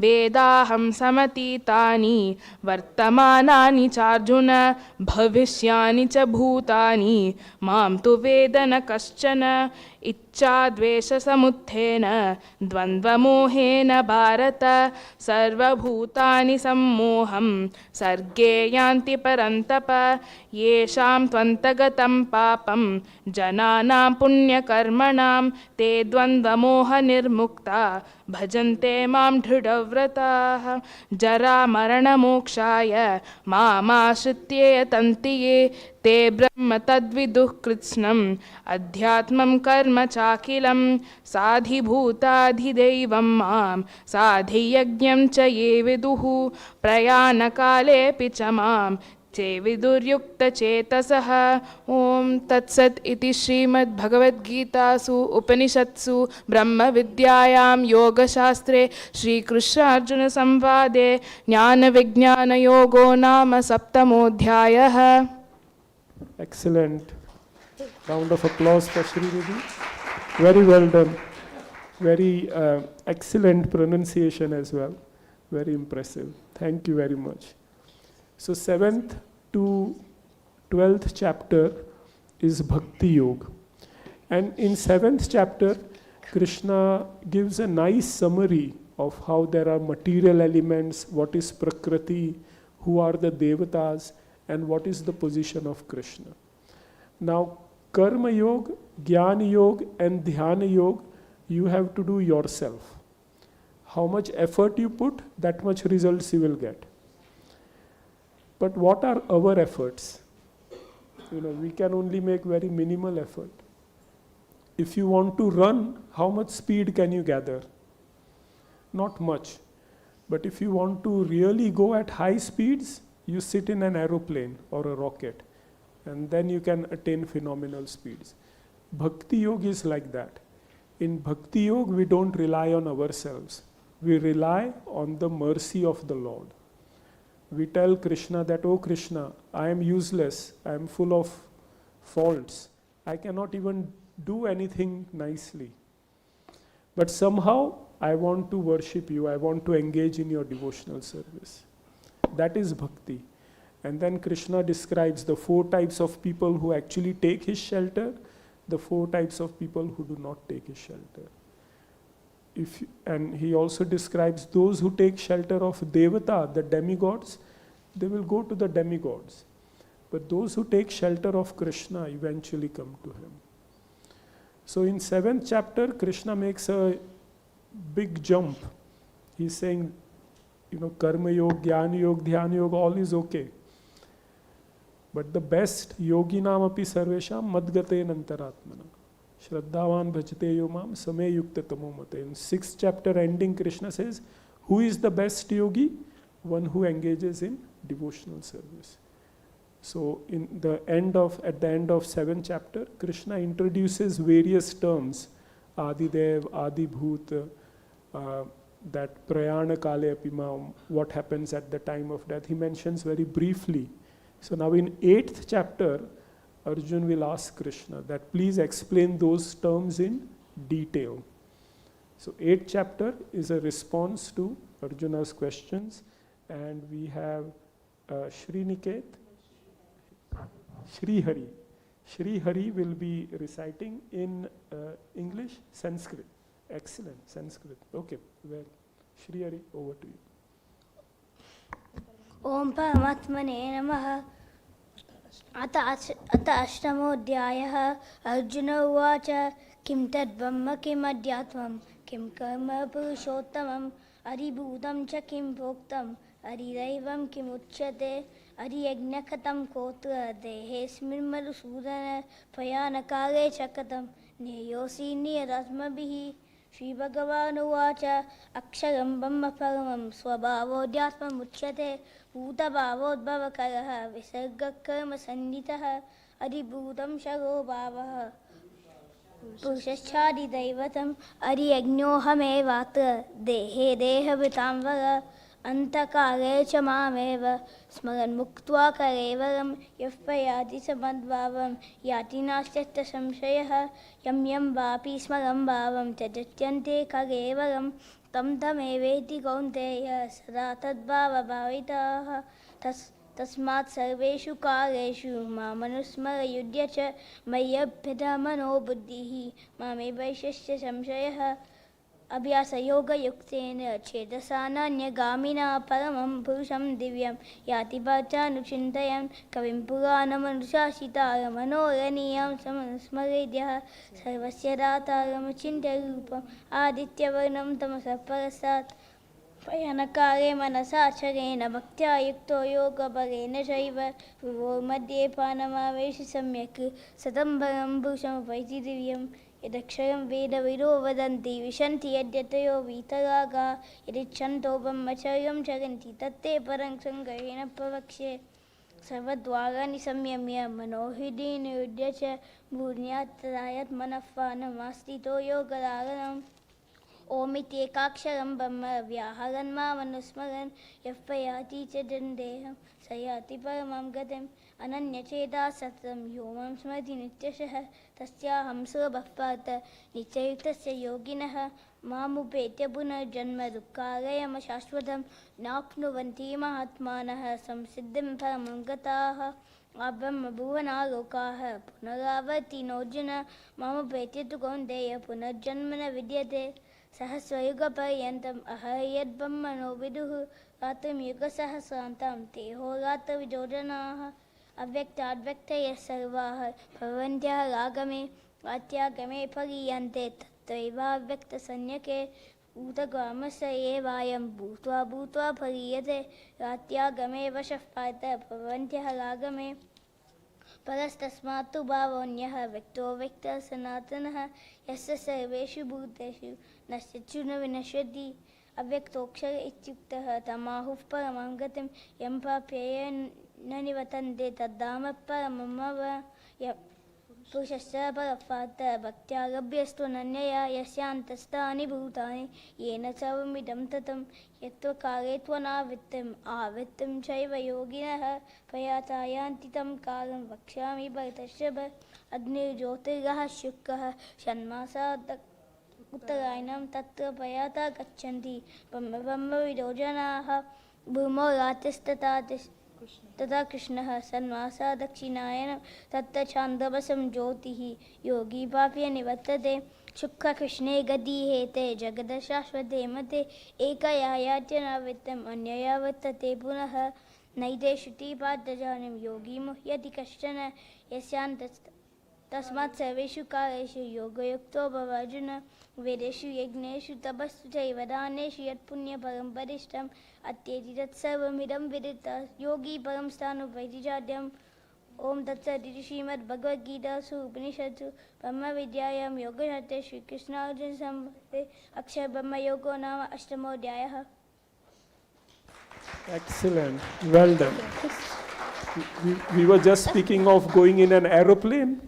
वेदाहं समतीतानि वर्तमानानि चार्जुन भविष्यानि च भूतानि मां तु वेद न कश्चन इच्छाद्वेषसमुत्थेन द्वन्द्वमोहेन भारत सर्वभूतानि सम्मोहं सर्गे यान्ति परन्तप येषां त्वन्तगतं पापं जनानां पुण्यकर्मणां ते द्वन्द्वमोहनिर्मुक्ता भजन्ते मां दृढव्रताः जरामरणमोक्षाय मामाश्रित्य यतन्ति ये ते ब्रह्म तद्विदुः कृत्स्नम् अध्यात्मं कर्म चाखिलं साधिभूताधिदैवं मां साधियज्ञं च ये विदुः प्रयाणकालेऽपि च मां चे विदुर्युक्तचेतसः ॐ तत्सत् इति श्रीमद्भगवद्गीतासु उपनिषत्सु ब्रह्मविद्यायां योगशास्त्रे श्रीकृष्णार्जुनसंवादे ज्ञानविज्ञानयोगो नाम सप्तमोऽध्यायः. Excellent. Round of applause for Shri Devi. Very well done. Very excellent pronunciation as well. Very impressive. Thank you very much. So 7th to 12th chapter is Bhakti Yoga. And in 7th chapter, Krishna gives a nice summary of how there are material elements, what is Prakriti, who are the Devatas, and what is the position of Krishna. Now, Karma Yoga, Jnana Yoga, and Dhyāna Yoga, you have to do yourself. How much effort you put, that much results you will get. But what are our efforts? We can only make very minimal effort. If you want to run, how much speed can you gather? not much. But if you want to really go at high speeds, you sit in an aeroplane or a rocket, and then you can attain phenomenal speeds. Bhakti Yoga is like that. In Bhakti Yoga, we don't rely on ourselves. We rely on the mercy of the Lord. We tell Krishna that, oh Krishna, I am useless, I am full of faults, I cannot even do anything nicely. But somehow, I want to worship you, I want to engage in your devotional service. That is bhakti. And then Krishna describes the 4 types of people who actually take his shelter, the 4 types of people who do not take his shelter. And he also describes those who take shelter of Devata, the demigods, they will go to the demigods. But those who take shelter of Krishna eventually come to him. So in 7th chapter, Krishna makes a big jump. He's saying, Karma Yoga, Jnana Yoga, Dhyāna-yoga, all is okay. But the best yoginam api sarvesham madgate nantaratmana. Shraddhavan bhajate yomam same yukta tamo mate. In 6th chapter ending, Krishna says, who is the best yogi? One who engages in devotional service. So at the end of 7th chapter, Krishna introduces various terms. Adidev, Adibhut, that prayana kale apima, what happens at the time of death. He mentions very briefly. So now in 8th chapter, Arjun will ask Krishna that please explain those terms in detail. So 8th chapter is a response to Arjuna's questions, and we have Sriniket, Sri Hari. Sri Hari will be reciting in English, Sanskrit. Excellent, Sanskrit. Okay, well, Sri Hari, over to you. Om Paramatmane Namaha. अथ अष्टमोऽध्यायः अर्जुन उवाच किं तद्ब्रह्म किमध्यात्मं किं कर्म पुरुषोत्तमं हरिभूतं च किं प्रोक्तम् हरिदैवं किमुच्यते हरियज्ञकथं कोत्र देहेऽस्मिन् मधुसूदन प्रयाणकाले च कथं ज्ञेयोऽसि नियतात्मभिः श्रीभगवानुवाच अक्षरं ब्रह्म परमं स्वभावोऽध्यात्ममुच्यते भूतभावोद्भवकरः विसर्गकर्मसन्निधः हरिभूतं शरो भावः पुरुषश्चादिदैवतं हरियज्ञोऽहमेवात्र देहे देहभृतां वर अन्तकाले च मामेव स्मरन्मुक्त्वा कलेवरं यः प्रयाति स मद्भावं याति नास्त्यत्र संशयः यं यं वापि स्मरं भावं त्यजत्यन्ते कलेवरं तं तमेवेति कौन्तेय सदा तद्भावभाविताः तस्मात् सर्वेषु कालेषु मामनुस्मरयुध्य च मय्यभ्यदमनो बुद्धिः मामे वैश्यस्य संशयः अभ्यासयोगयुक्तेन चेतसा नान्यगामिना परमं पुरुषं दिव्यं याति भर्तानुचिन्तयन् कविं पुराणमनुशासितारमनोरणीयं समनुस्मरेद्यः सर्वस्य दातारमचिन्त्यरूपम् आदित्यवर्णं तमसः परस्तात् प्रयाणकाले मनसाचरेण भक्त्या युक्तो योगबलेन चैव विभोर्मध्ये प्राणमावेश सम्यक् सतम्बरं पुरुषमुपैति दिव्यम् यदक्षरं वेदविदो वदन्ति विशन्ति यद्यतयो वीतरागा यदिच्छन्तो ब्रह्मचर्यं चरन्ति तत्ते परं सङ्ग्रहेण प्रवक्ष्ये सर्वद्वाराणि संयम्य मनोहृदि निरुध्य च भून्यात्तदायत्मनःपानमास्थितो योगदारणम् ओमित्येकाक्षरं ब्रह्म व्याहरन् मामनुस्मरन् यः प्रयाति च जन्देहं स याति परमां गतिम् अनन्यचेता सततं यो मां स्मरति नित्यशः तस्याहं सुलभः पार्थ नित्ययुक्तस्य योगिनः मामुपेत्य पुनर्जन्म दुःखालयमशाश्वतं नाप्नुवन्ति महात्मानः संसिद्धिं परमं गताः ब्रह्मभुवनालोकाः पुनरावर्तिनोऽर्जुन मामुपेत्य तु कौन्तेय पुनर्जन्म न विद्यते सहस्रयुगपर्यन्तम् अहर्यद्ब्रह्मणो विदुः रात्रिं युगसहस्रान्तां ते होरात्रविजोजनाः अव्यक्ताद्व्यक्तयः सर्वाः भवन्त्यः रागमे वात्यागमे पर्यन्ते तत्रैवाव्यक्तसंज्ञके भूतग्रामस्य एवायं भूत्वा भूत्वा पर्यते रात्यागमे वशः पार्थ भवन्त्यः रागमे परस्तस्मात् तु भावोऽन्यः व्यक्तो व्यक्तः सनातनः यस्य सर्वेषु भूतेषु नश्यत्सु न विनश्यति अव्यक्तोऽक्षर इत्युक्तः तमाहुः परमं गतिं यं प्राप्येय न निवर्तन्ते तद्धाम परममव पुरुषस्य परपार्थ भक्त्यारभ्यस्तु नन्यया यस्यान्तस्थानि भूतानि येन सर्वमिदं ततं यत्त्वकाले त्वनावृत्तिम् आवृत्तिं चैव योगिनः प्रयाता यान्ति तं कालं वक्ष्यामि भरतर्षभ अग्निर्ज्योतिर्गः शुक्लः षण्मासा उत्तरायणं तत्र प्रयाता गच्छन्ति ब्रह्मविदो जनाः भूमौ रातिस्तथा तथा कृष्णः षण्मासा दक्षिणायनं तत्र छान्दवसं ज्योतिः योगी पाप्य निवर्तते शुक्लकृष्णे गदीहेते जगदशाश्वते मते एकया यात्य नावृत्तम् अन्यया वर्तते पुनः नैते श्रुतिपादजानं योगी मुह्यति कश्चन तस्मात् सर्वेषु कालेषु योगयुक्तो भव अर्जुन वेदेषु यज्ञेषु तपस्सु चैव दानेषु यत्पुण्यपरं वरिष्ठम् अत्येति तत्सर्वमिदं विदित्वा योगी परं स्थानोपैति चाद्यम् ॐ तत्सदिति श्रीमद्भगवद्गीतासु उपनिषत्सु ब्रह्मविद्यायां योगशास्त्रे श्रीकृष्णार्जुनसंवादे अक्षरब्रह्मयोगो नाम अष्टमोऽध्यायः. Excellent. Well done. We were just speaking of going in an aeroplane,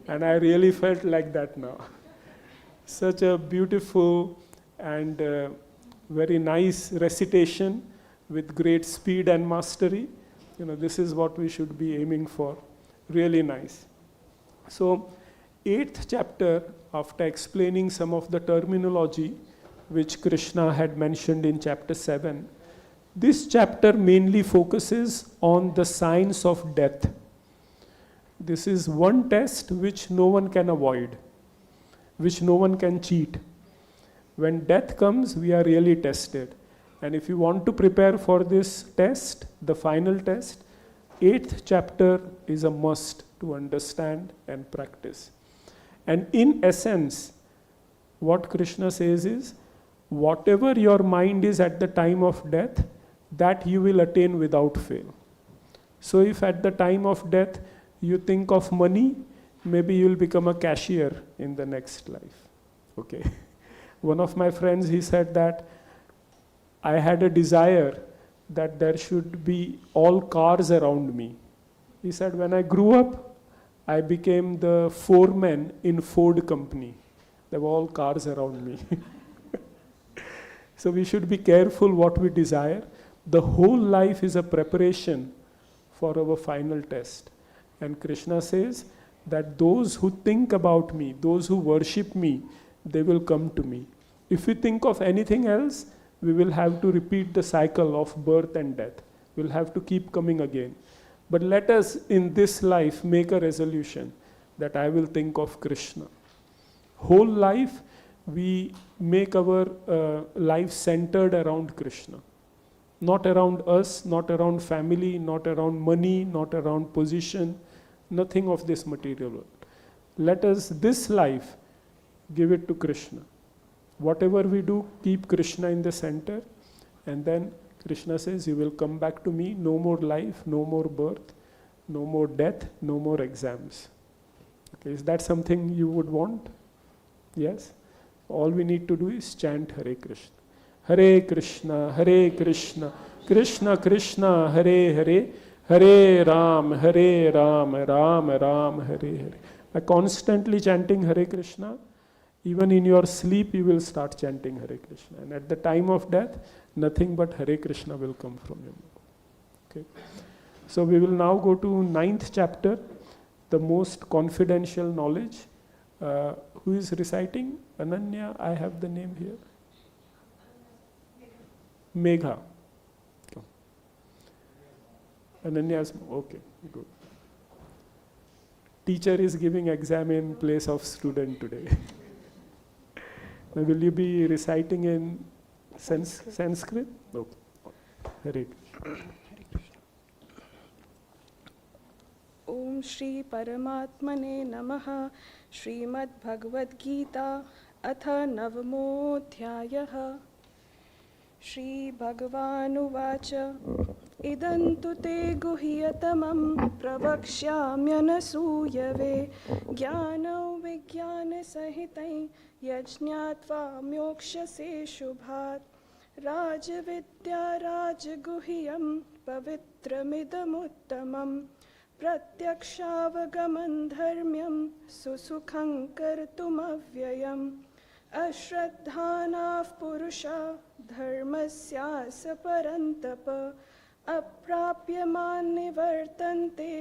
and I really felt like that now. Such a beautiful and very nice recitation with great speed and mastery. This is what we should be aiming for. Really nice. So, 8th chapter, after explaining some of the terminology which Krishna had mentioned in chapter 7, this chapter mainly focuses on the signs of death. This is one test which no one can avoid, which no one can cheat. When death comes, we are really tested. And if you want to prepare for this test, the final test, 8th chapter is a must to understand and practice. And in essence, what Krishna says is, whatever your mind is at the time of death, that you will attain without fail. So if at the time of death you think of money, maybe you will become a cashier in the next life. Okay. One of my friends, he said that I had a desire that there should be all cars around me. He said, when I grew up, I became the foreman in Ford company. There were all cars around me. So we should be careful what we desire. The whole life is a preparation for our final test. And Krishna says that those who think about me, those who worship me, they will come to me. If we think of anything else, we will have to repeat the cycle of birth and death. We'll have to keep coming again. But let us in this life make a resolution that I will think of Krishna. Whole life, we make our life centered around Krishna. Not around us, not around family, not around money, not around position, nothing of this material world. Let us, this life, give it to Krishna. Whatever we do, keep Krishna in the center, and then Krishna says, you will come back to me, no more life, no more birth, no more death, no more exams. Okay, is that something you would want? Yes? All we need to do is chant Hare Krishna. Hare Krishna, Krishna Krishna, Hare Hare, Hare Ram, Ram Ram, Hare Hare. By constantly chanting Hare Krishna, even in your sleep you will start chanting Hare Krishna. And at the time of death, nothing but Hare Krishna will come from your mouth. Okay. So we will now go to 9th chapter, the most confidential knowledge. Who is reciting? Ananya, I have the name here. Megha. Ananya, okay, good. Teacher is giving exam in place of student today. Now, will you be reciting in Sanskrit? Okay. Hare Krishna. Om Shri Paramatmane Namaha. Srimad Bhagavad-Gita Atha Navamodhyayah. Shri Bhagavan-uvacha Idantu te guhyatamam pravakshyamyanasuyave jnana vijnana sahitai yajñatva mokshase shubhat राजविद्या राजगुह्यं पवित्रमिदमुत्तमं प्रत्यक्षावगमं धर्म्यं सुसुखं कर्तुमव्ययम् अश्रद्धानाः पुरुषा धर्मस्यास्य परन्तप अप्राप्यमान् निवर्तन्ते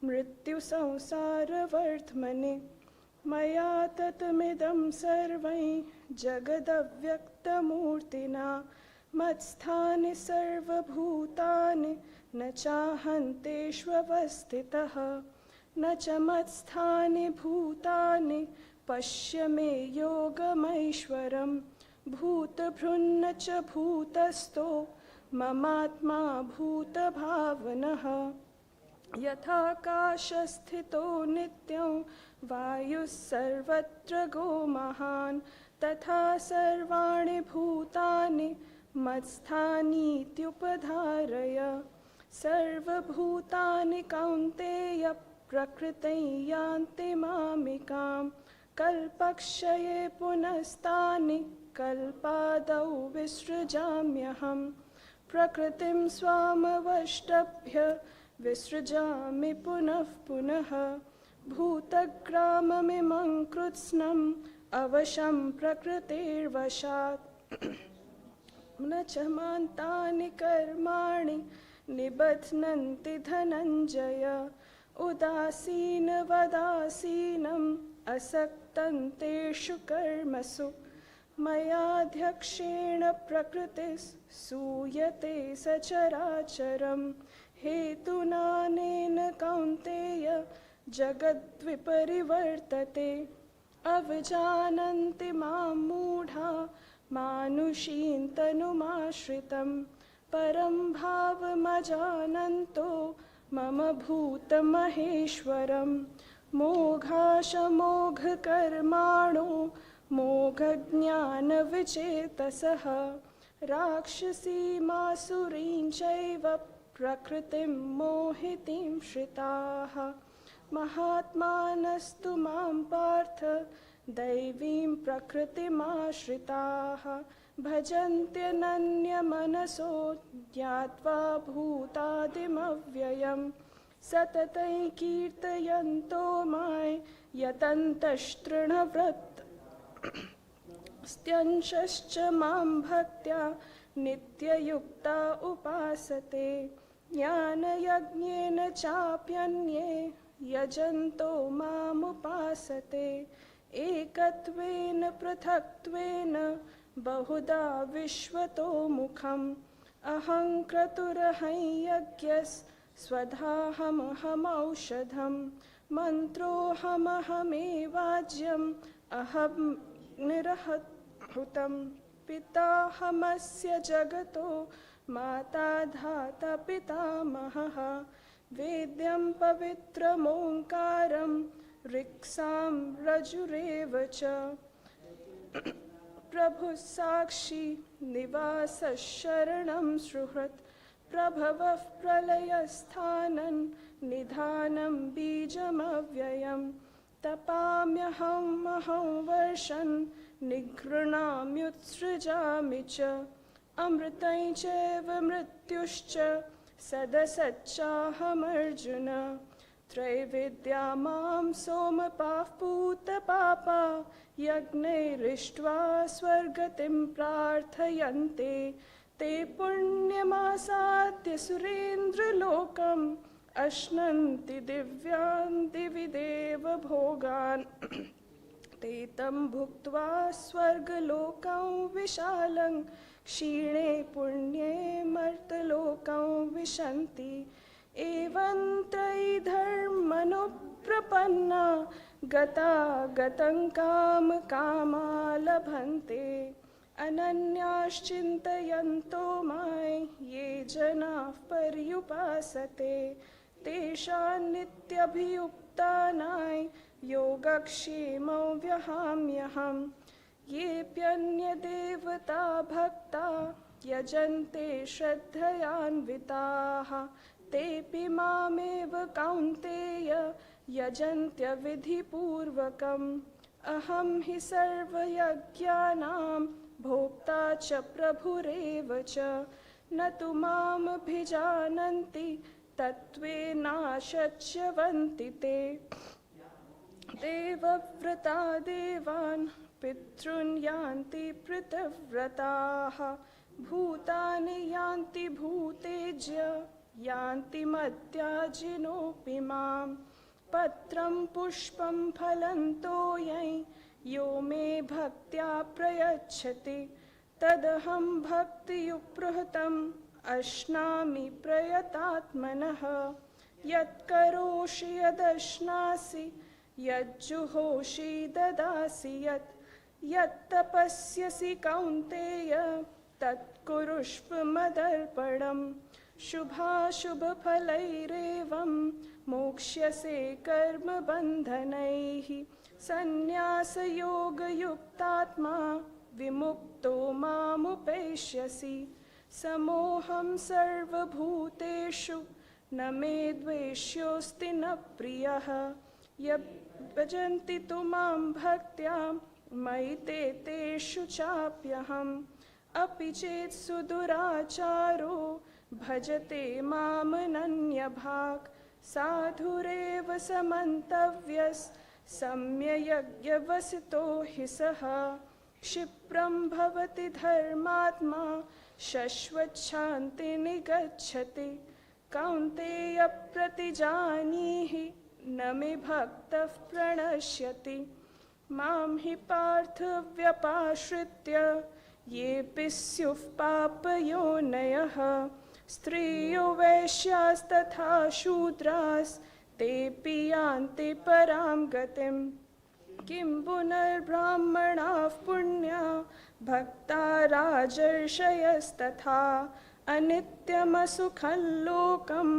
मृत्युसंसारवर्त्मनि मया ततमिदं सर्वं जगदव्यक्तमूर्तिना मत्स्थानि सर्वभूतानि न चाहन्तेष्वस्थितः न च मत्स्थानि भूतानि पश्य मे योगमैश्वरम् भूतभृन्न च भूतस्थो ममात्मा भूतभावनः यथाकाशस्थितो नित्यं वायुः सर्वत्र गो महान् तथा सर्वाणि भूतानि मत्स्थानीत्युपधारय सर्वभूतानि कौन्तेय प्रकृतिं यान्ति मामिकां कल्पक्षये पुनस्तानि कल्पादौ विसृजाम्यहम् प्रकृतिं स्वामवष्टभ्य विसृजामि पुनः पुनः भूतग्राममिमं कृत्स्नम् अवशं प्रकृतिर्वशात् न च मान्तानि कर्माणि निबध्नन्ति धनञ्जय उदासीनवदासीनम् असक्तं तेषु कर्मसु मयाध्यक्षेण प्रकृतिः सूयते सचराचरम् हेतुनानेन कौन्तेय जगद्विपरिवर्तते अवजानन्ति मां मूढा मानुषीं तनुमाश्रितं परं भावमजानन्तो मम भूतमहेश्वरं मोघाशमोघकर्माणो मोघज्ञानविचेतसः राक्षसीमासुरीं चैव प्रकृतिं मोहितीं श्रिताः महात्मानस्तु मां पार्थ दैवीं प्रकृतिमाश्रिताः भजन्त्यनन्यमनसो ज्ञात्वा भूतादिमव्ययम् सततं कीर्तयन्तो मां यतन्तस्तृणव्रतस्त्यंशश्च मां भक्त्या नित्ययुक्ता उपासते ज्ञानयज्ञेन चाप्यन्ये यजन्तो मामुपासते एकत्वेन पृथक्त्वेन बहुधा विश्वतो मुखम् अहं क्रतुरहं यज्ञस्वधाहमहमौषधम् मन्त्रोऽहमहमेवाज्यम् अहं निरहृतम् पिताहमस्य जगतो माता धाता पितामहः वेद्यं पवित्रमोङ्कारं ऋक्सां रजुरेव च प्रभुः साक्षी निवासः शरणं सुहृत् प्रभवः प्रलयस्थानं निधानं बीजमव्ययं तपाम्यहं वर्षं निगृह्णाम्युत्सृजामि च अमृतं चैव मृत्युश्च सदसच्चाहमर्जुन त्रैविद्या मां सोमपाः पूतपापा यज्ञैरिष्ट्वा स्वर्गतिं प्रार्थयन्ते ते पुण्यमासाद्य सुरेन्द्रलोकम् अश्नन्ति दिव्यान् दिवि देव भोगान् ते तं भुक्त्वा स्वर्गलोकं विशालं क्षीणे पुण्ये मर्तलोकं विशन्ति एवं त्रयीधर्मनुप्रपन्ना गता गतं कामकामा लभन्ते अनन्याश्चिन्तयन्तो मां ये जनाः पर्युपासते तेषां नित्यभियुक्तानां योगक्षेमं व्यहाम्यहम् येऽप्यन्यदेवता भक्ता यजन्ते श्रद्धयान्विताः तेऽपि मामेव कौन्तेय यजन्त्यविधिपूर्वकम् अहं हि सर्वयज्ञानां भोक्ता च प्रभुरेव च न तु मामभिजानन्ति तत्त्वेनाशच्यवन्ति ते देवव्रता देवान् पितॄन् यान्ति पृतव्रताः भूतानि यान्ति भूतेज्य यान्ति मद्याजिनोऽपि माम् पत्रं पुष्पं फलं तोयं यो मे भक्त्या प्रयच्छति तदहं भक्तियुपृहतम् अश्नामि प्रयतात्मनः यत्करोषि यदश्नासि यज्जुहोषि ददासि यत्तपस्यसि कौन्तेय तत्कुरुष्व मदर्पणम् शुभाशुभफलैरेवं मोक्ष्यसे कर्मबन्धनैः सन्न्यासयोगयुक्तात्मा विमुक्तो मामुपैष्यसि समोऽहं सर्वभूतेषु न मे द्वेष्योऽस्ति न प्रियः यज्जन्ति तु मां भक्त्या मयि ते तेषु चाप्यहम् अपि चेत् सुदुराचारो भजते मामनन्यभाक् साधुरेव समन्तव्यस् सम्ययज्ञवसितो हि सः क्षिप्रं भवति धर्मात्मा शश्वच्छान्तिनिगच्छति कौन्तेय प्रतिजानीहि न मे भक्तः प्रणश्यति मां हि पार्थ व्यपाश्रित्य येऽपि स्युः पापयोनयः स्त्रियो वैश्यास्तथा शूद्रास्तेऽपि यान्ति परां गतिम् किं पुनर्ब्राह्मणाः पुण्या भक्ता राजर्षयस्तथा अनित्यमसुखं लोकम्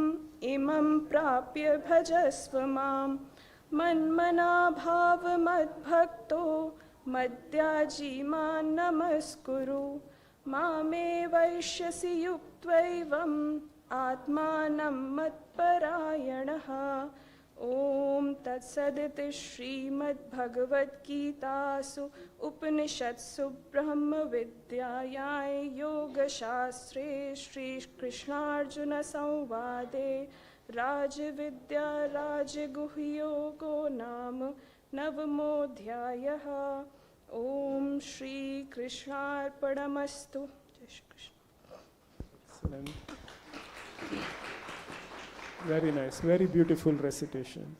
इमं प्राप्य भजस्व माम् मन्मना भावमद्भक्तो मद्याजी मां नमस्कुरु मामे वैश्यसि युक्त्वैवम् आत्मानं मत्परायणः ॐ तत्सदिति श्रीमद्भगवद्गीतासु उपनिषत्सु ब्रह्मविद्यायां योगशास्त्रे श्रीकृष्णार्जुनसंवादे राजविद्या राजगुह्ययोगो नाम नवमोऽध्यायः ॐ श्रीकृष्णार्पणमस्तु जय Shri Krishna. Excellent. Very nice, very beautiful recitation.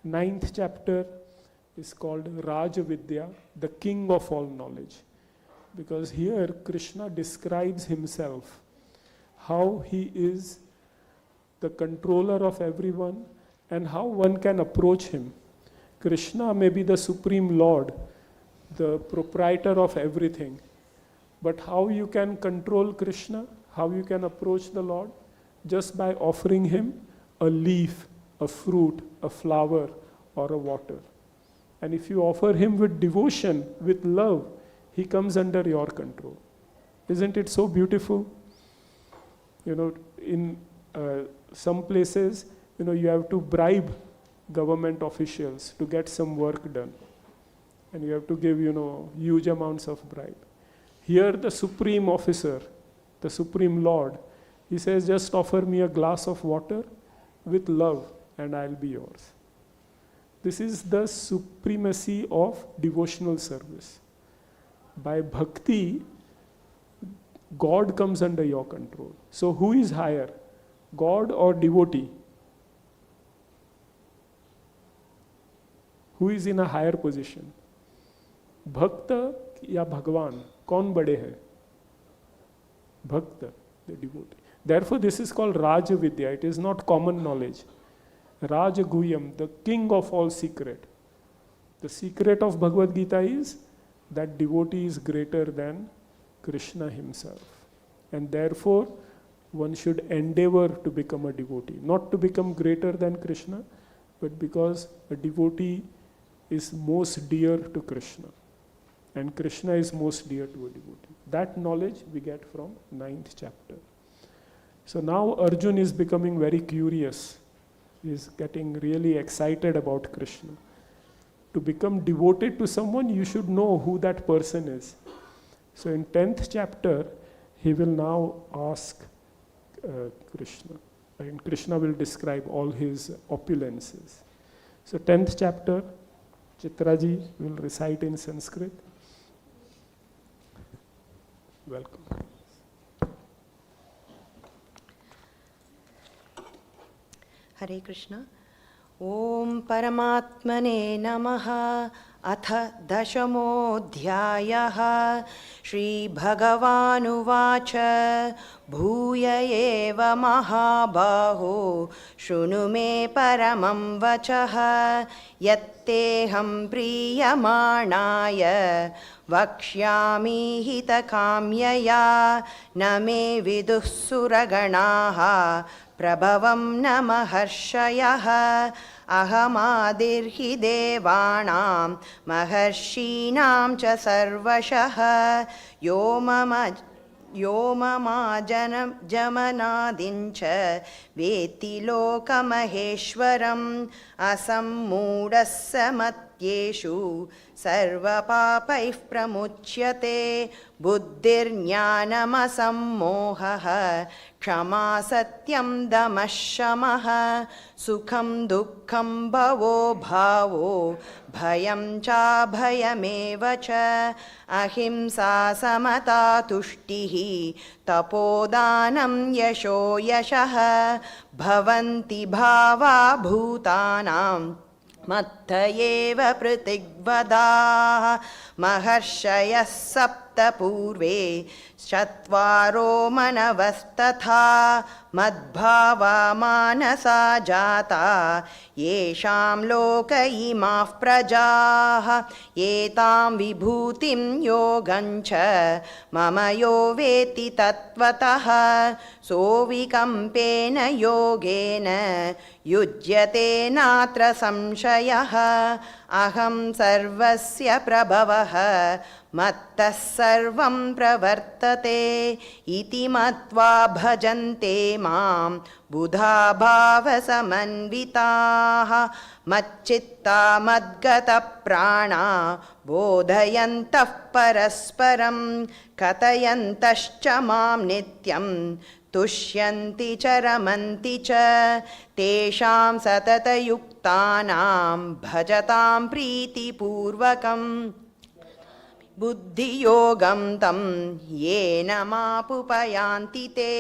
9th chapter is called Rajavidya, the king of all knowledge. Because here Krishna describes himself, how he is the controller of everyone and how one can approach him. Krishna may be the supreme lord, the proprietor of everything. But how you can control Krishna, how you can approach the Lord? Just by offering him a leaf, a fruit, a flower, or a water. And if you offer him with devotion, with love, he comes under your control. Isn't it so beautiful? You know, in some places, you know, you have to bribe government officials to get some work done. And you have to give, you know, huge amounts of bribe. Here the supreme officer, the supreme lord, he says, just offer me a glass of water with love and I'll be yours. This is the supremacy of devotional service. By bhakti, God comes under your control. So who is higher, God or devotee? Who is in a higher position? Bhakta या भगवान कौन बड़े हैं? Bhakta, the devotee. Therefore this is called Raja Vidya. It is not common knowledge. Raja Guhyam, the king of all secret. The secret of Bhagavad-Gita is that devotee is greater than Krishna himself. And therefore one should endeavor to become a devotee. Not to become greater than Krishna, but because a devotee is most dear to Krishna. And Krishna is most dear to a devotee. That knowledge we get from 9th chapter. So now Arjun is becoming very curious. He is getting really excited about Krishna. To become devoted to someone, you should know who that person is. So in 10th chapter, he will now ask Krishna. And Krishna will describe all his opulences. So 10th chapter, Chitraji will recite in Sanskrit. Welcome. Hare Krishna. Om Paramatmane Namaha. अथ दशमोऽध्यायः श्रीभगवानुवाच भूय एव महाबाहो शृणु मे परमं वचः यत्तेऽहं प्रीयमाणाय वक्ष्यामि हितकाम्यया न मे विदुः सुरगणाः प्रभवं न महर्षयः अहमादिर्हि देवानां महर्षीणां च सर्वशः यो ममाजमनादिञ्च वेत्ति लोकमहेश्वरम् असम्मूढः स मत्येषु सर्वपापैः प्रमुच्यते बुद्धिर्ज्ञानमसम्मोहः क्षमा सत्यं दमः शमः सुखं दुःखं भवो भावो भयं चाभयमेव च अहिंसा समता तुष्टिः तपोदानं यशो यशः भवन्ति भावा भूतानां मत्त एव पृथिग्वदाः महर्षयः सप्त पूर्वे चत्वारो मनवस्तथा मद्भावा मानसा जाता येषां लोक इमाः प्रजाः एतां विभूतिं योगञ्च मम यो वेत्ति तत्त्वतः सोऽविकम्पेन योगेन युज्यते नात्र संशयः अहं सर्वस्य प्रभवः मत्तः सर्वं प्रवर्तते इति मत्वा भजन्ते मां बुधा भावसमन्विताः मच्चित्ता मद्गतप्राणा बोधयन्तः परस्परं कथयन्तश्च मां नित्यं तुष्यन्ति च रमन्ति च तेषां सततयुक्तानां भजतां प्रीतिपूर्वकम् बुद्धियोगं तं येन मापुपयान्ति ते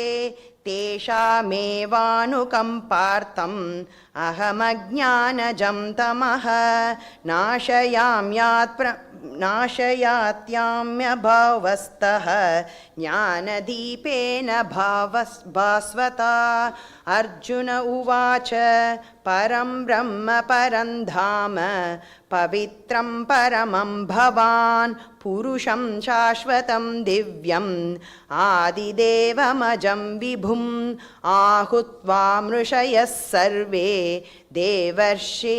तेषामेवानुकम्पार्थम् अहमज्ञानजं तमः नाशयात्याम्यभावस्तः ज्ञानदीपेन भास्वता अर्जुन उवाच परं ब्रह्म परं धाम पवित्रं परमं भवान् पुरुषं शाश्वतं दिव्यम् आदिदेवमजं विभुम् आहुत्वा मृषयः सर्वे देवर्षिनारदस्तथा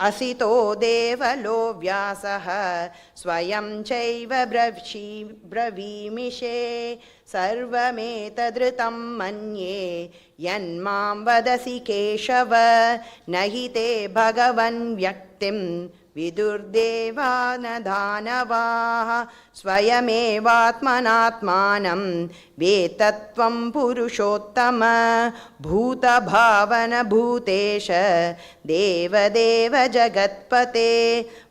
असितो देवलो व्यासः स्वयं चैव ब्रवीमिषे सर्वमेतदृतं मन्ये यन्मां वदसि केशव न हि ते भगवन् व्यक्तिं विदुर्देवा न दानवाः स्वयमेवात्मनात्मानं वेत्तत्वं पुरुषोत्तम भूतभावनभूतेश देवदेव जगत्पते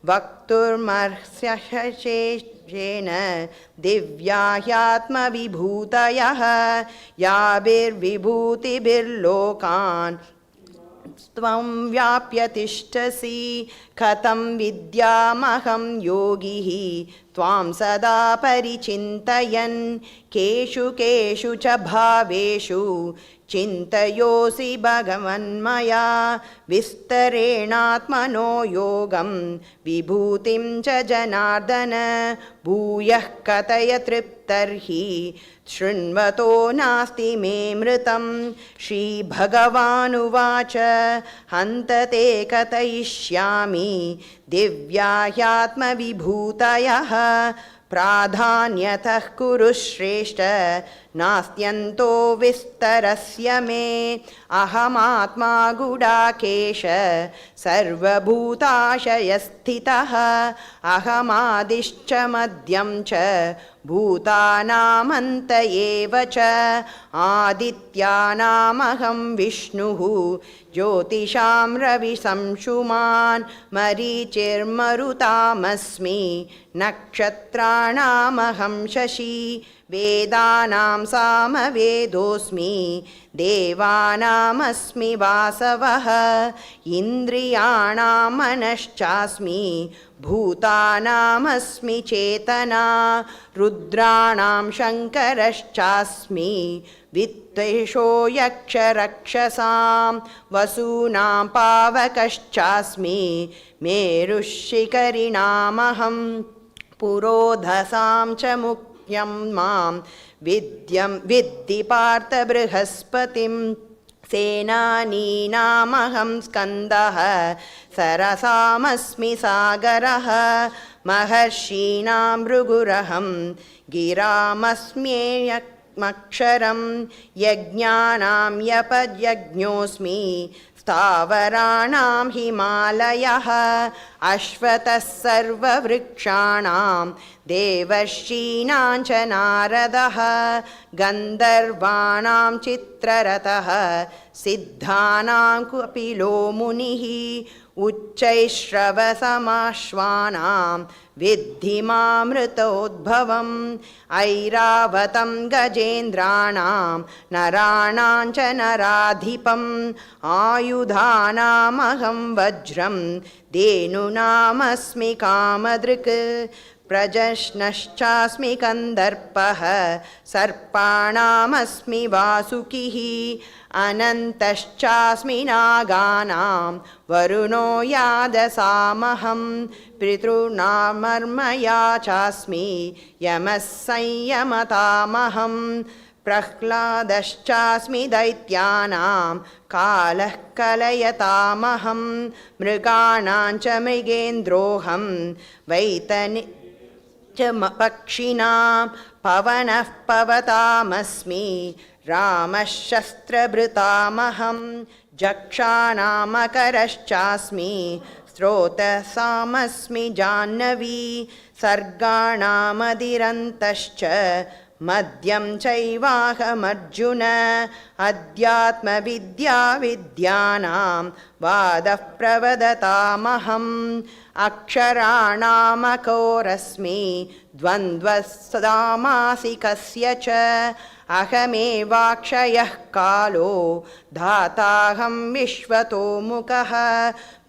वक्तुर्मर्ह्यशेषेण दिव्या ह्यात्मविभूतयः याभिर्विभूतिभिर्लोकान् त्वं व्याप्य तिष्ठसि कथं विद्यामहं योगिः त्वां सदा परिचिन्तयन् केषु केषु च भावेषु चिन्तयोऽसि भगवन्मया विस्तरेणात्मनो योगं विभूतिं च जनार्दन भूयः कथय तृप्तर्हि शृण्वतो नास्ति मे मृतं श्रीभगवानुवाच हन्त ते कथयिष्यामि दिव्या ह्यात्मविभूतयः प्राधान्यतः कुरु श्रेष्ठ नास्त्यन्तो विस्तरस्य मे अहमात्मा गुडाकेश सर्वभूताशयस्थितः अहमादिश्च मध्यं च भूतानामन्त एव च आदित्यानामहं विष्णुः ज्योतिषां रविसंशुमान् मरीचिर्मरुतामस्मि नक्षत्राणामहं शशि वेदानां सामवेदोऽस्मि देवानामस्मि वासवः इन्द्रियाणां मनश्चास्मि भूतानामस्मि चेतना रुद्राणां शङ्करश्चास्मि वित्तेषो यक्षरक्षसां वसूनां पावकश्चास्मि मेरुशिखरिणामहं पुरोधसां च मुख्यं मां विद्धि पार्थ बृहस्पतिं सेनानीनामहं स्कन्दः सरसामस्मि सागरः महर्षीणां भृगुरहं गिरामस्म्येयमक्षरं यज्ञानां यपयज्ञोऽस्मि स्थावराणां हिमालयः अश्वतः सर्ववृक्षाणां देवर्षीणां च नारदः गन्धर्वाणां चित्ररथः सिद्धानां कपिलो मुनिः उच्चैश्रवसमाश्वानां विद्धि मामृतोद्भवम् ऐरावतं गजेन्द्राणां नराणां च नराधिपम् आयुधानामहं वज्रं धेनूनामस्मि कामदृक् प्रजनश्चास्मि कन्दर्पः सर्पाणामस्मि वासुकिः अनन्तश्चास्मि नागानां वरुणो यादसामहं पितॄणामर्मया चास्मि यमः संयमतामहं प्रह्लादश्चास्मि दैत्यानां कालः कलयतामहं मृगाणां च मृगेन्द्रोऽहं वैतनि च पक्षिणां पवनः पवतामस्मि रामः शस्त्रभृतामहं जक्षाणामकरश्चास्मि स्रोतसामस्मि जाह्नवी सर्गाणामदिरन्तश्च मध्यं चैवाहमर्जुन अध्यात्मविद्याविद्यानां वादः प्रवदतामहम् अक्षराणामकोरस्मि द्वन्द्वस्सामासिकस्य च अहमेवाक्षयः कालो धाताहं विश्वतो मुखः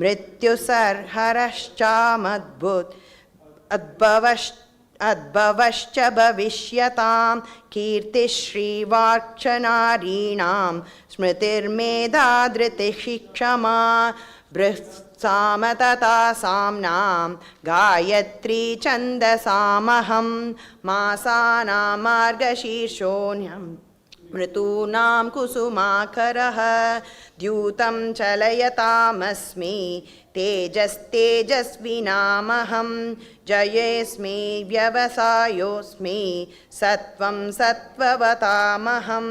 मृत्युसर्हरश्चामद्भुत भविष्यतां कीर्तिश्रीवार्चनारीणां स्मृतिर्मेधा धृतिः क्षमा बृहत्सामतता साम्नां गायत्री छन्दसामहं मासानां मार्गशीर्षोऽन्यं ऋतूनां कुसुमाकरः द्यूतं चलयतामस्मि तेजस्तेजस्विनामहं जयेऽस्मि व्यवसायोऽस्मि सत्वं सत्त्ववतामहं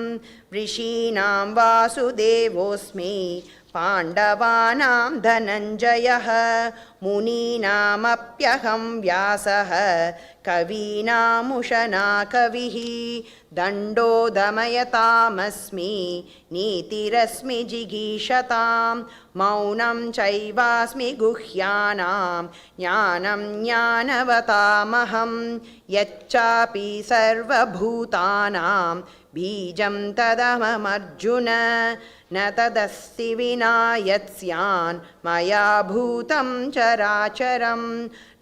ऋषीणां वासुदेवोऽस्मि पाण्डवानां धनञ्जयः मुनीनामप्यहं व्यासः कवीनामुशना कविः दण्डो दमयतामस्मि नीतिरस्मि जिगीषतां मौनं चैवास्मि गुह्यानां ज्ञानं ज्ञानवतामहं यच्चापि सर्वभूतानां बीजं तदहमर्जुन न तदस्ति विना यत्स्यान् मया भूतं चराचरं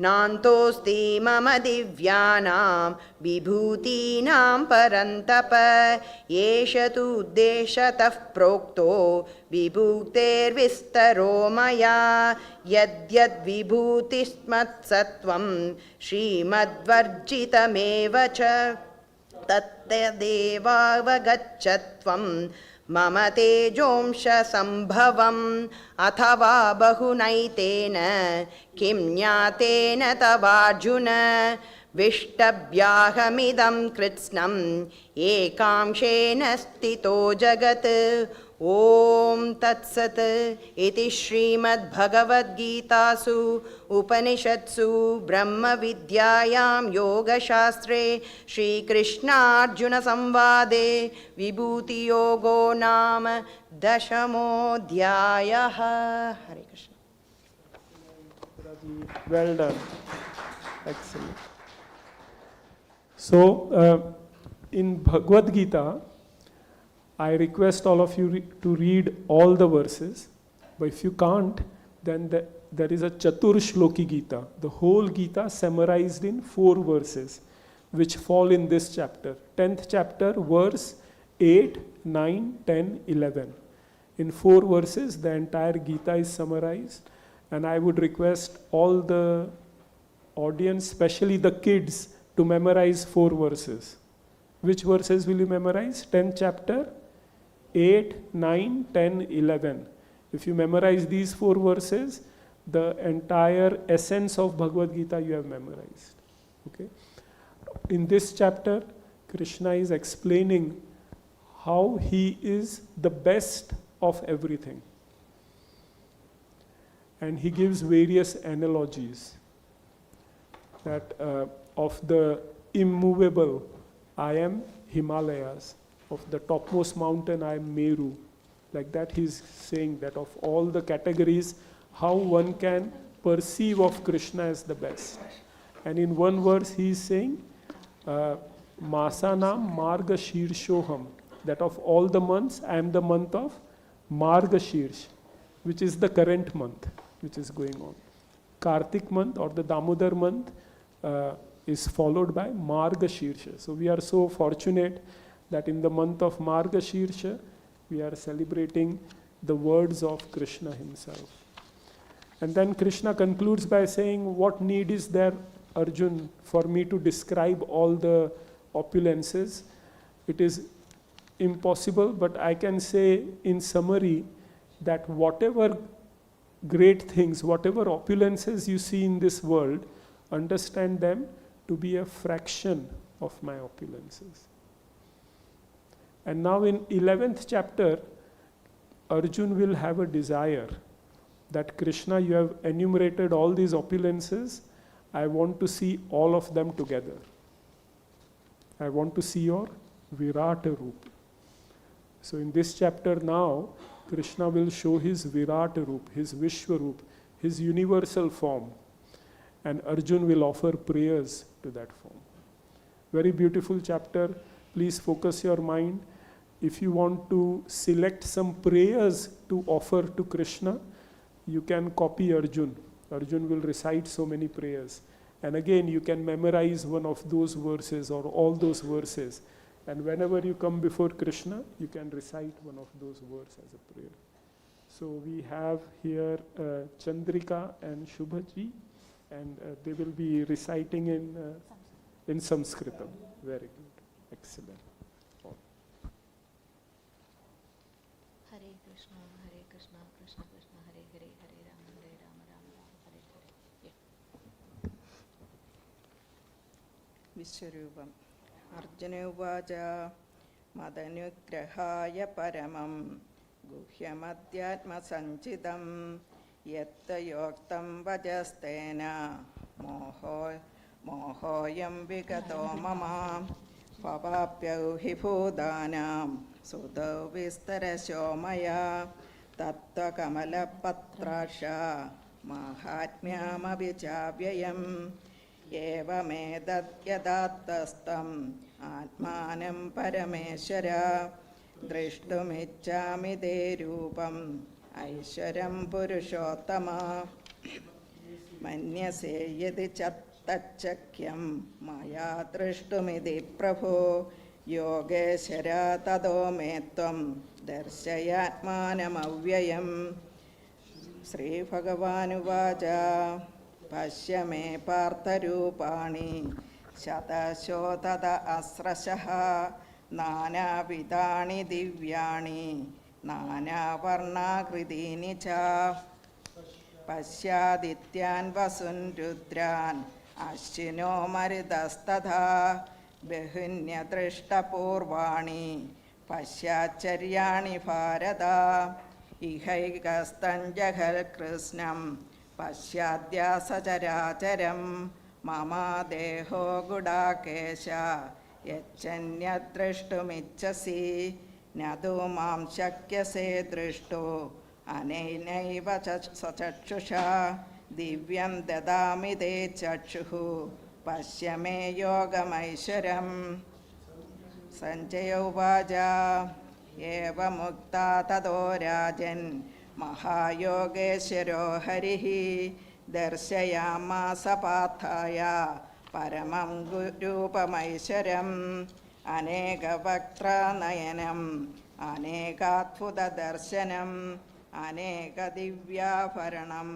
नान्तोऽस्ति मम दिव्यानां विभूतीनां परन्तप एष तु उद्देशतः प्रोक्तो विभूतेर्विस्तरो मया यद्यद्विभूतिस्मत्सत्त्वं श्रीमद्वर्जितमेव च तत्तदेवावगच्छत्वं मम तेजोंशसम्भवम् अथवा बहुनैतेन किं ज्ञातेन तवार्जुन विष्टभ्याहमिदं कृत्स्नम् एकांशेन स्थितो जगत् ॐ तत्सत् इति श्रीमद्भगवद्गीतासु उपनिषत्सु ब्रह्मविद्यायां योगशास्त्रे श्रीकृष्णार्जुनसंवादे विभूतियोगो नाम 10मोऽध्यायः. हरे Krishna. Well done. Excellent. So, in Bhagavad-Gita, I request all of you to read all the verses, but if you can't, then there is a Chatur Shloki Gita, the whole Gita summarized in 4 verses, which fall in this chapter. 10th chapter, verse 8, 9, 10, 11. In 4 verses, the entire Gita is summarized, and I would request all the audience, especially the kids, to memorize 4 verses. Which verses will you memorize? 10th chapter, 8, 9, 10, 11. If you memorize these 4 verses, the entire essence of Bhagavad Gita you have memorized. Okay? In this chapter, Krishna is explaining how he is the best of everything. And he gives various analogies that of the immovable, I am Himalayas. Of the topmost mountain, I am Meru. Like that, he's saying that of all the categories, how one can perceive of Krishna as the best. And in one verse, he is saying, Masanam Marga Shirshoham, that of all the months, I am the month of Marga Shirsh, which is the current month, which is going on. Kartik month or the Damodar month is followed by Marga Shirsha. So we are so fortunate that in the month of Marga Shirsha, we are celebrating the words of Krishna himself. And then Krishna concludes by saying, what need is there, Arjun, for me to describe all the opulences? It is impossible, but I can say in summary that whatever great things, whatever opulences you see in this world, understand them to be a fraction of my opulences. And now in 11th chapter, Arjun will have a desire that Krishna, you have enumerated all these opulences. I want to see all of them together. I want to see your Virata Roop. So in this chapter now, Krishna will show his Virata Roop, his Vishwaroop, his universal form. And Arjun will offer prayers to that form. Very beautiful chapter. Please focus your mind. If you want to select some prayers to offer to Krishna, you can copy Arjun. Arjun will recite so many prayers. And again, you can memorize one of those verses or all those verses. And whenever you come before Krishna, you can recite one of those words as a prayer. So we have here Chandrika and Shubhaji, and they will be reciting in Sanskritam. Very good. Excellent. Hare Krishna, Krishna Krishna, Hare Hare, Hare Rama, Rama Rama, Hare Hare. Vishwarupam. Arjuna uvacha madanugrahaya paramam guhyamadhyatma sanchidam yatta yoktam vajastena mohoyam vigato mama pavapyau hi bhudanam sudau vistarasyo maya tattva kamala patrasha mahatmyam abhichavyayam एवमेतत् यदात्तस्तम् आत्मानं परमेश्वरा द्रष्टुमिच्छामि ते रूपम् ऐश्वरं पुरुषोत्तमा मन्यसे यदि च तच्चक्यं मया द्रष्टुमिति प्रभो योगेश्वरा ततो मे त्वं दर्शयात्मानमव्ययम् श्रीभगवानुवाच पश्य मे पार्थरूपाणि शतशोतद अस्रशः नानाविधानि दिव्यानि नानावर्णाकृतीनि च पश्यादित्यान् वसून् रुद्रान् അശ്വിനോ മരുതസ്തഥാ ബഹുന്യദൃഷ്ടപൂർവാണി പശ്യാശ്ചര്യാണി ഭാരത ഇഹൈകസ്തം ജഗൽ കൃഷ്ണം പശ്യാദ്യാസചരാചരം മമ ദേഹോ ഗുഡാകേശ യച്ഛന്യദ്രഷ്ടുമിച്ഛസി നതു മാം ശക്യസേ ദൃഷ്ടോ അനൈനൈവ സചക്ഷുഷാ ദിവ്യം ദദാമി തേ ചക്ഷുഃ പശ്യ മേ യോഗമൈശ്വരം. സഞ്ജയ ഉവാച ഏവമുക്താ തതോ രാജൻ മഹായോഗേശ്വരോ ഹരിഃ ദർശയാമാസ പാർത്ഥായ പരമം രൂപമൈശ്വരം അനേകവക്ത്രനയനം അനേകാത്ഭുതദർശനം അനേകദിവ്യാഭരണം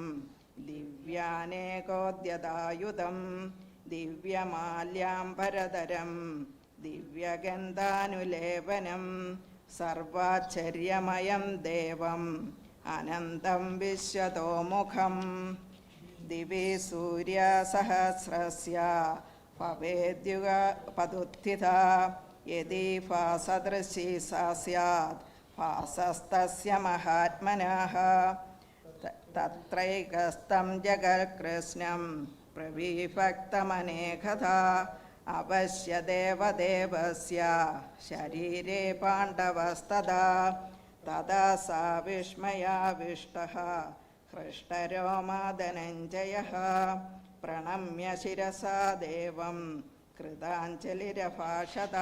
ദിവ്യാനേകോദ്യതായുധം ദിവ്യമാല്യാംബരധരം ദിവ്യഗന്ധാനുലേപനം സർവാശ്ചര്യമയം ദേവം അനന്തം വിശ്വതോമുഖം ദിവി സൂര്യസഹസ്രസ്യ ഭവേദ്യുഗപദുത്ഥിതാ യദി ഭാസദൃശി സാ സ്യാത് ഭാസസ്തസ്യ മഹാത്മനഃ തത്രൈകസ്തം ജഗൽകൃഷ്ണം പ്രവിഭക്തമനേകധാ അവശ്യദേവദേവസ്യ ശരീരേ പാണ്ഡവസ്തദാ തദാ സാ വിസ്മയാവിഷ്ടഃ ഹൃഷ്ടരോമാധനഞ്ജയഃ പ്രണമ്യ ശിരസാ ദേവം കൃതാഞ്ജലിരഭാഷത.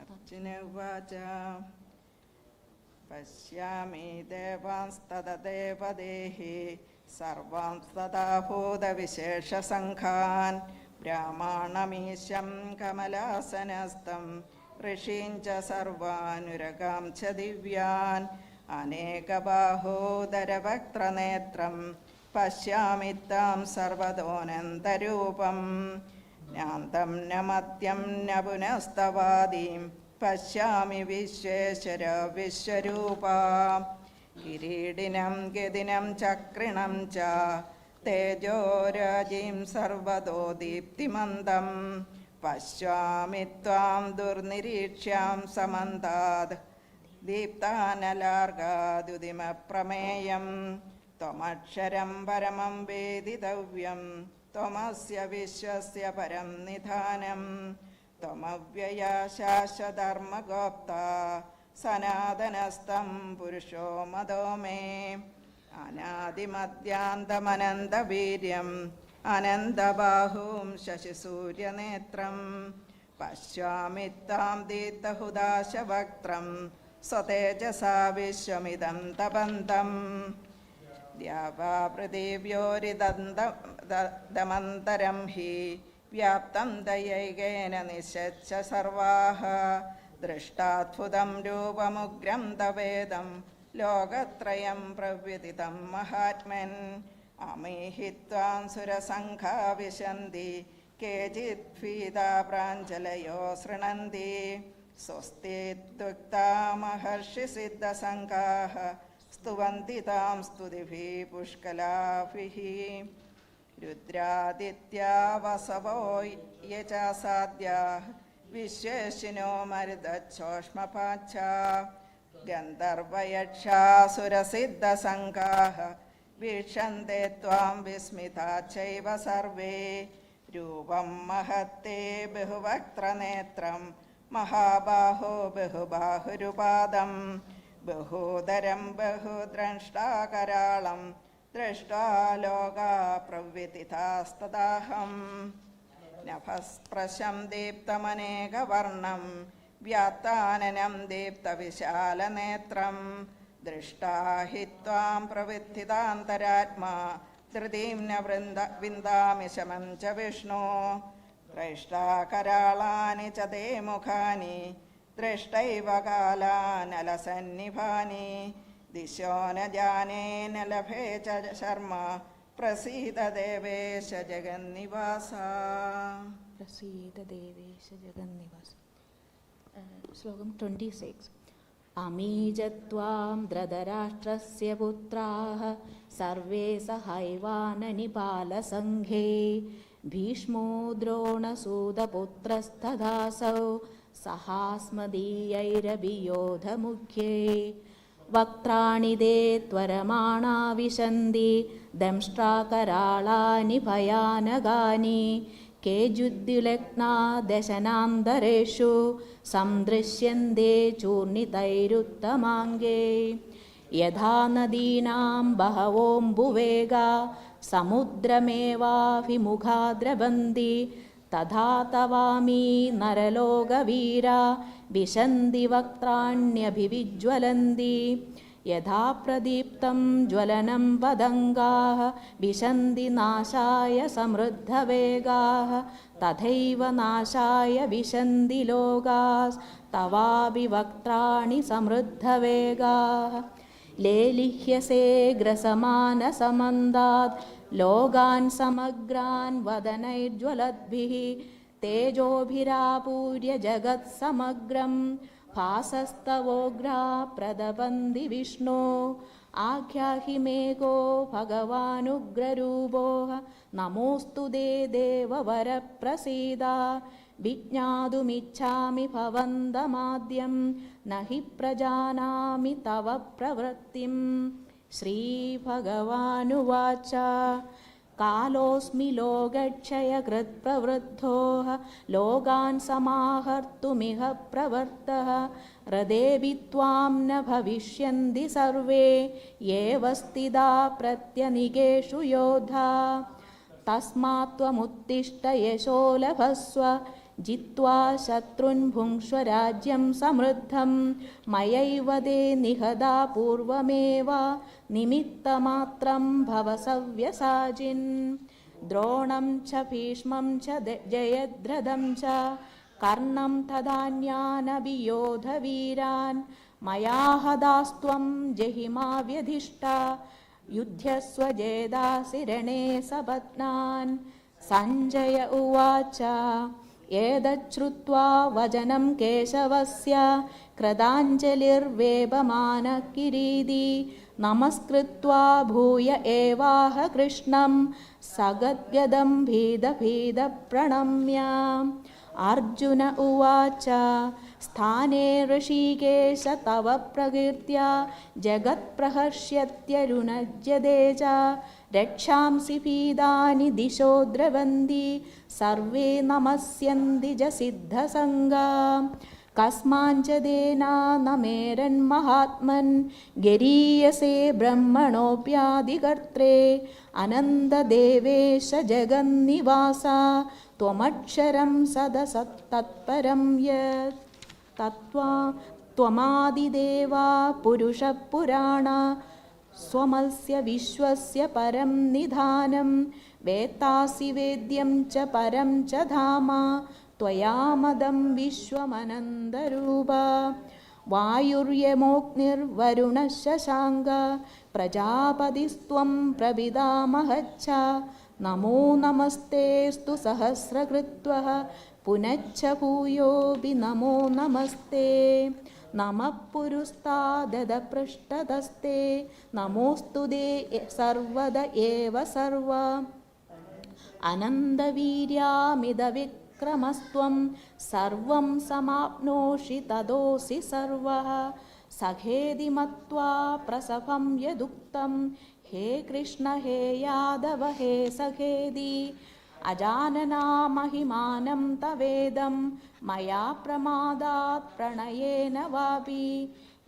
അർജുന ഉവാച പശ്യാമി ദേവാൻസ്തദേവദേഹി സർവാംസ്തഥാ ഭൂതവിശേഷസംഘാൻ ബ്രാഹ്മണമീശം കമലാസനസ്ഥം ഋഷീഞ്ച സർവാനുരഗാം ച ദിവ്യാൻ അനേകബാഹോദരവക്ത്രനേത്രം പശ്യാമി താം സർവതോനന്തരൂപം നാന്തം ന മദ്യം ന പുനസ്തവാദീം പശ്യാമി വിശ്വേശ്വര വിശ്വരൂപ. കിരീടിനം ഗദിനം ചക്രിണം ച തേജോരാജീം സർവതോ ദീപ്തിമന്തം പശ്യാമി ത്വാം ദുർനിരീക്ഷ്യാം സമന്താത് ദീപ്താനലാർഗാദ്യുതിമപ്രമേയം ത്വമക്ഷരം പരമം വേദിതവ്യം ത്വമസ്യ വിശ്വസ്യ പരം നിധാനം ത്വമവ്യയ ശാശ്വതധർമ്മഗോപ്ത സനാതനസ്ഥം പുരുഷോ മദോ മേ അനാദിമധ്യാന്തമനന്തവീര്യം അനന്തബാഹും ശശിസൂര്യനേത്രം പശ്യാമി താം ദീപ്തഹുദാശവക്ത്രം സ്വതേജസാ വിശ്വമിദം തപന്തം ദ്യാവാ പൃഥിവ്യോരിദന്തമന്തരം ഹി വ്യാപ്തം ദയൈകേന നിശച്ച സർവാഃ ദൃഷ്ടാദ്ഭുതം രൂപമുഗ്രം തവേദം ലോകത്രയം പ്രവ്യതിതം മഹാത്മൻ അമീഹി ത്വാം സുരസംഘാ വിശന്തി കേചിത് ഭീതാ പ്രാഞ്ജലയോ ശൃണന്തി സ്വസ്തിത്യുക്താ മഹർഷി സിദ്ധസംഘാഃ സ്തുവന്തി താം സ്തുതിഭിः പുഷ്കലാഭിः രുദ്രാദിത്യാ വസവോ യ ച സാദ്യാഃ വിശ്വേശിനോ മരുതച്ഛോഷ്മപാച്ഛാ ഗന്ധർവയക്ഷാസുരസിദ്ധസംഘാഃ വീക്ഷന്തെ ത്വാം വിസ്മിതാ ചൈവ സർവേ രൂപം മഹത്തേ ബഹുവക്ത്രനേത്രം മഹാബാഹോ ബഹുബാഹുരുപാദം ബഹൂദരം ബഹുദ്രഷ്ടാകരാളം ദൃഷ്ട്വാ ലോകാ പ്രവ്യതിതാസ്തദാഹം നഭസ്പൃശം ദീപ്തമനേകവർണം വ്യാത്താനനം ദീപ്തവിശാലനേത്രം ദൃഷ്ടാ ഹി ത്വാം പ്രവിദ്ധിതാന്തരാത്മാ ധൃതിം ന വിന്ദാമി ശമം ച വിഷ്ണോ ദ്രഷ്ടാകരാളാനി ച തേ മുഖാനി ദൃഷ്ടൈവ കാലാനലസന്നിഭാനി ദിശോ ന ജാനേ ന ലഭേ ച ശർമ്മ പ്രസീദ ദേവേശ ജഗന്നിവാസ. പ്രസീദ ദേവേശ ജഗന്നിവാസ. ശ്ലോകം 26. अमीजत्वां धृतराष्ट्रस्य पुत्राः सर्वे सहैवाननिपालसङ्घे भीष्मो द्रोणसूतपुत्रस्तथासौ सहास्मदीयैरभियोधमुख्ये वक्त्राणि ते त्वरमाणा विशन्ति दंष्ट्राकराळानि भयानकानि केजुद्युलग्ना दशनान्तरेषु सन्दृश्यन्ते चूर्णितैरुत्तमाङ्गे यथा नदीनां बहवोऽम्बुवेगा समुद्रमेवाभिमुखा द्रवन्ति तथा तवामी नरलोकवीरा विशन्ति वक्त्राण्यभिविज्वलन्ति यथा प्रदीप्तं ज्वलनं पतङ्गाः विशन्ति नाशाय समृद्धवेगाः तथैव नाशाय विशन्ति लोकास्तवापि वक्त्राणि समृद्धवेगाः लेलिह्यसे ग्रसमानसमन्दात् लोकान् समग्रान् वदनैर्ज्वलद्भिः तेजोभिरापूर्य जगत्समग्रं भासस्तवोग्रा प्रदपन्ति विष्णो आख्याहि मेको भगवानुग्ररूपो नमोऽस्तु ते देववरप्रसीद विज्ञातुमिच्छामि भवन्तमाद्यं न हि प्रजानामि तव प्रवृत्तिं श्रीभगवानुवाच कालोऽस्मि लोकक्षयकृत्प्रवृद्धो लोकान् समाहर्तुमिह प्रवृत्तः हृदेऽपि त्वां न भविष्यन्ति सर्वे एव स्थिता प्रत्यनिकेषु योधा तस्मात् त्वमुत्तिष्ठ यशो लभस्व जित्वा शत्रुन् भुङ्क्ष्व राज्यं समृद्धं मयैव ते निहता पूर्वमेव निमित्तमात्रं भव सव्यसाचिन् द्रोणं च भीष्मं च जयद्रथं च कर्णं तदान्यानपि योधवीरान् मया हतास्त्वं जहिमा व्यधिष्ठा युध्यस्व जेदासि रणे सपत्नान् सञ्जय उवाच एतच्छ्रुत्वा वचनं केशवस्य कृताञ्जलिर्वेपमानः किरीटी नमस्कृत्वा भूय एवाह कृष्णं सगद्गदं भीतभीतप्रणम्य अर्जुन उवाच स्थाने ऋषिकेश तव प्रकीर्त्या जगत्प्रहर्ष्यत्यरुणज्यते च रक्षांसि भीतानि दिशो द्रवन्ति सर्वे नमस्यन्ति च सिद्धसङ्गा कस्माञ्चिदेना न मेरन्महात्मन् गरीयसे ब्रह्मणोऽप्यादिकर्त्रे अनन्तदेवेश जगन्निवासा त्वमक्षरं सदसत्तत्परं यत् तत्त्वा त्वमादिदेवा पुरुषः पुराण स्वमस्य विश्वस्य परं निधानं वेत्तासि वेद्यं च परं च धाम त्वया मदं विश्वमनन्दरूप वायुर्यमोऽग्निर्वरुणः शशाङ्क प्रजापतिस्त्वं प्रपितामहश्च नमो नमस्तेऽस्तु सहस्रकृत्वः पुनश्च भूयोऽपि नमो नमस्ते नमः पुरुस्तादपृष्ठतस्ते नमोऽस्तु ते सर्वद एव सर्व अनन्तवीर्यामिदविक्रमस्त्वं सर्वं समाप्नोषि तदोऽसि सर्वः सखेति मत्वा प्रसभं यदुक्तं हे कृष्ण हे यादव हे सखेति अजानना महिमानं तवेदं मया प्रमादात् प्रणयेन वापि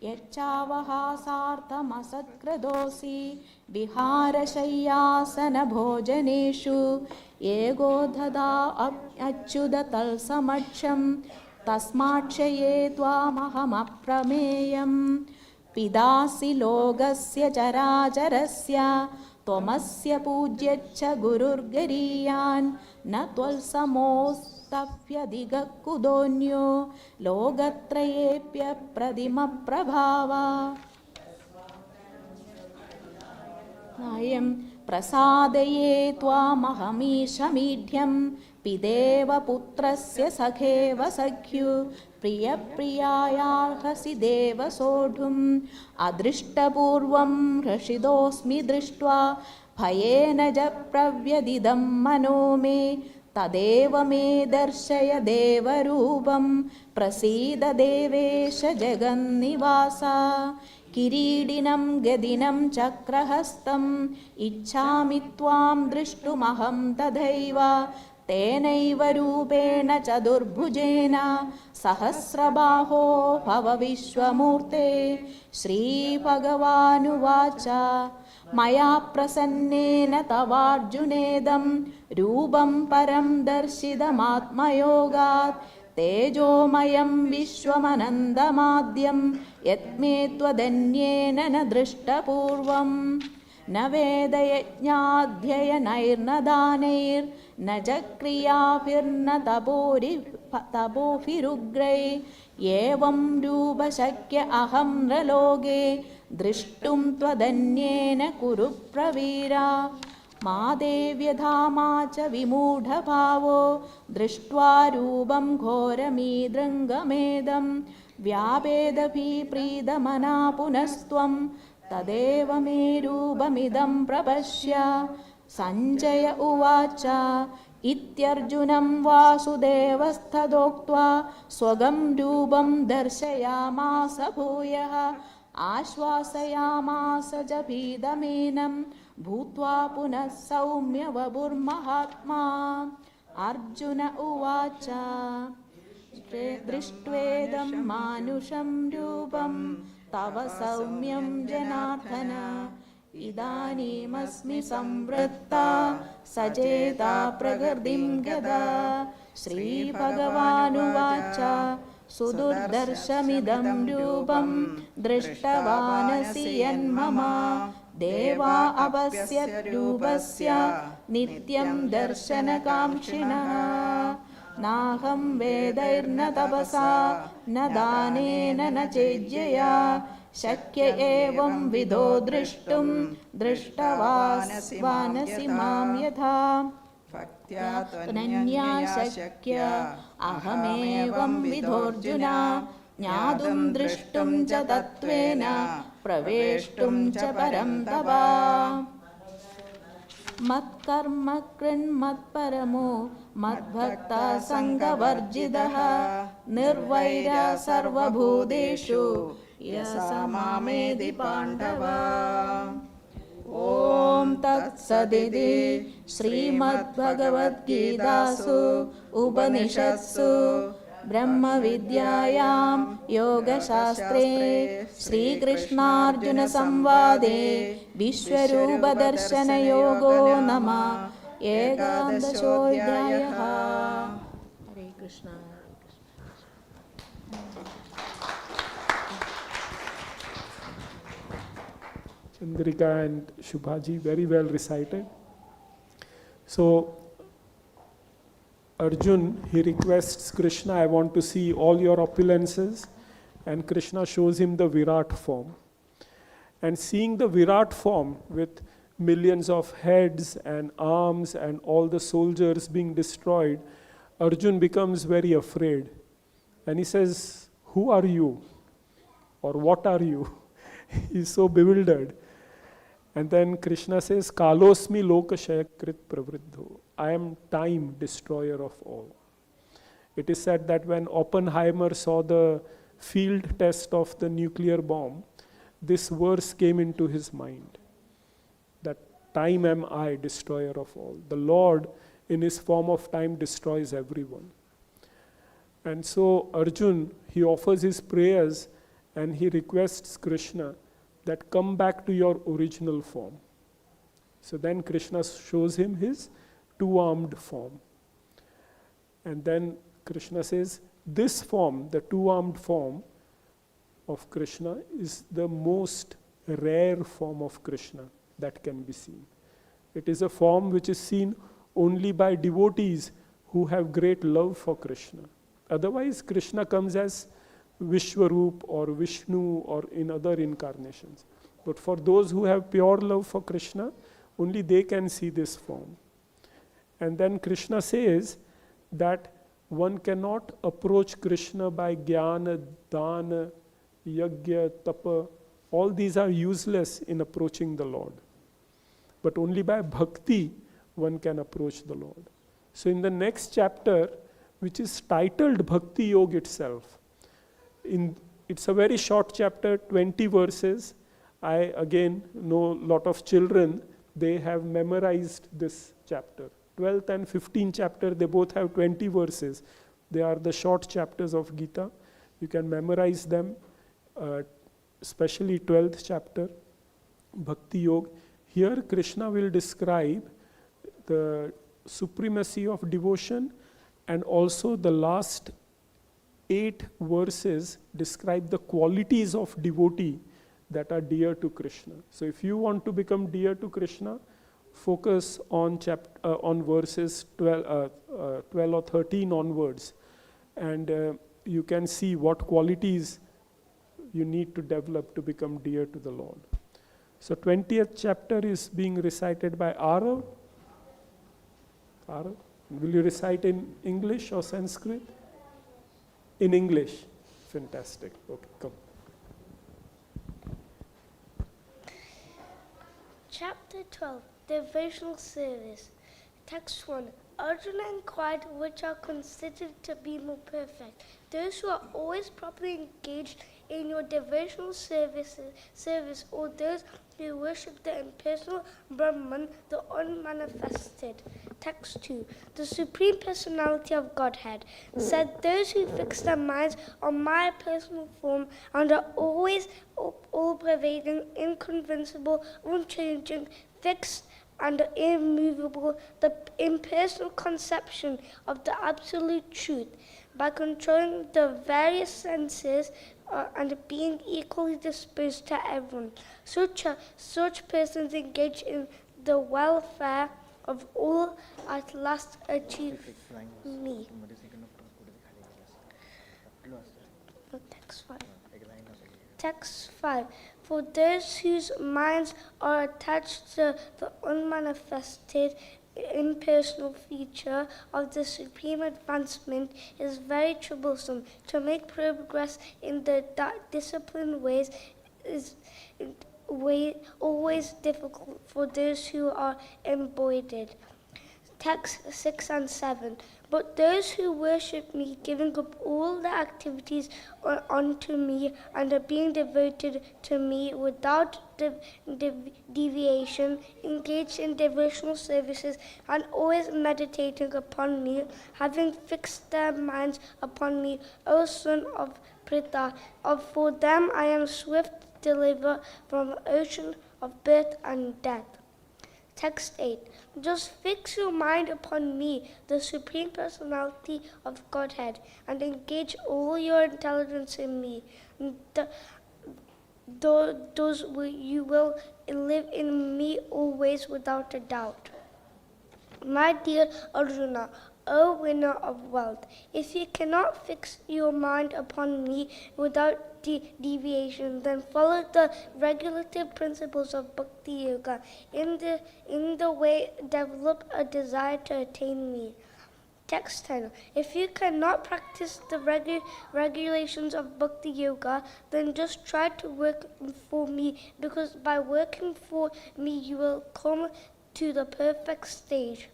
यच्चावहासार्थमसत्कृतोऽसि विहारशय्यासनभोजनेषु एको ददा अच्युततल्समक्षं तस्माक्षये त्वामहमप्रमेयं पितासि लोकस्य चराचरस्य त्वमस्य पूज्यच्च गुरुर्गरीयान् न त्वल्समोऽस्तप्यधिकः कुतोऽन्यो लोकत्रयेऽप्यप्रतिमप्रभाव नायं प्रसादये त्वामहमीशमीढ्यं पिदेव पुत्रस्य सखेव सख्यु प्रियप्रियायार्हसि देव सोढुम् अदृष्टपूर्वं हृषिदोऽस्मि दृष्ट्वा भयेन च प्रव्यदिदं मनो मे तदेव मे दर्शय देवरूपं प्रसीद देवेश जगन्निवासा किरीटिनं गदिनं चक्रहस्तम् इच्छामि त्वां द्रष्टुमहं तथैव तेनैव रूपेण चतुर्भुजेन सहस्रबाहो भव विश्वमूर्ते श्रीभगवानुवाच मया प्रसन्नेन तवार्जुनेदं रूपं परं दर्शितमात्मयोगात् तेजोमयं विश्वमनन्दमाद्यं यत्मे त्वदन्येन न दृष्टपूर्वम् न वेदयज्ञाध्ययनैर्न दानैर्न च क्रियाभिर्न तपोभिरुग्रै एवं रूपशक्य अहं नृलोके द्रष्टुं त्वदन्येन कुरु प्रवीरा मा देव्यधामा च विमूढभावो दृष्ट्वा रूपं घोरमीदृङ्गमेदं व्यापेदभिप्रीतमना पुनस्त्वं तदेव मे रूपमिदं प्रपश्य सञ्जय उवाच इत्यर्जुनं वासुदेवस्तथोक्त्वा स्वगं रूपं दर्शयामास भूयः आश्वासयामास च भीतमेनं भूत्वा पुनः सौम्य वपुर्महात्मा अर्जुन उवाच दृष्ट्वेदं मानुषं रूपं तव सौम्यं जनार्दन इदानीमस्मि संवृत्ता सचेता प्रकृतिं गता श्रीभगवानुवाच सुदुर्दर्शमिदं रूपं दृष्टवानसि यन्मम देवा अपश्यद्रूपस्य नित्यं दर्शनकाङ्क्षिणः नाहं वेदैर्न तपसा न दानेन न चेज्यया शक्य एवं विधो द्रष्टुं दृष्टवानसि मां यथा अनन्या शक्य अहमेवं विधोऽर्जुन ज्ञातुं द्रष्टुं च तत्त्वेन प्रवेष्टुं च परं तप मत्कर्म कृन्मत्परमो मद्भक्ता सङ्गवर्जितः निर्वैरः सर्वभूतेषु यः स मामेति पाण्डव ॐ तत्सदिति श्रीमद्भगवद्गीतासु उपनिषत्सु ब्रह्मविद्यायां योगशास्त्रे श्रीकृष्णार्जुनसंवादे विश्वरूपदर्शनयोगो नाम एकादशोऽध्यायः। हरे Krishna. Chandrika and Shubhaji, very well recited. So, Arjun, he requests Krishna, I want to see all your opulences, and Krishna shows him the Virat form. And seeing the Virat form with millions of heads and arms and all the soldiers being destroyed, Arjun becomes very afraid. And he says, who are you? Or what are you? He's so bewildered. And then Krishna says, Kalosmi lokashayakrit pravriddho. I am time, destroyer of all. It is said that when Oppenheimer saw the field test of the nuclear bomb, this verse came into his mind. That time am I, destroyer of all. The Lord, in his form of time, destroys everyone. And so Arjun, he offers his prayers and he requests Krishna that come back to your original form. So then Krishna shows him his two-armed form. And then Krishna says, this form, the two-armed form of Krishna, is the most rare form of Krishna that can be seen. It is a form which is seen only by devotees who have great love for Krishna. Otherwise, Krishna comes as Vishwaroop or Vishnu or in other incarnations. But for those who have pure love for Krishna, only they can see this form. And then Krishna says that one cannot approach Krishna by jnana, dana, yajna, tapa. All these are useless in approaching the Lord. But only by bhakti one can approach the Lord. So in the next chapter, which is titled Bhakti Yoga itself, it's a very short chapter, 20 verses. I again know a lot of children, they have memorized this chapter. 12th and 15th chapter, they both have 20 verses. They are the short chapters of Gita. You can memorize them, especially 12th chapter, Bhakti Yoga. Here Krishna will describe the supremacy of devotion, and also the last 8 verses describe the qualities of devotee that are dear to Krishna. So if you want to become dear to Krishna, focus on verses 12 or 13 onwards, and you can see what qualities you need to develop to become dear to the Lord. So 20th chapter is being recited by Arav. Arav, will you recite in English or Sanskrit? In English. Fantastic. Okay, come. Chapter 12, Devotional Service. Text 1. Arjuna inquired which are considered to be more perfect. Those who are always properly engaged in your devotional service, or those who worship the impersonal Brahman, the unmanifested. Text 2. The Supreme Personality of Godhead said, those who fix their minds on my personal form and are always all-pervading, inconvincible, unchanging, fixed, and immovable, the impersonal conception of the absolute truth, by controlling the various senses and being equally disposed to everyone. Such persons engage in the welfare of all at last achieve me. Text 5. For those whose minds are attached to the unmanifested, impersonal feature of the supreme advancement, is very troublesome. To make progress in the disciplined ways is always difficult for those who are embodied. Text 6 and 7. But those who worship me, giving up all the activities unto me, and are being devoted to me without deviation, engaged in devotional services, and always meditating upon me, having fixed their minds upon me, O son of Pritha, for them I am swift to deliver from the ocean of birth and death. Text 8. Just fix your mind upon me, the Supreme Personality of Godhead, and engage all your intelligence in me. You will live in me always without a doubt. My dear Arjuna, O winner of wealth, if you cannot fix your mind upon me without deviation, then follow the regulative principles of Bhakti Yoga. In the way, develop a desire to attain me. Text 10. If you cannot practice the regulations of Bhakti Yoga, then just try to work for me, because by working for me, you will come to the perfect stage.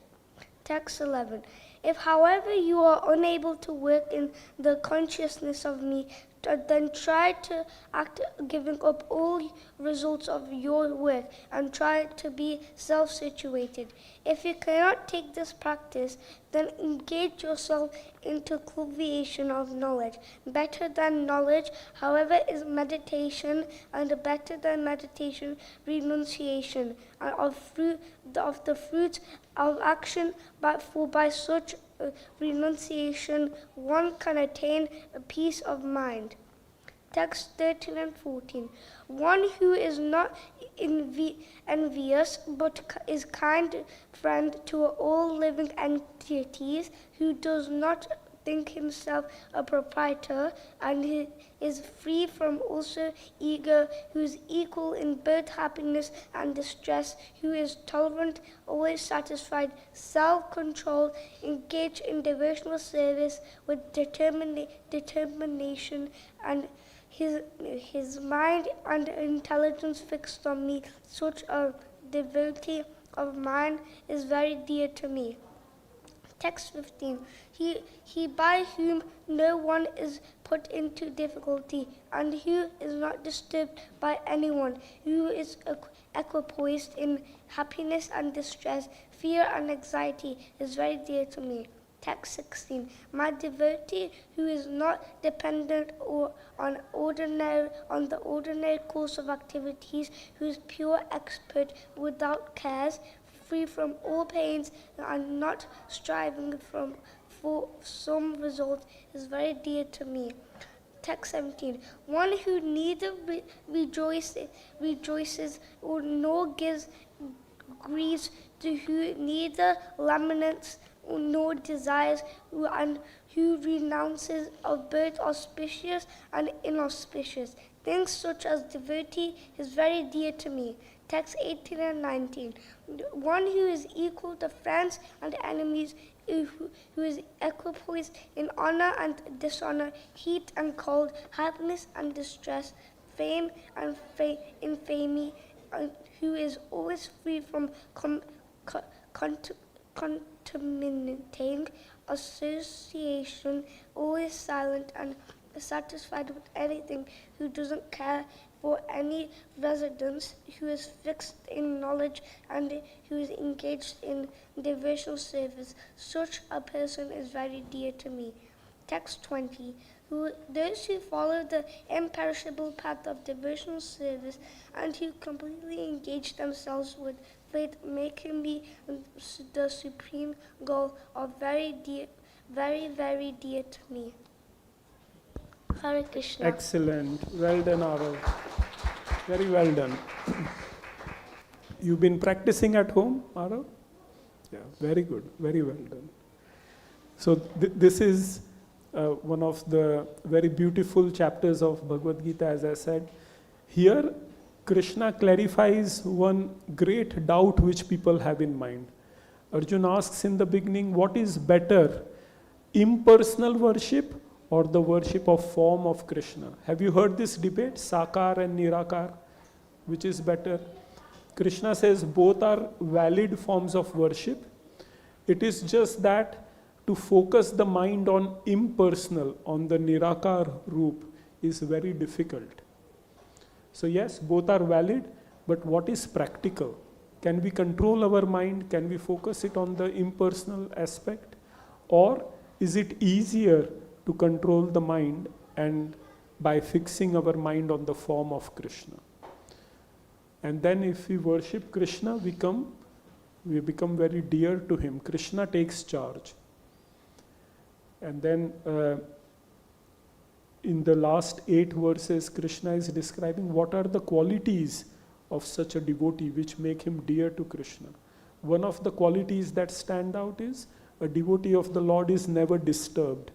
Text 11. If, however, you are unable to work in the consciousness of me, then try to act giving up all results of your work and try to be self-situated. If you cannot take this practice, then engage yourself into cultivation of knowledge. Better than knowledge, however, is meditation, and better than meditation, renunciation of the fruits of action. For by such renunciation, one can attain a peace of mind. Text 13 and 14. One who is not envious, but is kind friend to all living entities, who does not think himself a proprietor, and he is free from also ego, who is equal in both happiness and distress, who is tolerant, always satisfied, self-controlled, engaged in devotional service with determination, and his mind and intelligence fixed on me. Such a devotee of mine is very dear to me. Text 15. He by whom no one is put into difficulty, and who is not disturbed by anyone, who is equipoised in happiness and distress, fear and anxiety, is very dear to me. Text 16. My devotee who is not dependent on the ordinary course of activities, who is pure expert without cares, free from all pains, and not striving for some result, is very dear to me. Text 17. One who neither rejoices nor gives griefs, to who neither laments nor desires, and who renounces of both auspicious and inauspicious things, such as devotee, is very dear to me. Text 18 and 19. One who is equal to friends and enemies, who is equipoised in honor and dishonor, heat and cold, happiness and distress, fame and infamy, who is always free from contaminating association, always silent and satisfied with anything, who doesn't care for any residence, who is fixed in knowledge, and who is engaged in devotional service. Such a person is very dear to me. Text 20. Those who follow the imperishable path of devotional service and who completely engage themselves with faith, making me the supreme goal, are very, very dear to me. Hare Krishna. Excellent. Well done, Arav. Very well done. You've been practicing at home, Arav? Yeah, very good. Very well done. So this is one of the very beautiful chapters of Bhagavad-Gita, as I said. Here, Krishna clarifies one great doubt which people have in mind. Arjuna asks in the beginning, what is better, impersonal worship or the worship of form of Krishna? Have you heard this debate, Sakar and Nirakar? Which is better? Krishna says both are valid forms of worship. It is just that to focus the mind on impersonal, on the Nirakar Roop, is very difficult. So yes, both are valid, but what is practical? Can we control our mind? Can we focus it on the impersonal aspect? Or is it easier to control the mind and by fixing our mind on the form of Krishna? And then if we worship Krishna, we become very dear to him. Krishna takes charge. And then in the last 8 verses, Krishna is describing what are the qualities of such a devotee which make him dear to Krishna. One of the qualities that stand out is a devotee of the Lord is never disturbed.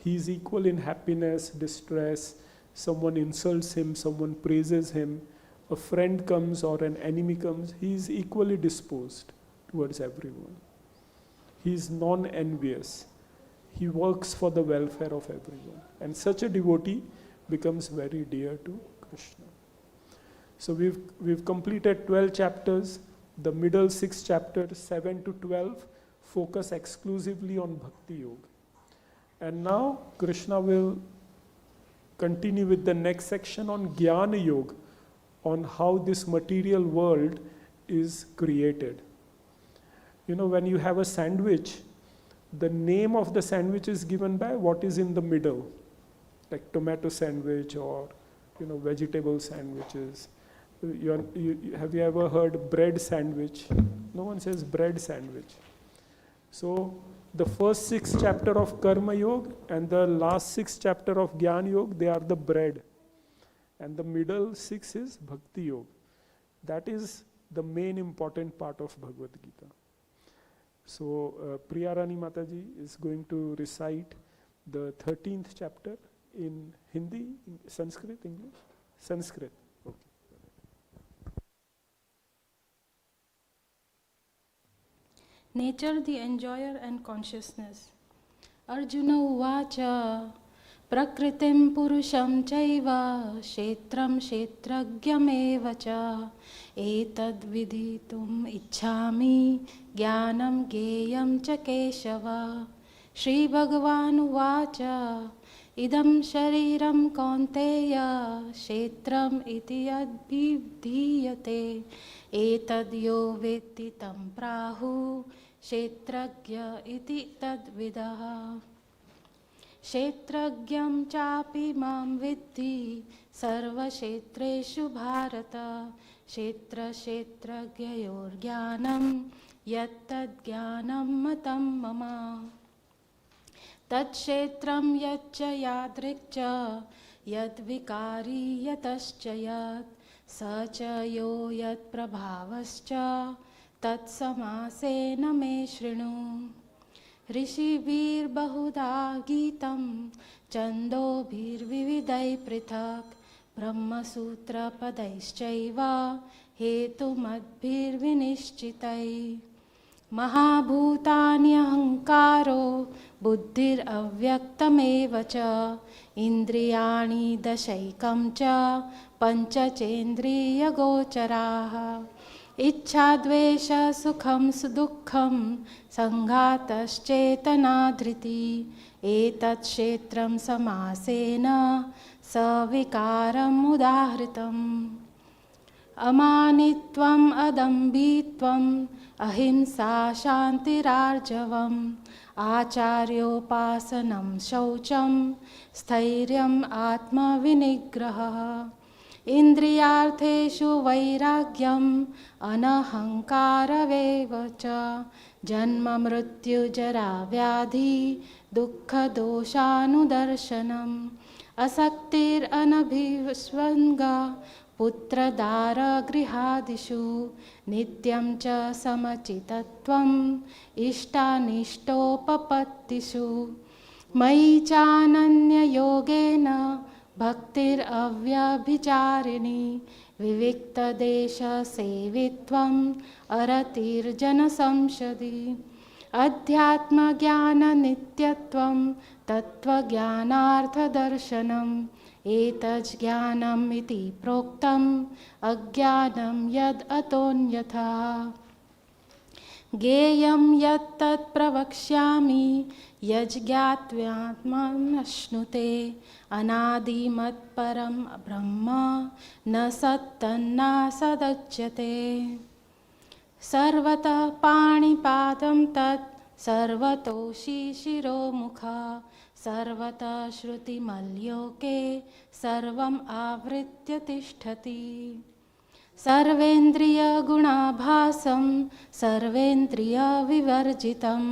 He is equal in happiness, distress. Someone insults him, someone praises him. A friend comes or an enemy comes, he is equally disposed towards everyone. He is non-envious. He works for the welfare of everyone. And such a devotee becomes very dear to Krishna. So we've completed 12 chapters. The middle 6 chapters, 7 to 12, focus exclusively on Bhakti Yoga. And now Krishna will continue with the next section on Dhyāna-yoga, on how this material world is created. You know, when you have a sandwich, the name of the sandwich is given by what is in the middle, like tomato sandwich or vegetable sandwiches. Have you ever heard bread sandwich? No one says bread sandwich. So the first 6 chapter of Karma Yoga and the last 6 chapter of Jnana Yoga, they are the bread. And the middle 6 is Bhakti Yoga. That is the main important part of Bhagavad-Gita. So Priya Rani Mataji is going to recite the 13th chapter in Hindi, Sanskrit, English? Sanskrit. Okay. Nature, the enjoyer and consciousness. Arjuna uvacha prakritim purusham chaiva kshetram kshetragyameva cha etad viditum ichhami jnanam geyam cha keshava. Shri Bhagavan uvacha idam shariram kaunteya kshetram iti advidhiyate etad yo vetti tam prahu kshetragya iti tadvidah. Kshetragyam chapi mam vidhi sarva kshetreshu bharata kshetra kshetragyayor jnanam yattad jnanam matam mama. Tat kshetram yaccha yadrikcha yad vikari yatascha yad sacha yo yad prabhavascha tat samasena me shrinu. Rishibhir bahuda Gītam Chandobhir vividai prithak Brahma sutra padaishchaiva Hetumadbhir vinishchitai. Mahabhutani ahankaro buddhir avyaktameva cha indriyani dashaikam cha panchachendriya gocharaha. Ichhadvesha sukham sudukham sanghataschetana-dhriti etat kshetram samasena savikaram udahritam. Amanitvam adambitvam ahimsa shantirarjavam acharyopasanam shaucham stairyam atma vinigraha. Indriyartheshu vairagyam anahankaraveva cha janma mrityu jara vyadhi dukkha doshanudarshanam asaktir anabhisvanga putra dara grihadishu nityam cha samachitatvam ishtanishtopapatishu mayi chananya yogena bhaktir avyabhicharini vivikta desha sevitvam aratir jana samshadi adhyatma jnana nityatvam tattva jnanartha darshanam etaj jnanam iti proktam ajnanam yad atonyatha. Geyam yat tat pravakshyami yajgyatvyatman ashnute anadimat param brahma na sattanna sadachyate. Sarvata panipadam tat sarvatoshi shiro mukha sarvata shruti malyoke sarvam avritya tishthati. Sarvendriya gunabhasam sarvendriya vivarjitam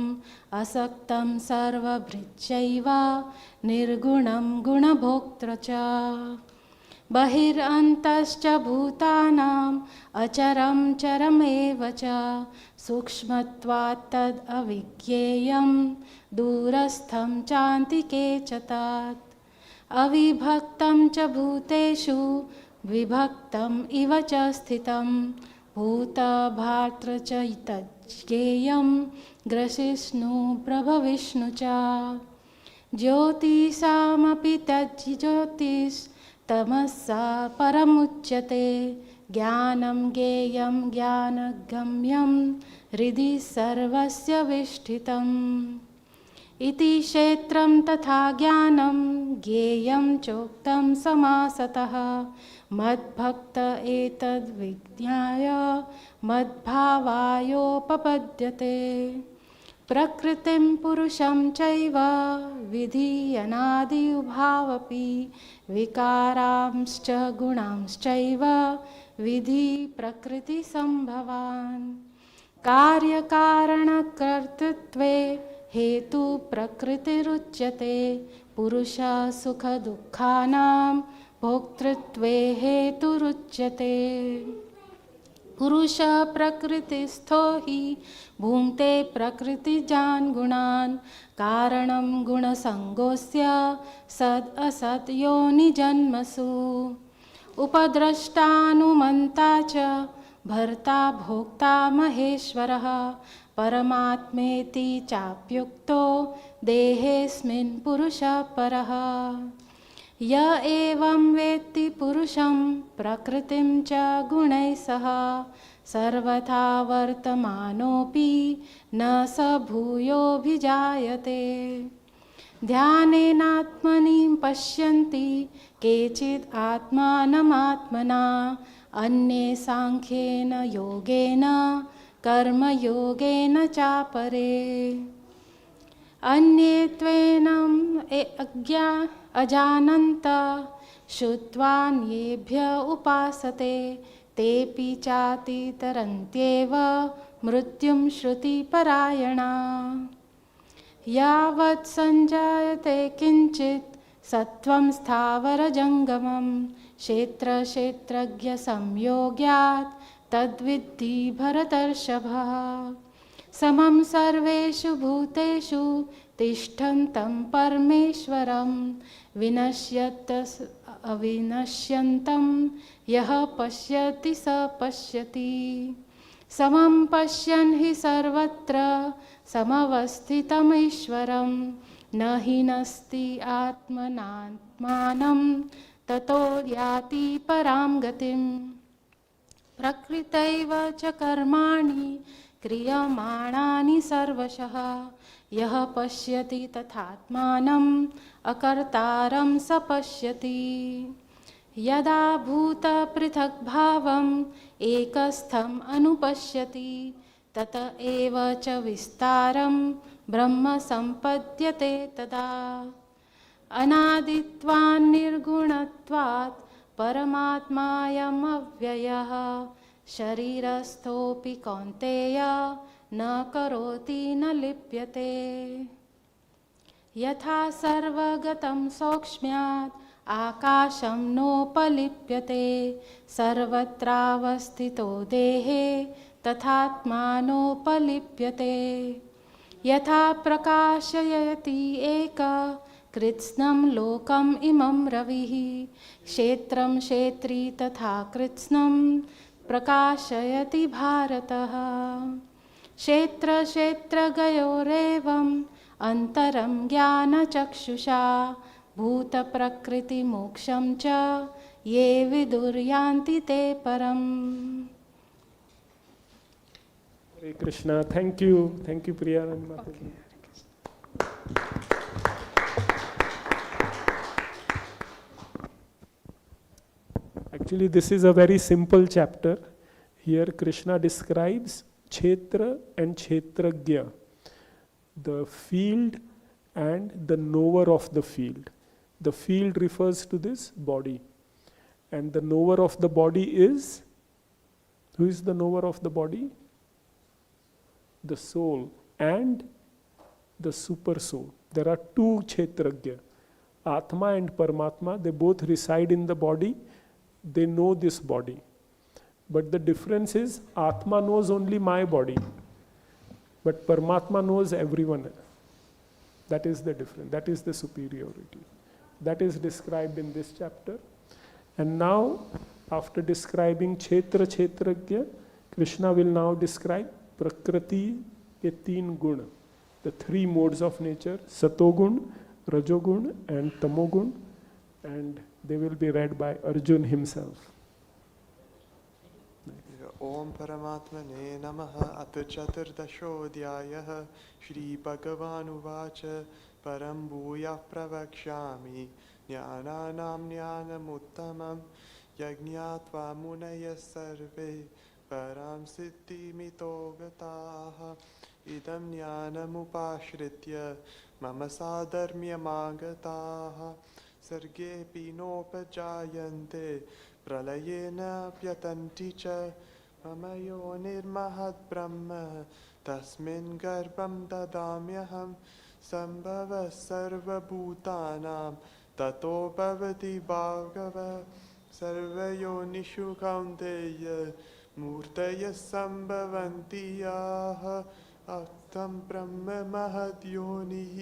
asaktam sarvabhrichaiva nirgunam gunabhoktra cha. Bahir antascha bhutanam acharam charameva cha sukshmatvat tad avigyeyam durastham chantike chatat. Avibhaktam cha bhuteshu vibhaktam iva cha sthitam bhuta bhatra cha itajyeyam grasishnu prabhavishnu cha. Jyotisamapi tajyotis tamasa paramuchyate jnanam geyam jnanagamyam hridhi sarvasya vishtitam. Iti kshetram tatha jnanam geyam choktam samasatah madbhakta etad vijñāya madbhāvāyopapadyate. Prakritim purusham chaiva vidhi anadi ubhavapi vikaramscha gunamschaiva vidhi prakriti sambhavan. Karya karana kartritve hetu prakritiruchyate purusha sukha dukkhanam bhoktritve heturuchyate. पुरुषः प्रकृतिस्थो हि भुङ्क्ते प्रकृतिजान् गुणान् कारणं गुणसङ्गोऽस्य सद् असत् योनिजन्मसु उपद्रष्टानुमन्ता च भर्ता भोक्ता महेश्वरः परमात्मेति चाप्युक्तो देहेऽस्मिन् पुरुषः परः य एवं वेत्ति पुरुषं प्रकृतिं च गुणैः सह सर्वथा वर्तमानोऽपि न स भूयोऽभिजायते ध्यानेनात्मनि पश्यन्ति केचित् आत्मानमात्मना अन्ये साङ्ख्येन योगेन कर्मयोगेन चापरे अन्ये त्वेनम् अजानन्त श्रुत्वान्येभ्य उपासते तेऽपि चातितरन्त्येव मृत्युं श्रुतिपरायणा यावत् सञ्जायते किञ्चित् सत्त्वं स्थावरजङ्गमं क्षेत्रक्षेत्रज्ञसंयोगात् तद्विद्धि भरतर्षभ समं सर्वेषु भूतेषु तिष्ठन्तं परमेश्वरं विनश्यत् अविनश्यन्तं यः पश्यति स पश्यति समं पश्यन् हि सर्वत्र समवस्थितमीश्वरं न हि नस्ति आत्मनात्मानं ततो याति परां गतिं प्रकृतैव च कर्माणि क्रियमाणानि सर्वशः यः पश्यति तथात्मानम् अकर्तारं स पश्यति यदा भूतपृथग्भावम् एकस्थम् अनुपश्यति तत एव च विस्तारं ब्रह्म सम्पद्यते तदा अनादित्वान् निर्गुणत्वात् परमात्मायम् अव्ययः शरीरस्थोऽपि कौन्तेय न करोति न लिप्यते यथा सर्वगतं सौक्ष्म्यात् आकाशं नोपलिप्यते सर्वत्रावस्थितो देहे तथात्मानोपलिप्यते यथा प्रकाशयति एकः कृत्स्नं लोकम् इमं रविः क्षेत्रं क्षेत्री तथा कृत्स्नं प्रकाशयति भारतः क्षेत्रक्षेत्रज्ञयोरेवम् अन्तरं ज्ञानचक्षुषा भूतप्रकृतिमोक्षं च ये विदुर्यान्ति ते परम्. Hare Krishna. Thank you Priya and Mataji. Actually, this is a very simple chapter. Here Krishna describes Kshetra and Kshetragya, the field and the knower of the field. The field refers to this body, and the knower of the body is, who is the knower of the body? The soul and the super soul. There are two Kshetragya, Atma and Paramatma. They both reside in the body. They know this body. But the difference is, Atma knows only my body, but Paramatma knows everyone. That is the difference. That is the superiority. That is described in this chapter. And now, after describing Kshetra, Kshetragya, Krishna will now describe Prakriti ke teen guna, the three modes of nature, Satogun, Rajogun and Tamogun, and they will be read by Arjun himself. Om Paramatmane Namaha At Chaturdashodhyayah Shri Bhagavan Uvacha Param Bhuya Pravakshami Jnananam Jnanamuttamam Yajñātva Munaya Sarve Param Siddhi Mito Gataha Idam Jnanamupashritya Mama Sadharmyamagataha Sarge Pinopajayante Pralayena Pyatanti Cha Mama Yonirmahad Brahma Tasmin Garbham Dadamyaham Sambhava Sarva Bhutanam Tato Bhavati Bhagava Sarva Yonishu Kaunteya मूर्तयः सम्भवन्ति याः अर्थं ब्रह्म महद्योनिः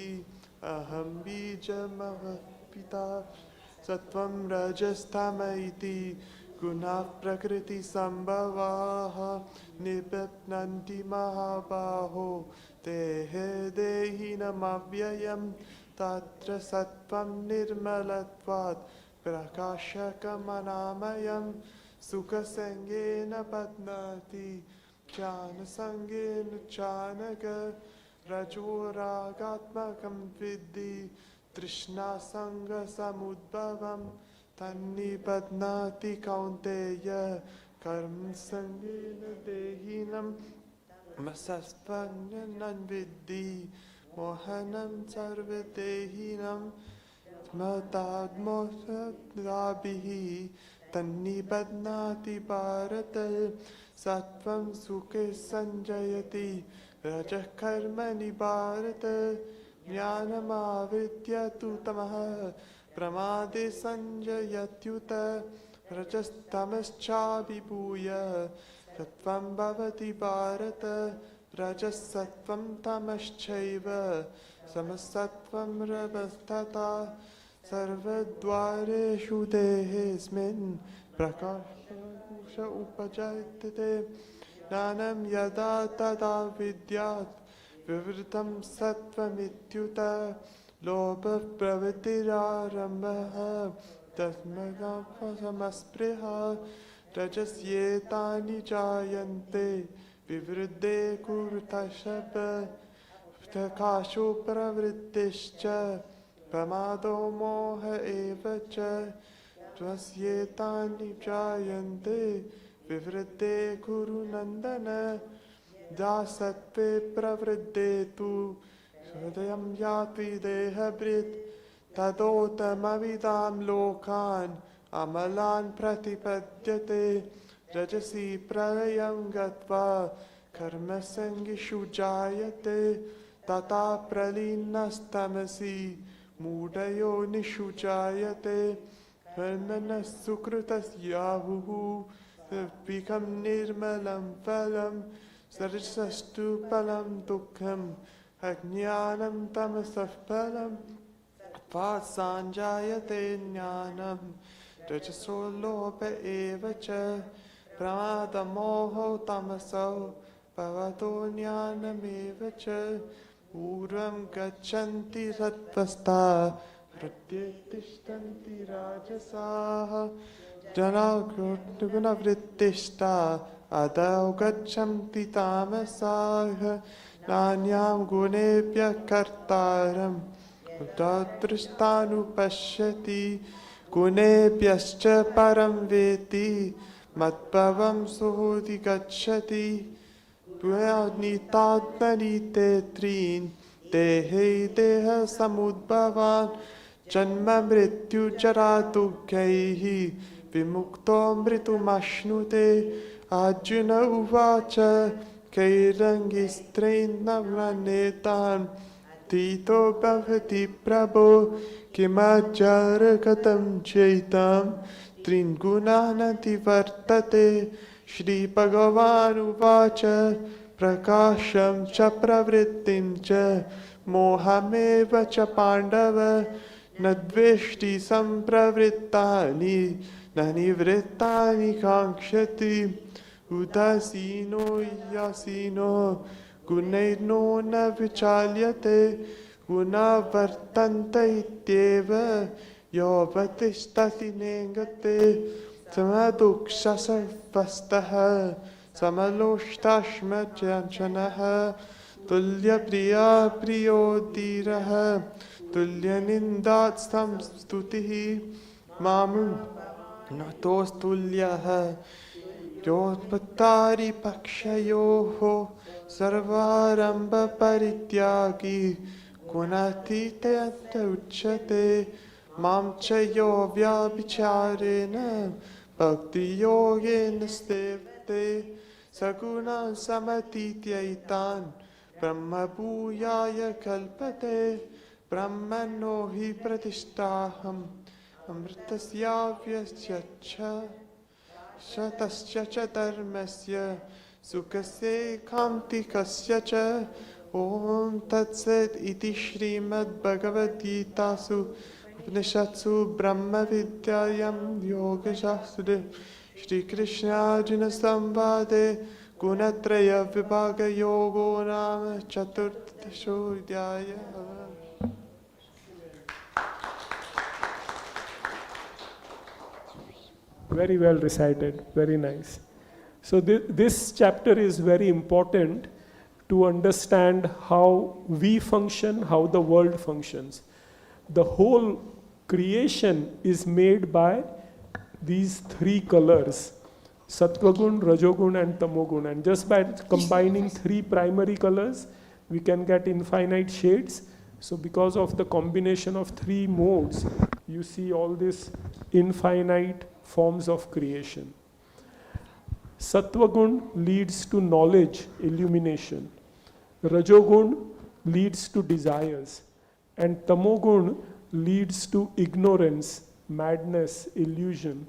अहं बीजमवः पिता सत्त्वं रजस्तम इति गुणाः प्रकृतिसम्भवाः निबध्नन्ति महाबाहो देहे देहिनमव्ययम् तत्र सत्त्वं निर्मलत्वात् प्रकाशकमनामयम् सुखसंगेन बध्नाति ज्ञानसंगेन चानघ रजोरागात्मकं विद्धि तृष्णासंगसमुद्भवम् तन्निबध्नाति कौन्तेय कर्मसंगेन देहिनं मसस्त्वं विद्धि मोहनं सर्वदेहिनं स्मृताद्मोहदाभिः तन्निबध्नाति भारत सत्त्वं सुखे संजयति रजः कर्मणि भारत ज्ञानमावृत्य तु तमः प्रमादे संजयत्युत रजस्तमश्चाभिभूय सत्त्वं भवति भारत रजसत्त्वं तमश्चैव समसत्त्वं रजस्तथा सर्वद्वारेषु देहेऽस्मिन् प्रकाश उपजायते ज्ञानं यदा तदा विद्यात् विवृतं सत्त्वमित्युत लोभः प्रवृत्तिरारम्भः तस्मात्समस्पृहा रजस्येतानि जायन्ते विवृद्धे कुरुतशप प्रकाशो प्रवृत्तिश्च प्रमादो मोह एव च त्वस्येतानि जायन्ते विवृद्धे कुरु नन्दन दासत्वे प्रवृद्धे तु हृदयं याति देहभृत् तदोतमविदां लोकान् अमलान् प्रतिपद्यते रजसि प्रलयं गत्वा कर्मसङ्गिषु जायते तथा प्रलीनस्तमसि मूढयोनिषु जायते कर्मणः सुकृतस्याहुः विकं निर्मलं फलं सरसस्तु फलं दुःखम् अज्ञानं तमसः फलं संजायते ज्ञानं रजसो लोभ एव च प्रमादमोहो तमसो भवतो ज्ञानमेव च पूर्वं गच्छन्ति सत्त्वस्ता हृदये तिष्ठन्ति राजसाः जनागुणवृत्तिष्ठा अधो गच्छन्ति तामसाः नान्यां गुणेभ्यः कर्तारं दृष्टानुपश्यति गुणेभ्यश्च परं वेति मद्भवं सुहृदि गच्छति नीतात्मनीते त्रीन् देहे देहसमुद्भवान् जन्म मृत्युजरा दुःखैः विमुक्तो मृतुमश्नुते अर्जुन उवाच कैरङ्गिस्त्रैर्नवनेतान् तीतो भवति प्रभो किमज्जरगतं चैतां त्रीन् गुणानतिवर्तते श्रीभगवानुवाच प्रकाशं च प्रवृत्तिं च मोहमेव च पाण्डव न द्वेष्टि सम्प्रवृत्तानि न निवृत्तानि काङ्क्षति उदासीनो यासीनो गुणैर्नो न विचाल्यते गुणा वर्तन्त इत्येव योऽवतिष्ठति नेङ्गते समदुःखसर्वस्तः समलोष्टाश्मचञ्चनः तुल्यप्रिया प्रियो धीरः तुल्यनिन्दात् संस्तुतिः मां नतोस्तुल्यः योत्पत्तारि पक्षयोः सर्वारम्भपरित्यागी गुणातीतः उच्यते मां च यो व्याभिचारेण भक्तियोगेन सेवते सगुणान् समतीत्यैतान् ब्रह्मभूयाय कल्पते ब्रह्मणो हि प्रतिष्ठाहम् अमृतस्याव्यस्य च shatasya cha dharmasya sukasya kamtikasya cha. Om Tat Sat iti Srimad Bhagavad-Gītāsu Upanishadsu Brahma Vidyayam Yoga Shastra Shri Krishna Arjuna Samvade Gunatraya Vibhaga Yogo Nama Chaturtasho Dhyāya. Very well recited, very nice. So this chapter is very important to understand how we function, how the world functions. The whole creation is made by these three colors, Sattvagun, Rajogun and Tamogun. And just by combining three primary colors, we can get infinite shades. So because of the combination of three modes, you see all these infinite forms of creation. Sattvagun leads to knowledge, illumination. Rajogun leads to desires. And Tamogun leads to ignorance, madness, illusion,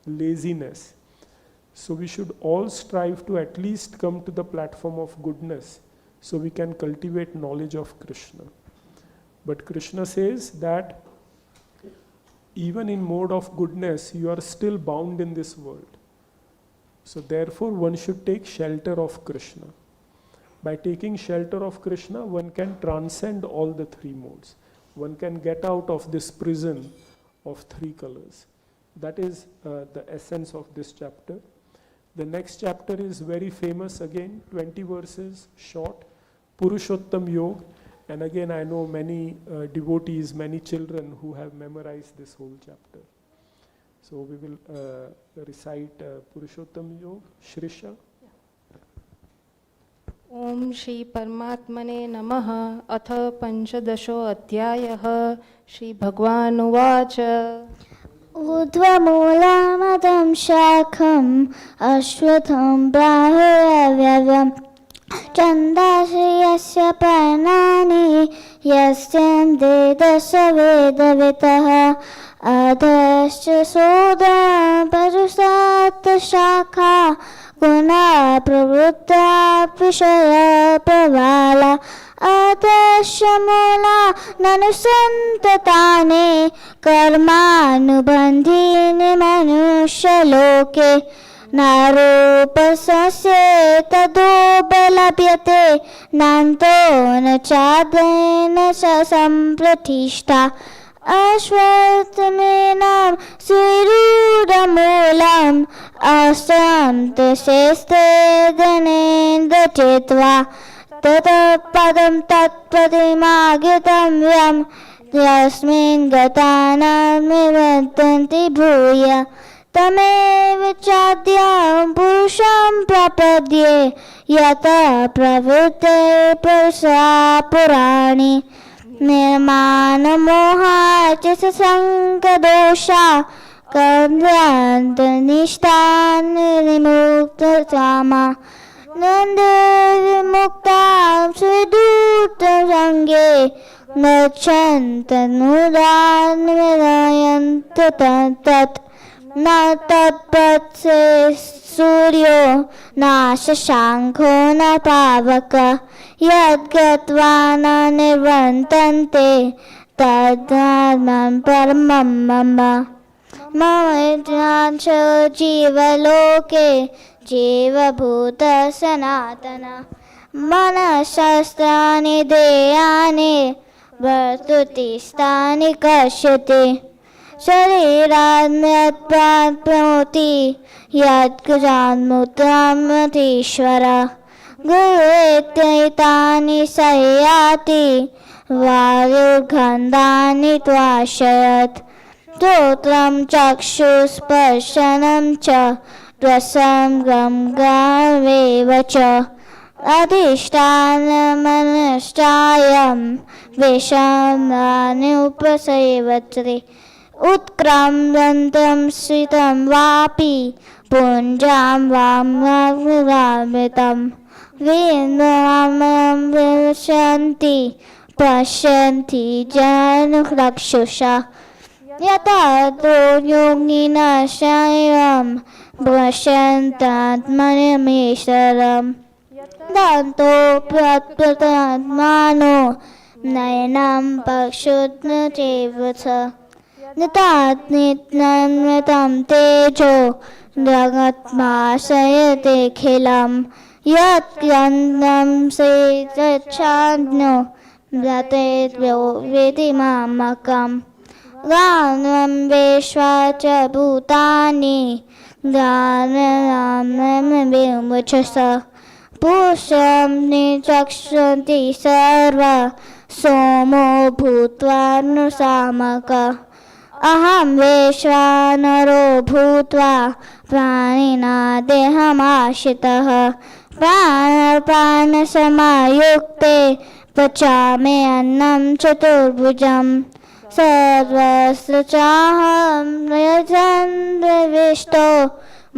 laziness. So we should all strive to at least come to the platform of goodness so we can cultivate knowledge of Krishna. But Krishna says that even in mode of goodness, you are still bound in this world. So therefore, one should take shelter of Krishna. By taking shelter of Krishna, one can transcend all the three modes. One can get out of this prison of three colors. That is the essence of this chapter. The next chapter is very famous again, 20 verses short, Purushottam Yoga. And again, I know many devotees, many children who have memorized this whole chapter. So we will recite Purushottam Yoga, Risha. ओम श्री परमात्मने नमः अथ पंचदशो अध्यायः श्री भगवान् उवाच ऊर्ध्वमूलमदं शाखम् अश्वत्थं प्राहुरव्ययम् छन्दांसि यस्य पर्णानि यस्यन्ते दश वेदविदः अधश्च सोदं परुषात् शाखा गुणा प्रवृत्ता विषयप्रवाला अधश्च मूला ननुसन्ततानि कर्मानुबन्धीनि मनुष्यलोके नारूपस्य तदोपलभ्यते नान्तो न चादेन च सम्प्रतिष्ठा अश्वत्थमेनं सुरूढमूलम् अष्टन्तशेस्ते गणेन्द्र चित्वा ततः पदं तत्प्रतिमागतव्यं यस्मिन् गता न निवर्तन्ति भूय तमेव चाद्यं पुरुषं प्रपद्ये यतः प्रवृत्ते पुरुषा पुराणि निर्माणमोहाच ससङ्गदोषा कर्मान्तनिष्ठान् विमुक्तकामा नन्दविमुक्तां सुदूतसङ्गे गच्छन्तनुदान् विनयन्त तत् न तत्पत्से सूर्यो न शशाङ्को न पावक यद्गत्वा न निवर्तन्ते तद्धामं परमं मम मम जीवलोके जीवभूत सनातन मनःशास्त्राणि देयानि वर्तुतिस्थानि कश्यते शरीरान्यत् प्राप्नोति यत्कृजान्मुक्तमतीश्वर गुरुत्यैतानि सह्याति वायुर्गन्धानि त्वाशयत् श्रोत्रं चक्षुस्पर्शनं च रसं गमगमेव च अधिष्ठानमनश्चायं विषमानुपसेवते उत्क्रामन्तं स्थितं वापि पुञ्जां वामृतं विन्द्रामं विशन्ति पश्यन्ति जनुरक्षुषा यथा तो योगिनः शयनं पश्यन्तात्मनिमीश्वरम् दान्तोऽप्यत्पतात्मानो नयनं पश्युत्न चैव च नितात्नित्यं तेजो जगत्माश्रयतेऽखिलम् यत्कन्दं सेतच्छान्नो व्रतेभ्यो वेति मामकम् गानं विश्वा च भूतानि गाननामविमुचस पुष्यं निचक्षन्ति सर्वा सोमो भूत्वा नुसामक अहं वैश्वानरो भूत्वा प्राणिना देहमाश्रितः प्राणसमायुक्ते पचामि अन्नं चतुर्भुजम् सर्वस्य चाहं यजन्विष्टो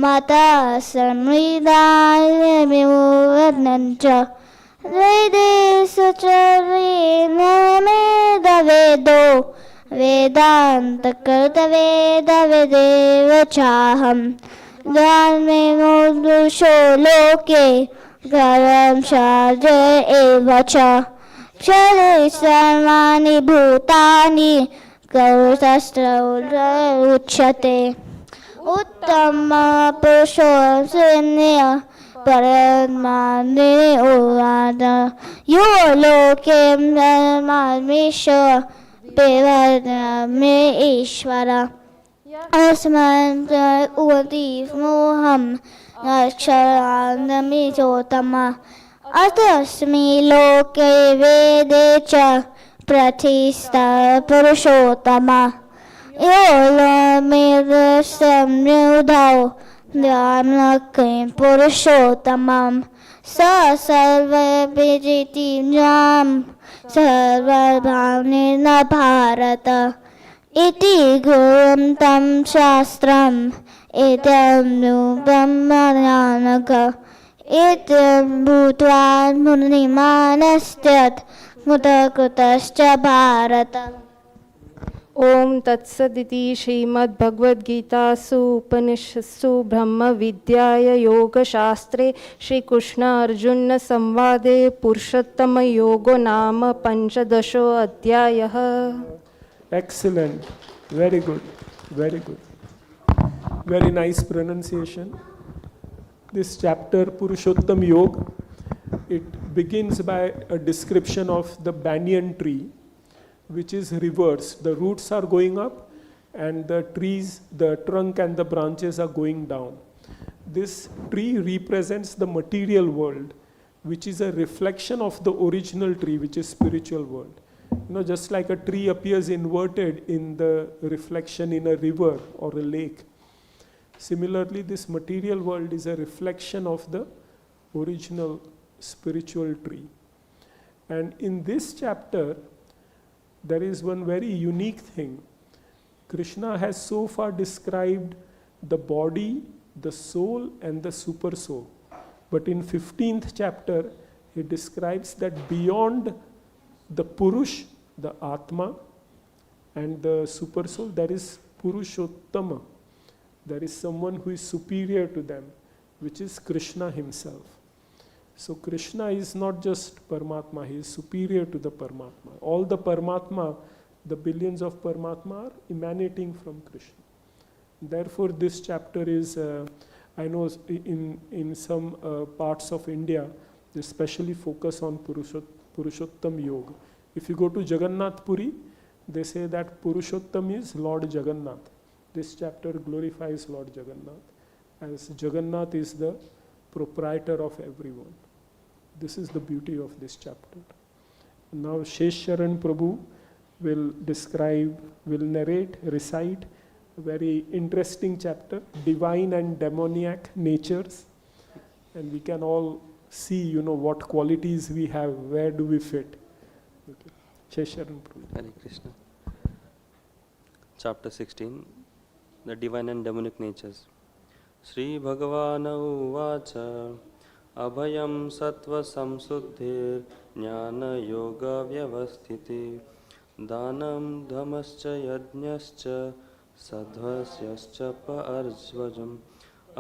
मतः संविदाय विमुवदञ्च वेदेषु च वेदो वेदान्तकृतवेदविदेव चाहं ग्रामे मोदुषो लोके गरं शार्ज एव च क्षरे सर्वाणि भूतानि गौरशस्त्र उच्यते उत्तमपुरुषो शून्य परमात्मने उवाच यो लोके धर्मामीश्वर मे ईश्वर अस्मन् मोहम् अक्षरान्धमिचोत्तम अतस्मि लोके वेदे च प्रतिष्ठा पुरुषोत्तम यो लोमेदसंयुधौ ध्यानक्रिं पुरुषोत्तमं स सर्वविदितं सर्वभावनेन भारत इति गुरुं तं शास्त्रम् इदं ब्रह्मज्ञानक इत्यं भूत्वा मुनिमानस्त्यत् मुतकृतश्च भारत। ओम तत्सदिति श्रीमद्भगवद्गीतासु उपनिषत्सु ब्रह्मविद्याय योगशास्त्रे श्रीकृष्ण अर्जुन संवादे पुरुषोत्तमयोगो नाम पंचदशो अध्यायः। Excellent. Very good. Very good. Very nice pronunciation. This chapter, Purushottam Yoga, it begins by a description of the banyan tree, which is reversed. The roots are going up and the trees, the trunk and the branches are going down. This tree represents the material world, which is a reflection of the original tree, which is spiritual world. You know, just like a tree appears inverted in the reflection in a river or a lake. Similarly, this material world is a reflection of the original spiritual tree. And in this chapter, there is one very unique thing. Krishna has so far described the body, the soul, and the super soul. But in 15th chapter, he describes that beyond the Purush, the Atma, and the super soul, there is Purushottama. There is someone who is superior to them, which is Krishna himself. So Krishna is not just Paramatma, he is superior to the Paramatma. All the Paramatma, the billions of Paramatma are emanating from Krishna. Therefore this chapter is, I know in some parts of India, they especially focus on Purushottam Yoga. If you go to Jagannath Puri, they say that Purushottam is Lord Jagannath. This chapter glorifies Lord Jagannath, as Jagannath is the proprietor of everyone. This is the beauty of this chapter. Now Shesharan Prabhu will describe, will narrate, recite a very interesting chapter, divine and demoniac natures. And we can all see, what qualities we have, where do we fit. Okay. Shesharan Prabhu. Hare Krishna. Chapter 16, the divine and demonic natures. Sri Bhagavana Uvacha Abhayam Sattva Samsuddhir Dhyāna-yoga Vyavasthiti Dhanam Dhamascha Yajñascha Sadhasyascha Pa'arjvajam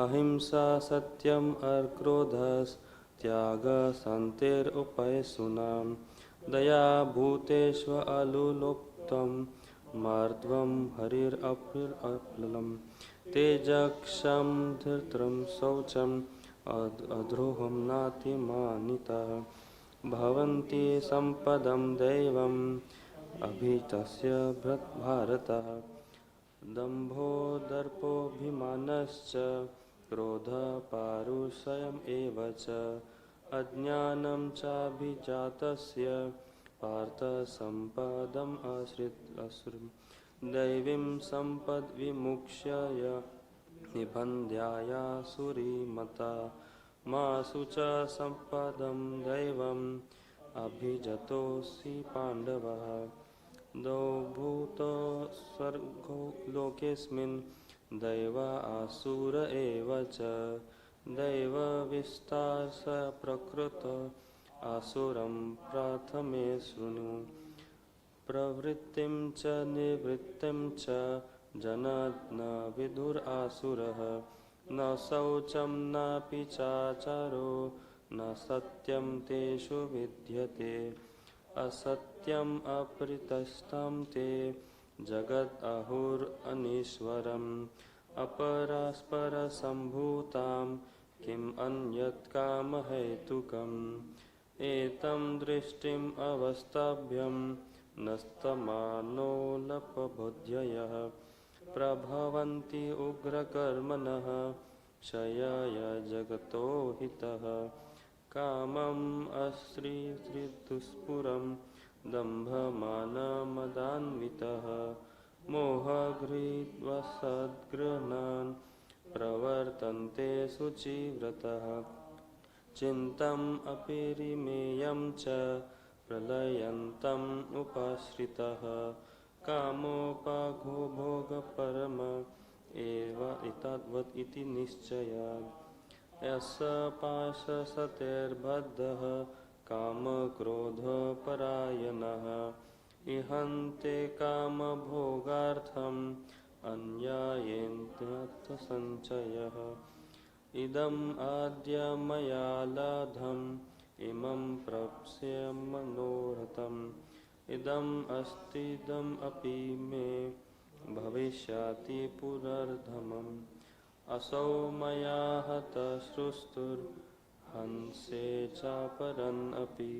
अहिंसा सत्यम अक्रोधस् त्याग शान्तिरुपैसुनां दया भूतेष्व अलुलोक्तं मार्द्वं हरिरप्ललम् तेजक्षं धृत्रं शौचम् अद्रोहं नातिमानितः भवन्ति सम्पदं दैवम् अभितस्य भारतः दम्भो दर्पोऽभिमानश्च क्रोधपारुषयम् एव च अज्ञानं चाभिजातस्य पार्थ सम्पदम् असुरम् दैवीं सम्पद्विमुक्ष्य निबन्ध्याया सुरीमता मासु च सम्पदं दैवम् अभिजतोऽसि पाण्डवः द्वौ भूतो स्वर्गो लोकेऽस्मिन् दैव आसुर एव च दैवविस्तारस प्रकृत आसुरं प्रथमे शृणु प्रवृत्तिं च निवृत्तिं च जनात् न विदुरासुरः न शौचं नापि चाचारो न सत्यं तेषु विद्यते असत्यम् अपरितस्थं ते जगत् आहुरनीश्वरम् अपरास्परसम्भूतां किम् अन्यत् कामहेतुकम् एतं दृष्टिम् अवस्तभ्यं नस्तमानोऽलपबुद्धयः प्रभवन्ति उग्रकर्मणः क्षयाय जगतो हितः कामम् अश्रीदुष्पुरं दम्भमानमदान्वितः मोहगृहीत्वसद्गृह्णान् प्रवर्तन्ते शुचिव्रतः चिन्तम् अपरिमेयं च प्रलयन्तम् उपाश्रितः कामोपाघो भोगपरम एव एतद्वत् इति निश्चयात् यस्य पाशसतेर्बद्धः कामक्रोधपरायणः इहन्ते कामभोगार्थम् अन्यायेनार्थसञ्चयः इदम् आद्य मया लब्धम् इमं प्राप्स्ये मनोरथम् इदम् अस्तीदम् अपि मे भविष्यति पुनर्धमम् असौ मया हतः श्रुस्तुर्हंसे चापरन् अपि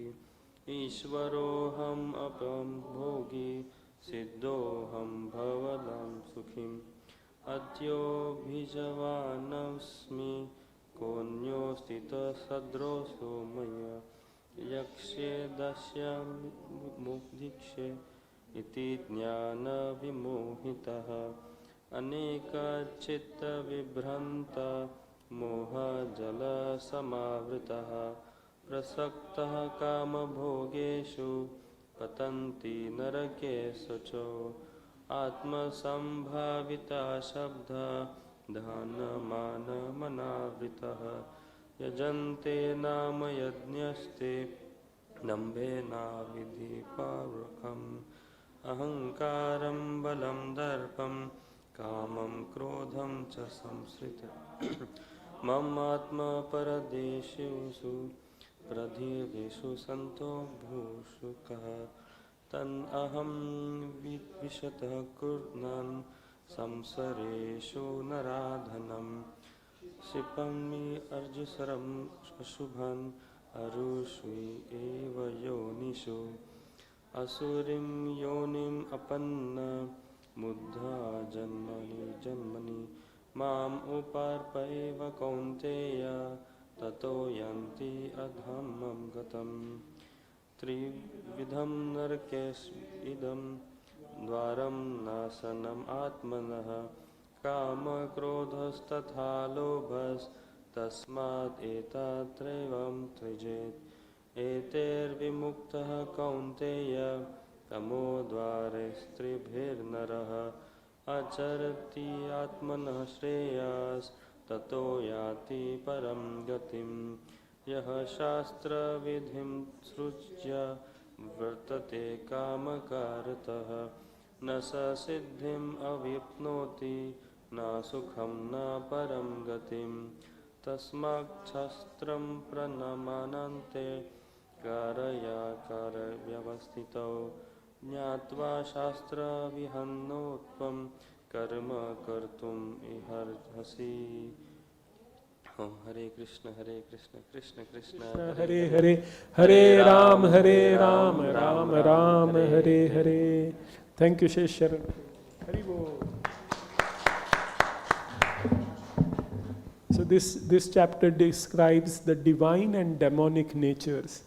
ईश्वरोऽहम् अपं भोगी सिद्धोऽहं भवदां सुखीम् अद्योऽभिजवानस्मि कोऽन्योऽस्ति सदृशो मया यक्ष्ये दास्यामि मुक्तिक्षे इति ज्ञानविमोहितः अनेकचित्तविभ्रान्ता मोहजलसमावृतः प्रसक्तः कामभोगेषु पतन्ति नरकेषु च आत्मसम्भाविता शब्दा ध्यानमानमनावृतः यजन्ते नाम यज्ञस्ते दम्भेनाविधिपूर्वकम् अहङ्कारं बलं दर्पं कामं क्रोधं च संश्रितः मम आत्मपरदेशेषु प्रदीर्घेषु सन्तो भूषुकः तन् अहं विशतः कुर्वन् संसारेषु नराधनं क्षिपामि अर्जुसरम् अशुभन् अरुषि एव योनिषु असुरीं योनिम् अपन्न मुद्धा जन्मनि माम् उपार्पयेव कौन्तेय ततो यान्ति अधमं गतम् त्रिविधं नरकेषु द्वारं नाशनम् आत्मनः कामक्रोधस्तथा लोभस्तस्मात् एतत्त्रयं त्यजेत् एतैर्विमुक्तः कौन्तेय तमोद्वारैस्त्रिभिर्नरः आचरति आत्मनः श्रेयस्ततो याति परं गतिम् यः शास्त्रविधिं सृज्य वर्तते कामकारतः न स सिद्धिम् अवाप्नोति न सुखं न परं गतिं तस्मात् शास्त्रं प्रणमन्ते कारया कारव्यवस्थितौ ज्ञात्वा शास्त्रविहन्नोत्वं कर्म कर्तुम् इहर्हसि। ओम हरे कृष्ण कृष्ण कृष्ण हरे हरे, हरे राम राम राम हरे हरे। Thank you Shekhar. हरि बोल। So this chapter describes the divine and demonic natures.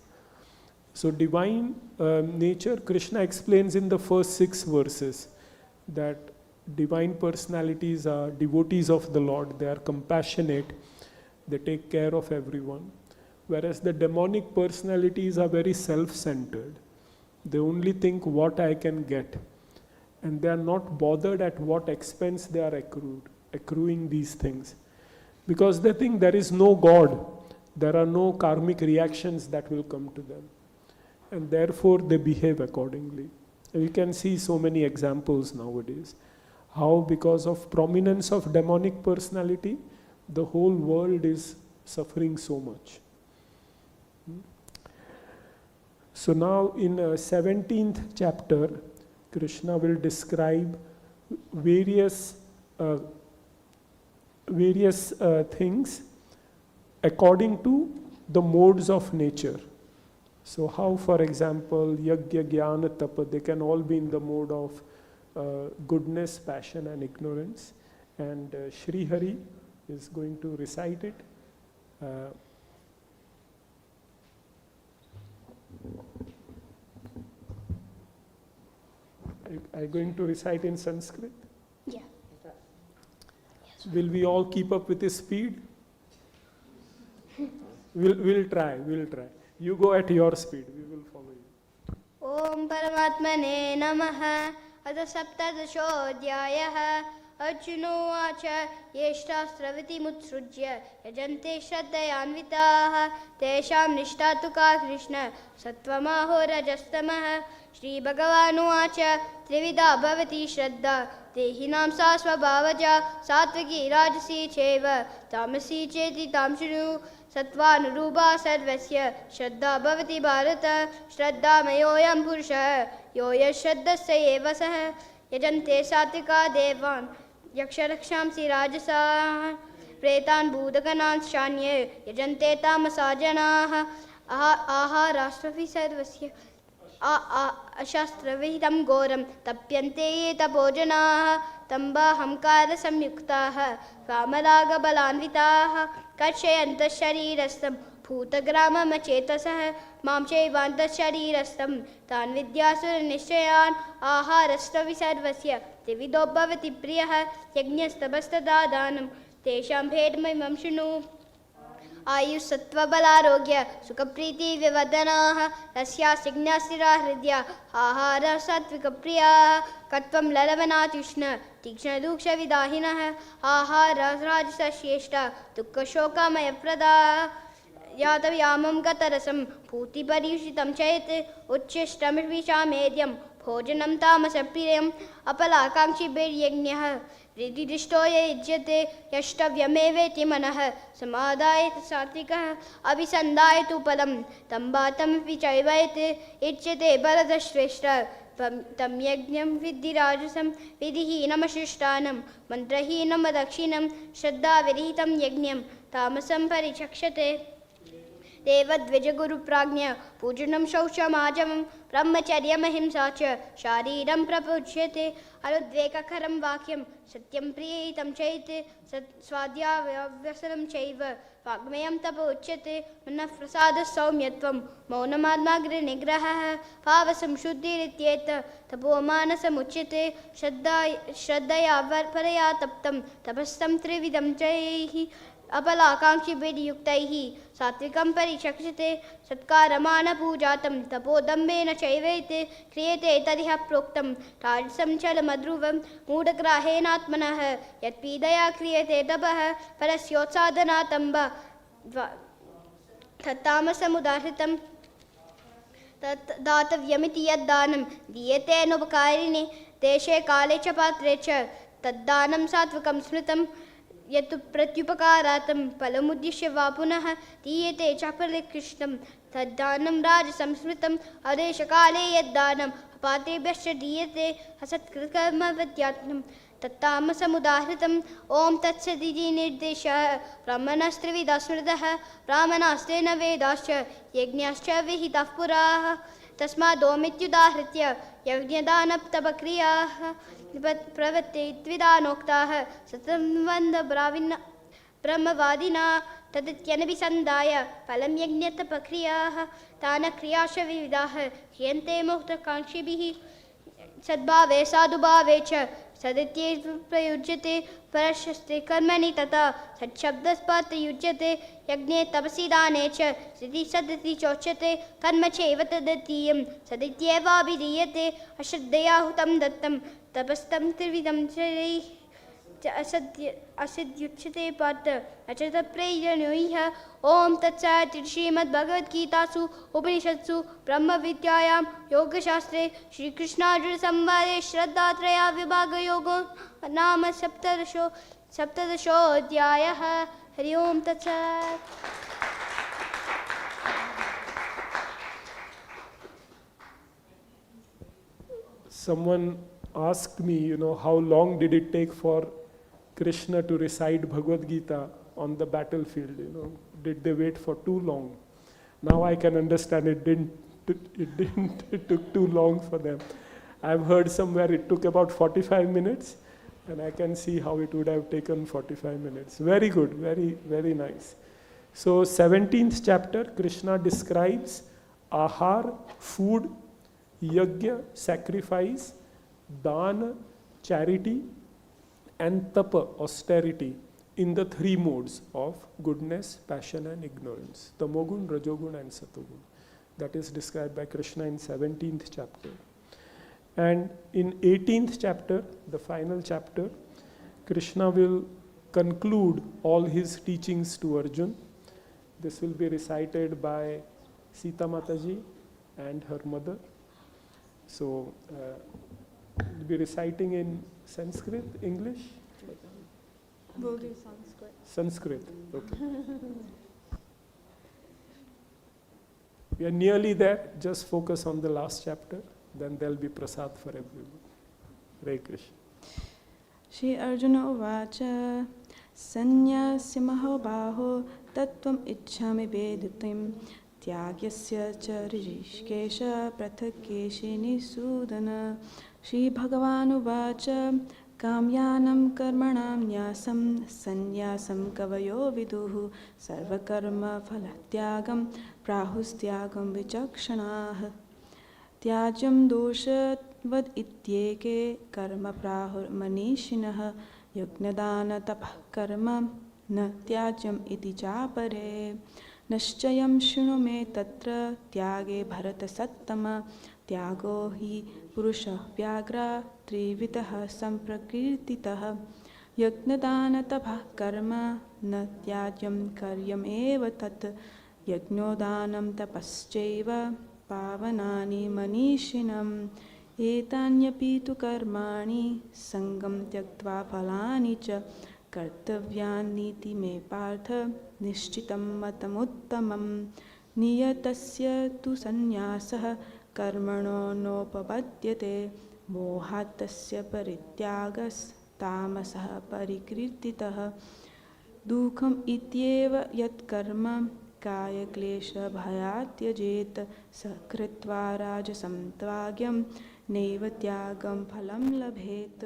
So divine nature, Krishna explains in the first 6 verses that divine personalities are devotees of the Lord. They are compassionate. They take care of everyone. Whereas the demonic personalities are very self-centered. They only think what I can get. And they are not bothered at what expense they are accruing these things. Because they think there is no God. There are no karmic reactions that will come to them. And therefore they behave accordingly. And you can see so many examples nowadays. How because of prominence of demonic personality, the whole world is suffering so much. So now in 17th chapter, Krishna will describe various things according to the modes of nature. So how, for example, yajna, jnana, tapa, they can all be in the mode of goodness, passion and ignorance. And Sri Hari is going to recite it. Are you going to recite in Sanskrit? Yeah. Will we all keep up with his speed? We'll try. You go at your speed. We will follow you. Om Paramatmane Namaha. Ada Saptadashodhyayah. Arjunovacha Yeshtasraviti Mutsrujya Yajante Shraddhayanvitaha Tesham Nishtatuka Krishna Sattvamaho Rajastamaha Shri Bhagavanuvacha Trivida Bhavati Shraddha Dehinam Sasvabhavaja Satvaki Rajasi Cheva Tamasi Cheti Tamshuru Sattvanurupa Sarvasya Shraddha Bhavati Bharata Shraddha Mayoyam Purusha Yoya Shraddhasya Eva Saha Yajante Satvika Devan Yaksharakṣamsi Rajasa Pretan Bhudakanans Shanye Yajante Tamasajanaha Aha Rashtravi Sarvasya Ashastravihitam Goram Tapyante Tapojanaha Tamba Hamkara Samyuktaha Kamalaga Balanvitaha Kachyanta Sharirastam Bhutagrama Machetasah Mamchevanta Sharirastam Tan Vidyasura Nishayan Aharastravi Sarvasya Dividobhavati Priyaha Yajnastabastadadanam Tesham Bhedmimam Shunu Ayush Sattva Balarogya Sukhapriti Vivadanaha Rasya Signasira Hridya Ahara Sattvika Priya Katvam Lalavanatushna Tikshna Duksha Vidahinaha Ahara Rajasa Sheshta Dukka Shoka Mayaprada Yatavyamam Gatarasam Bhuti Pariyushitam Chayate Uchishtam Vishamedyam Bhojanam Tamasapirayam Apalakamshi Biryagnyah Rididishtoya Ijyate Yashtavyameveti Manaha Samadayat Satvikaha Abhisandayatu Padam Tambatam Vichayvayate Ijyate Bharadashreshta Tam Yajnam Vidhirajasam Vidhihinam Ashishtanam Mantrahinam Adakshinam Shraddha Virihitam Yajnam Tamasam Parichakshate Devadvijaguru Pragnya Pujanam Shauchamajavam Brahmacharyam Ahimsa cha Shariram Prapujyate Arudvekakaram Vakyam Satyam Priyitam Chaite Swadhya Vyasaram Chaiva Vagmayam Tapauchyate Manafrasada Saumyatvam Maunamadmagri Nigraha Pavasam Shuddhirityeta Tapomanasam Uchyate Shraddhaya Paraya Taptam Tapastam Trividam Chaihi Apalakamshi Vidyuktaihi Satvikam Parichakshate Satkaramana Pujatam Tapodambena Chaivete Kriyate Tadiha Proktam Rajasam Chalamadruvam Mudagrahenatmanah Yatpidaya Kriyate Tapaha Parasyotsadana Tamba Tatamasamudaritam Datavyamiti Yaddanam Diyate Nupakarini Deshe Kale Chapatre Cha तद्दानं सात्विकं स्मृतं यत् प्रत्युपकारार्थं फलमुद्दिश्य वा पुनः दीयते चापरे कृष्णं तद्दानं राजसंस्मृतम् आदेशकाले यद्दानम् अपातेभ्यश्च दीयते असत्कृतकर्मवद्यात्मं तत्तामसमुदाहृतम् ॐ तत्सदिति निर्देशः ब्राह्मणस्त्रिविधा स्मृतः ब्राह्मणास्तेन वेदाश्च यज्ञाश्च विहिताः पुराः तस्मादोमित्युदाहृत्य यज्ञदानतपक्रियाः प्रवर्तेत्विदानोक्ताः सतं ब्रह्मवादिना तदित्यनभिसन्धाय फलं यज्ञतपक्रियाः तान् क्रियाश्च विविधाः क्रियन्ते मुक्तकाङ्क्षिभिः सद्भावे साधुभावे च सदित्येव प्रयुज्यते परशस्ते कर्मणि तथा सच्छब्दस्पातयुज्यते यज्ञे तपसि दाने च सिद्धि सदिति चोच्यते कर्म चैव तदतीयं सदित्येवाभिधीयते अश्रद्धया हुतं दत्तं तपस्तं त्रिविधं असिद्युच्यते पार्थ न च तत्प्रयोजनो ह्यः ॐ तत्सत् श्रीमद्भगवद्गीतासु उपनिषत्सु ब्रह्मविद्यायां योगशास्त्रे श्रीकृष्णार्जुनसंवादे श्रद्धात्रया विभागयोगो नाम सप्तदशोऽध्यायः हरि ओं तत्सत् Someone asked me, how long did it take for Krishna to recite Bhagavad-Gita on the battlefield? Did they wait for too long? Now I can understand it took too long for them. I've heard somewhere it took about 45 minutes, and I can see how it would have taken 45 minutes. Very good, very, very nice. So 17th chapter, Krishna describes Ahar, food, Yajna, sacrifice, Dana, charity, and Tapa, austerity, in the three modes of goodness, passion, and ignorance. Tamogun, Rajogun, and Satogun. That is described by Krishna in 17th chapter. And in 18th chapter, the final chapter, Krishna will conclude all his teachings to Arjuna. This will be recited by Sita Mataji and her mother. So, we'll be reciting in Sanskrit, English? We'll do Sanskrit. Sanskrit, okay. We are nearly there. Just focus on the last chapter. Then there'll be prasad for everyone. Hare Krishna. Shri Arjuna Uvacha Sanyasya Mahabaho Tattvam Ichchami Vedutim Tyagyasya cha Rishikesha Prathakeshini Sudana Shri Bhagavan Uvacha Kamyanam Karmanam Nyasam Sanyasam Kavayo Viduhu Sarvakarma Phalatyagam Prahustyagam Vichakshanaha Tyajam Doshatvad Ityeke Karma Prahur Manishinah Yagnadana Tapah Karma Na Tyajam Iti Chapare Naschayam Shunume Tatra Tyage Bharata Sattama Tyago Hi Purusha Vyagra Trivitaha Samprakirtitaha Yagnadana Tapah Karma Na Tyajam Karyam Eva Tat Yagnodanam Tapaschaiva Pavanani Manishinam Etanyapi tu karmani Sangam Tyaktva Phalani cha Kartavyanniti me partha Nishchitam matamuttamam Niyatasya tu sannyasah Karmano nopapadyate Mohatasya parityagas Tamasah parikrititah Dukham ityeva yat karma Kaya klesha bhayatyajeta sakritva rajasam tvagyam neva tyagam phalam labhet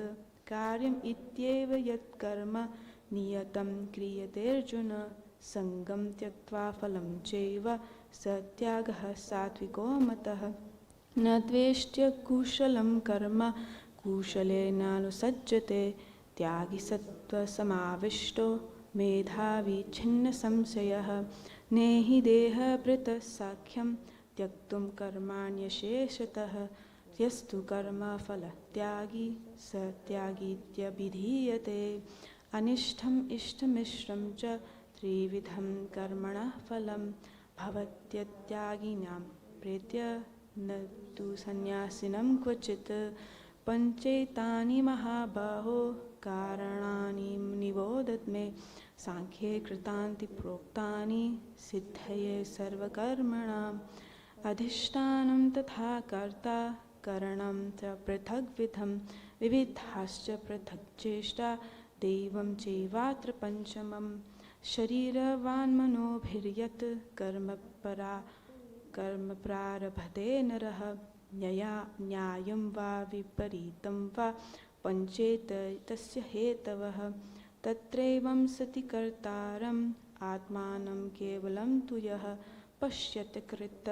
karyam ityeva yat karma niyatam kriyate arjuna sangam tyaktva phalam chaiva satyagah satviko matah na dveshtya kushalam karma kushalena anusajjate tyagi sattva samavishto medhavi chinna samsayah Nehi deha prita sakhyam tyaktum karmanya sheshatah yastu karma phala tyagi satyagitya vidhiyate anishtham ishtamishram cha trividham karmana phalam bhavatyatyagi nam pretya natu sannyasinam kvachit पंचेतानि महाबाहो कारणानि निबोधत मे सांख्ये कृतान्ति प्रोक्तानि सिद्धये सर्वकर्मणाम् अधिष्ठानं तथा कर्ता करणं च पृथग्विधं विविधाश्च पृथक् चेष्टा दैवं चैवात्र पंचमम् शरीरवान्मनोभिर्यत् कर्म प्रारभते नरः न्यायं वा विपरीतं वा पंचेत तस्य हेतवः तत्रैवं सति कर्तारम् आत्मानं केवलं तु यः पश्यति कृत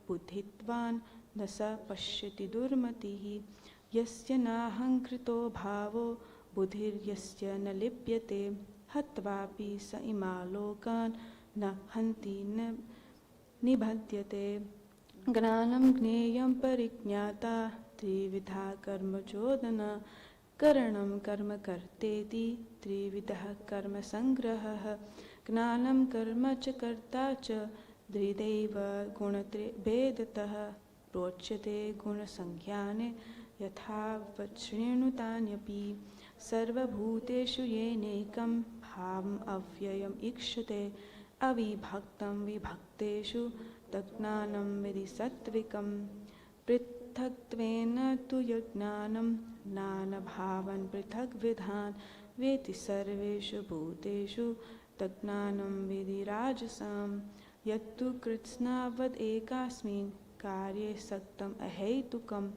बुद्धित्वान् न स पश्यति दुर्मतिः यस्य नाहङ्कृतो भावो बुद्धिर्यस्य न लिप्यते हत्वापि स इमा लोकान् न हन्ति न निबध्यते ज्ञानं ज्ञेयं परिज्ञाता त्रिविधा कर्मचोदना करणं कर्म कर्तेति त्रिविधः कर्मसङ्ग्रहः ज्ञानं कर्म च कर्ता च द्विदैव गुणत्रयभेदतः प्रोच्यते गुणसंज्ञाने यथावत् शृणुतान्यपि सर्वभूतेषु येनैकं भावम् अव्ययम् ईक्षते अविभक्तं विभक्तेषु तज्ज्ञानं विधि सात्विकं पृथक्त्वेन तु यज्ञानं नानभावान् पृथग्विधान् वेति सर्वेषु भूतेषु तज्ज्ञानं विधि राजसं यत्तु कृत्स्नावद् एकस्मिन् कार्ये सक्तम् अहेतुकम्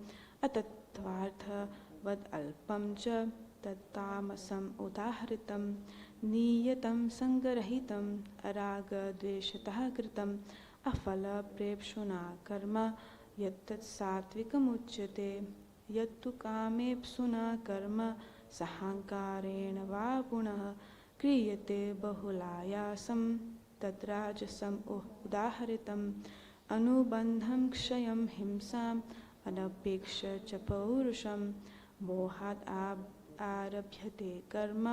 अतत्त्वार्थवद् अल्पं च तत्तामसम् उदाहृतं नियतं सङ्गरहितं अरागद्वेषतः कृतम् अफलप्रेप्सुना कर्म यत्तत् सात्विकमुच्यते यत्तु कामेप्सुना कर्म साहङ्कारेण वा पुनः क्रियते बहुलायासं तद्राजसम् उदाहृतम् अनुबन्धं क्षयं हिंसाम् अनपेक्ष च पौरुषं मोहात् आरभ्यते कर्म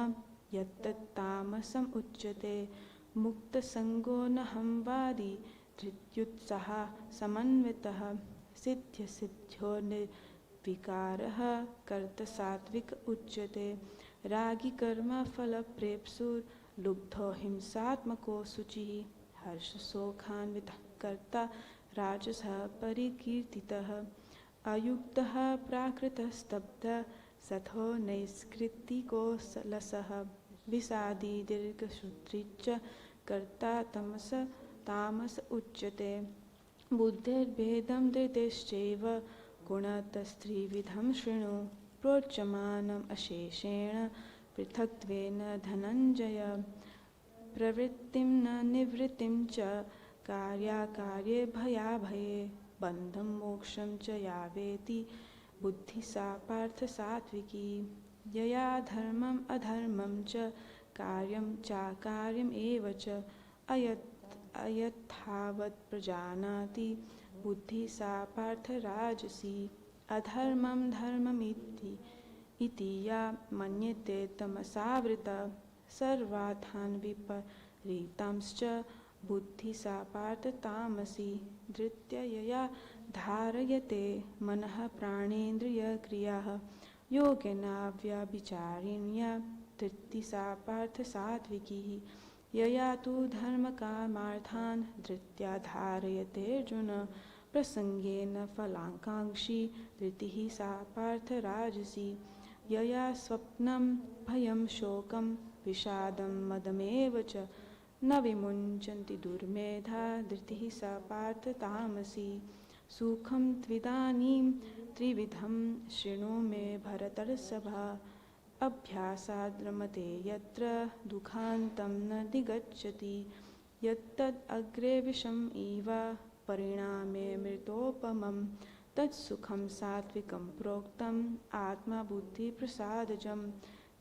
यत्तत् तामसम् उच्यते मुक्तसङ्गो नहंवादी धृत्युत्साह समन्वितः सिद्ध्यसिद्ध्यो निर्विकारः कर्तसात्विक उच्यते रागी कर्म फलप्रेप्सुर्लुब्धो हिंसात्मको शुचिः हर्षशोकान्वितः कर्ता राजसः परिकीर्तितः अयुक्तः प्राकृतस्तब्धः सथो नैष्कृतिको लसः विषादी दीर्घशूद्री च कर्ता तामस उच्यते बुद्धिर्भेदं धृतेश्चैव गुणतस्त्रिविधं शृणु प्रोच्यमानम् अशेषेण पृथक्त्वेन धनञ्जय प्रवृत्तिं न निवृत्तिं च कार्याकार्ये भयाभये बन्धं मोक्षं च यावेति बुद्धि सा पार्थ सात्विकी यया धर्मम् अधर्मं च कार्यं चाकार्यम् एव च अयथावत् प्रजानाति बुद्धि सा पार्थ राजसी अधर्मं धर्ममिति या मन्यते तमसावृता सर्वार्थान् विपरीतांश्च बुद्धि सा पार्थ तामसी धृत्य यया धारयते मनः प्राणेन्द्रियक्रियाः योगेनाव्यभिचारिण्या धृति सा पार्थ सात्विकी यया तु धर्मकामार्थान् धृत्या धारयते अर्जुन प्रसंगेन फलाकांक्षी धृतिः सा पार्थ राजसी यया स्वप्नं भयं शोकं विषादं मदमेव च न विमुञ्चन्ति दुर्मेधा धृतिः सा पार्थ तामसी सुखं त्विदानीं त्रिविधं शृणु मे भरतर्षभा अभ्यासाद् रमते यत्र दुःखान्तं न निगच्छति यत्तद् अग्रे विषम् इव परिणामे मृतोपमं तत्सुखं सात्विकं प्रोक्तम् आत्मबुद्धिप्रसादजं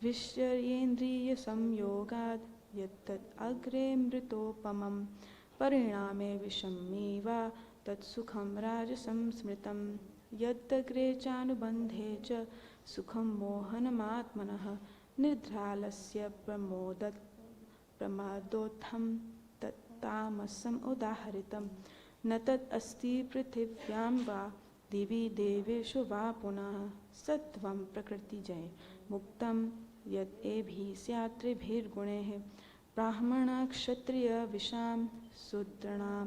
विषयेन्द्रियसंयोगाद् यत्तद् अग्रे मृतोपमं परिणामे विषमिव तत्सुखं राजसं स्मृतं यद्दग्रे चानुबन्धे च सुखं मोहनमात्मनः निद्रालस्य प्रमादोत्थं तत्तामसम् उदाहरितं न तत् अस्ति पृथिव्यां वा दिवि देवेषु वा पुनः सत्वं प्रकृतिजय मुक्तं यत् एभिः स्यात्रिभिर्गुणैः ब्राह्मणक्षत्रियविषां शूद्राणां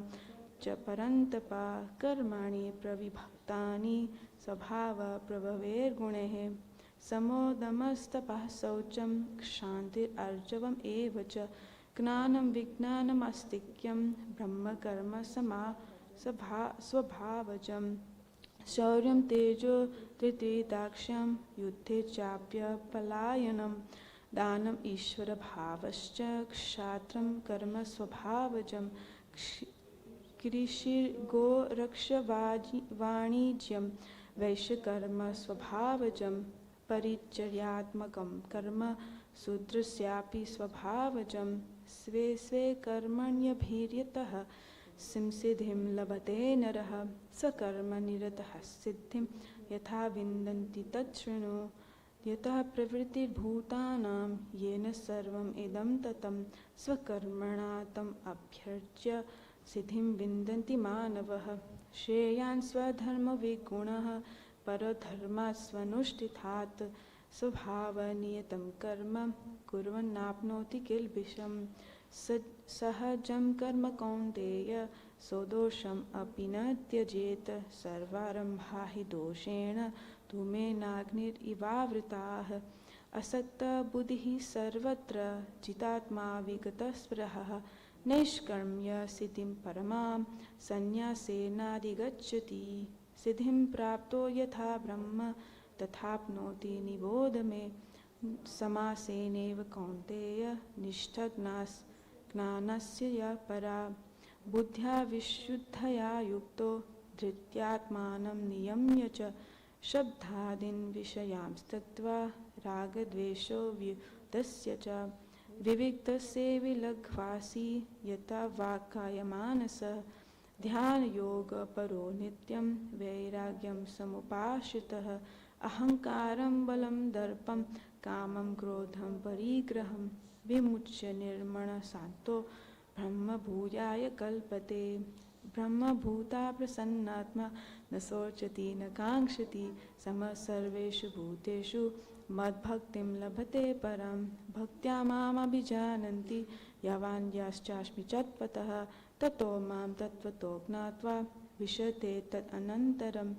च परन्तपा कर्माणि प्रविभक्तानि स्वभावप्रभवैर्गुणैः समोदमस्तपः शौचं क्षान्तिर्जवम् एव च ज्ञानं विज्ञानमास्तिक्यं ब्रह्मकर्म स्वभावजं शौर्यं तेजो धृतिदाक्ष्यं युद्धे चाप्यपलायनं दानम् ईश्वरभावश्च क्षात्रं कर्म स्वभावजं कृषिर्गोरक्षवाणिज्यं वैश्यकर्म स्वभावजं परिचर्यात्मकं कर्म शूद्रस्यापि स्वभावजं स्वे स्वे कर्मण्यभिरतः सिंसिद्धिं लभते नरः सकर्मनिरतः सिद्धिं यथा विन्दन्ति तच्छृणु यतः प्रवृत्तिर्भूतानां येन सर्वम् इदं ततं स्वकर्मणा तम् अभ्यर्च्य सिद्धिं विन्दन्ति मानवः श्रेयान् स्वधर्मविगुणः परधर्मात् स्वनुष्ठितात् स्वभावनियतं कर्म कुर्वन्नाप्नोति किल्बिषं सहजं कर्म कौन्तेय स्वदोषम् अपि न त्यजेत् सर्वारम्भा हि दोषेण धूमेनाग्निरिवावृताः असक्तबुद्धिः सर्वत्र जितात्मा विगतस्पृहः नैष्कर्म्य सिद्धिं परमां सन्न्यासेनाधिगच्छति सिद्धिं प्राप्तो यथा ब्रह्म तथाप्नोति निबोध मे समासेनैव कौन्तेय निष्ठज्ञानस्य या परा बुद्ध्या विशुद्धया युक्तो धृत्यात्मानं नियम्य च शब्दादीन् विषयांस्तत्त्वा रागद्वेषो व्युदस्य च विविक्तस्य विलग्वासी यथा वाक्कायमानसः ध्यानयोगपरो नित्यं वैराग्यं समुपाश्रितः अहङ्कारं बलं दर्पं कामं क्रोधं परिग्रहं विमुच्य निर्मणशान्तो ब्रह्मभूयाय कल्पते ब्रह्मभूता प्रसन्नात्मा न शोचति न काङ्क्षति समः सर्वेषु भूतेषु मद्भक्तिं लभते परं भक्त्या मामभिजानन्ति यावान् याश्चास्मि चत्पथः ततो मां तत्त्वतो ज्ञात्वा विशते तदनन्तरं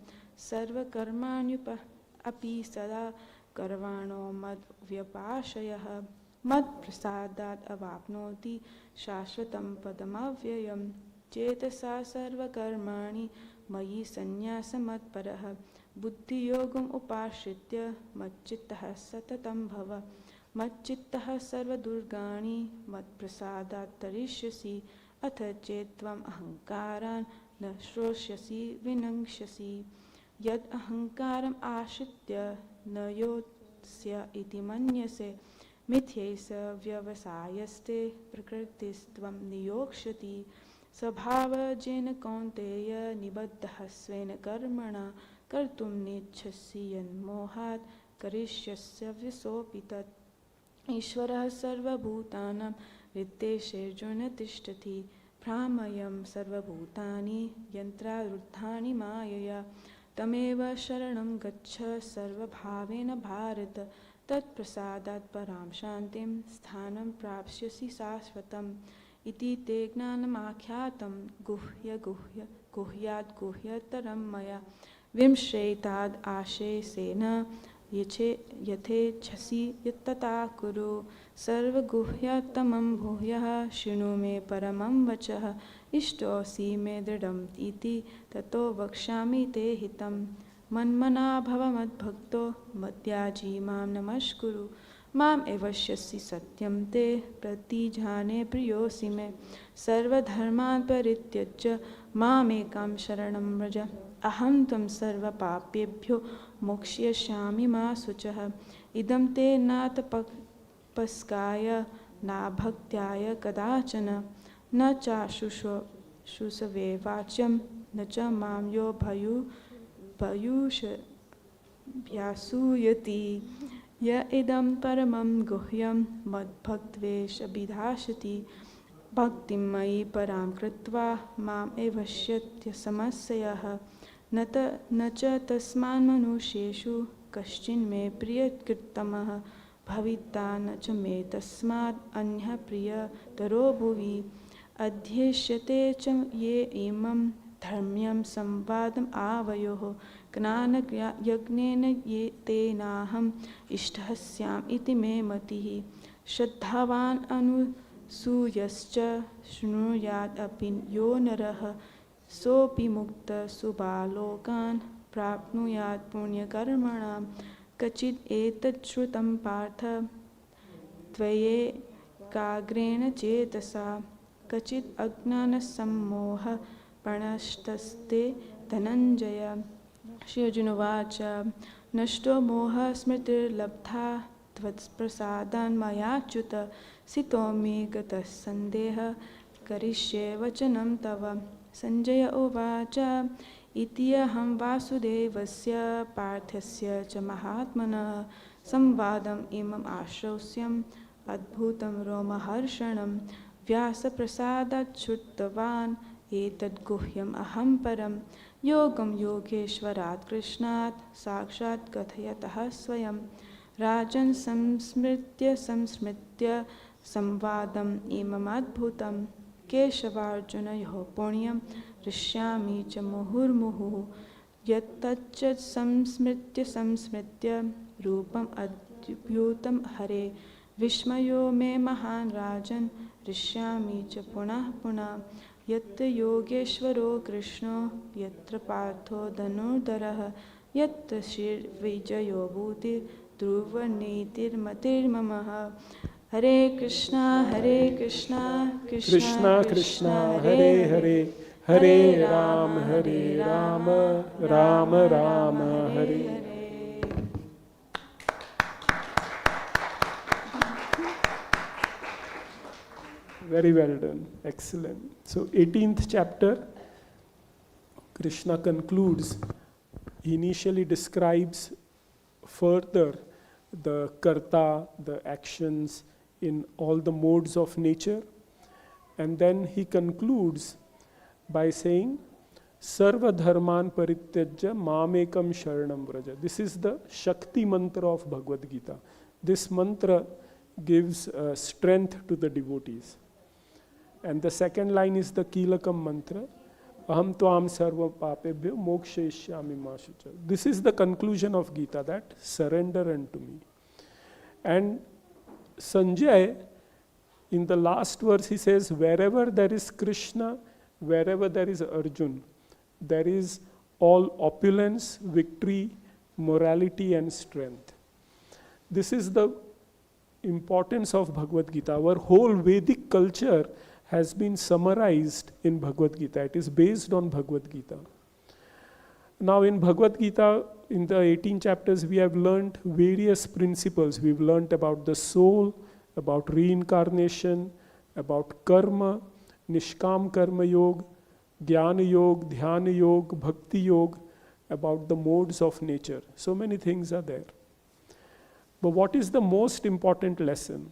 सर्वकर्माण्युपि सदा कर्वाणो मद्व्यपाश्रयः मत्प्रसादात् अवाप्नोति शाश्वतं पदमव्ययं चेतसा सर्वकर्माणि मयि सन्न्यासमत्परः बुद्धियोगम् उपाश्रित्य मच्चित्तः सततं भव मच्चित्तः सर्वदुर्गाणि मत्प्रसादात् तरिष्यसि अथ चेत् त्वम् अहङ्कारान् न श्रोष्यसि विनङ्क्ष्यसि यद् अहङ्कारम् आश्रित्य न योत्स्य इति मन्यसे मिथ्यैष व्यवसायस्ते प्रकृतिस्त्वं नियोक्ष्यति स्वभावजेन कौन्तेय निबद्धः स्वेन कर्मणा कर्तुं नेच्छसि यन्मोहात् करिष्यस्य विसोऽपि तत् ईश्वरः सर्वभूतानां हृद्देशेऽर्जुन तिष्ठति भ्रामयं सर्वभूतानि यन्त्रारूढानि मायया तमेव शरणं गच्छ सर्वभावेन भारत तत्प्रसादात् परां शान्तिं स्थानं प्राप्स्यसि शाश्वतम् इति ते ज्ञानमाख्यातं गुह्याद् गुह्यतरं मया विंशैताद् आशेसेन यथेच्छसि तथा कुरु सर्वगुह्यतमं भूयः शृणु मे परमं वचः इष्टोऽसि मे दृढम् इति ततो वक्ष्यामि ते हितं मन्मना भव मद्भक्तो मद्याजी मां नमस्कुरु माम् एवश्यसि सत्यं ते प्रतिजाने प्रियोऽसि मे सर्वधर्मान् परित्यज्य मामेकं शरणं व्रज अहं त्वं सर्वपापेभ्यो मोक्ष्यिष्यामि मा शुचः इदं ते न तपस्काय न भक्त्याय कदाचन न चाशुषवे वाच्यं न च मां यो भयूषभ्यासूयति य इदं परमं गुह्यं मद्भक्त्वेषभिधास्यति भक्तिं मयि परां कृत्वा माम् एवश्यत्य समस्यः न च तस्मान् मनुष्येषु कश्चिन् मे प्रियकृत्तमः भविता न च मे तस्मात् अन्यः प्रियतरो भुवि अध्येष्यते च ये इमं धर्म्यं संवादम् आवयोः ज्ञानयज्ञेन ये तेनाहम् इष्टः स्याम् इति मे मतिः श्रद्धावान् अनुसूयश्च शृणुयात् अपि यो नरः सोऽपि मुक्तः सुबालोकान् प्राप्नुयात् पुण्यकर्मणां क्वचित् एतत् श्रुतं पार्थ त्वयैकाग्रेण चेतसा क्वचित् अज्ञानसम्मोहः प्रणष्टस्ते धनञ्जय श्री अर्जुन उवाच नष्टो मोहः स्मृतिर्लब्धा त्वत्प्रसादान् मयाच्युत सितो मे गतः सन्देहः करिष्ये वचनं तव संजय उवाच इति अहं वासुदेवस्य पार्थस्य च महात्मनः संवादम् इमम् आश्रौस्यम् अद्भुतं रोमहर्षणं व्यासप्रसादात् श्रुतवान् एतद् गुह्यम् अहं परं योगं योगेश्वरात् कृष्णात् साक्षात् कथयतः स्वयं राजन् संस्मृत्य संवादम् इमम् अद्भुतं केशवार्जुनयोः पुण्यं हृष्यामि च मुहुर्मुहुः यत्तच्च संस्मृत्य रूपम् अद्भुतं हरे विस्मयो मे महान् राजन् हृष्यामि च पुनः पुनः यत्र योगेश्वरो कृष्णो यत्र पार्थो धनुर्धरः यत्र श्रीर्विजयो भूतिर्ध्रुवनीतिर्मतिर्मम हरे कृष्णा कृष्णा कृष्णा हरे हरे हरे राम राम राम हरे Very well done. Excellent. So 18th chapter, Krishna concludes. He initially describes further the karta, the actions in all the modes of nature. And then he concludes by saying, Sarva dharman parityajya mamekam sharanam vraja. This is the Shakti mantra of Bhagavad-Gita. This mantra gives strength to the devotees. And the second line is the Kilakam mantra, Aham tvam sarva papebhyo mokshayishyami ma shucha. This is the conclusion of Gita, that surrender unto me. And Sanjay, in the last verse, he says, wherever there is Krishna, wherever there is Arjun, there is all opulence, victory, morality and strength. This is the importance of Bhagavad-Gita. Our whole Vedic culture has been summarized in Bhagavad-Gita. It is based on Bhagavad-Gita. Now in Bhagavad-Gita, in the 18 chapters, we have learned various principles. We've learned about the soul, about reincarnation, about karma, nishkam karma yoga, Jnana-yoga, Dhyāna-yoga, Bhakti-yoga, about the modes of nature. So many things are there. But what is the most important lesson?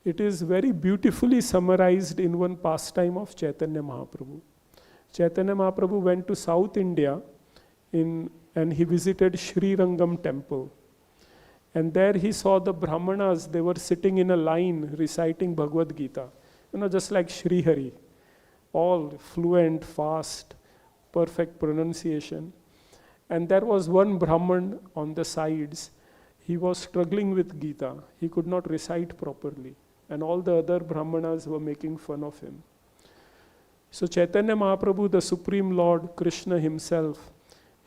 It is very beautifully summarized in one pastime of Chaitanya Mahaprabhu. Chaitanya Mahaprabhu went to South India and he visited Sri Rangam temple. And there he saw the Brahmanas, they were sitting in a line reciting Bhagavad-Gita. Just like Sri Hari. All fluent, fast, perfect pronunciation. And there was one Brahman on the sides. He was struggling with Gita. He could not recite properly. And all the other Brahmanas were making fun of him. So Chaitanya Mahaprabhu, the Supreme Lord, Krishna himself,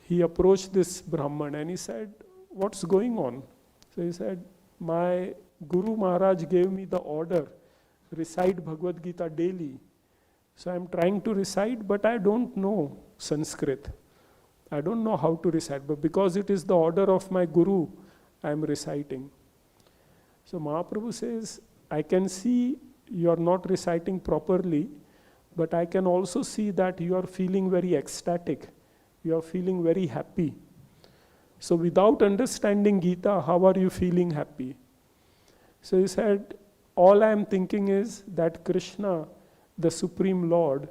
he approached this Brahman and he said, what's going on? So he said, my Guru Maharaj gave me the order, recite Bhagavad Gita daily. So I'm trying to recite, but I don't know Sanskrit. I don't know how to recite, but because it is the order of my Guru, I'm reciting. So Mahaprabhu says, I can see you are not reciting properly, but I can also see that you are feeling very ecstatic. You are feeling very happy. So without understanding Gita, how are you feeling happy? So he said, all I am thinking is that Krishna, the Supreme Lord,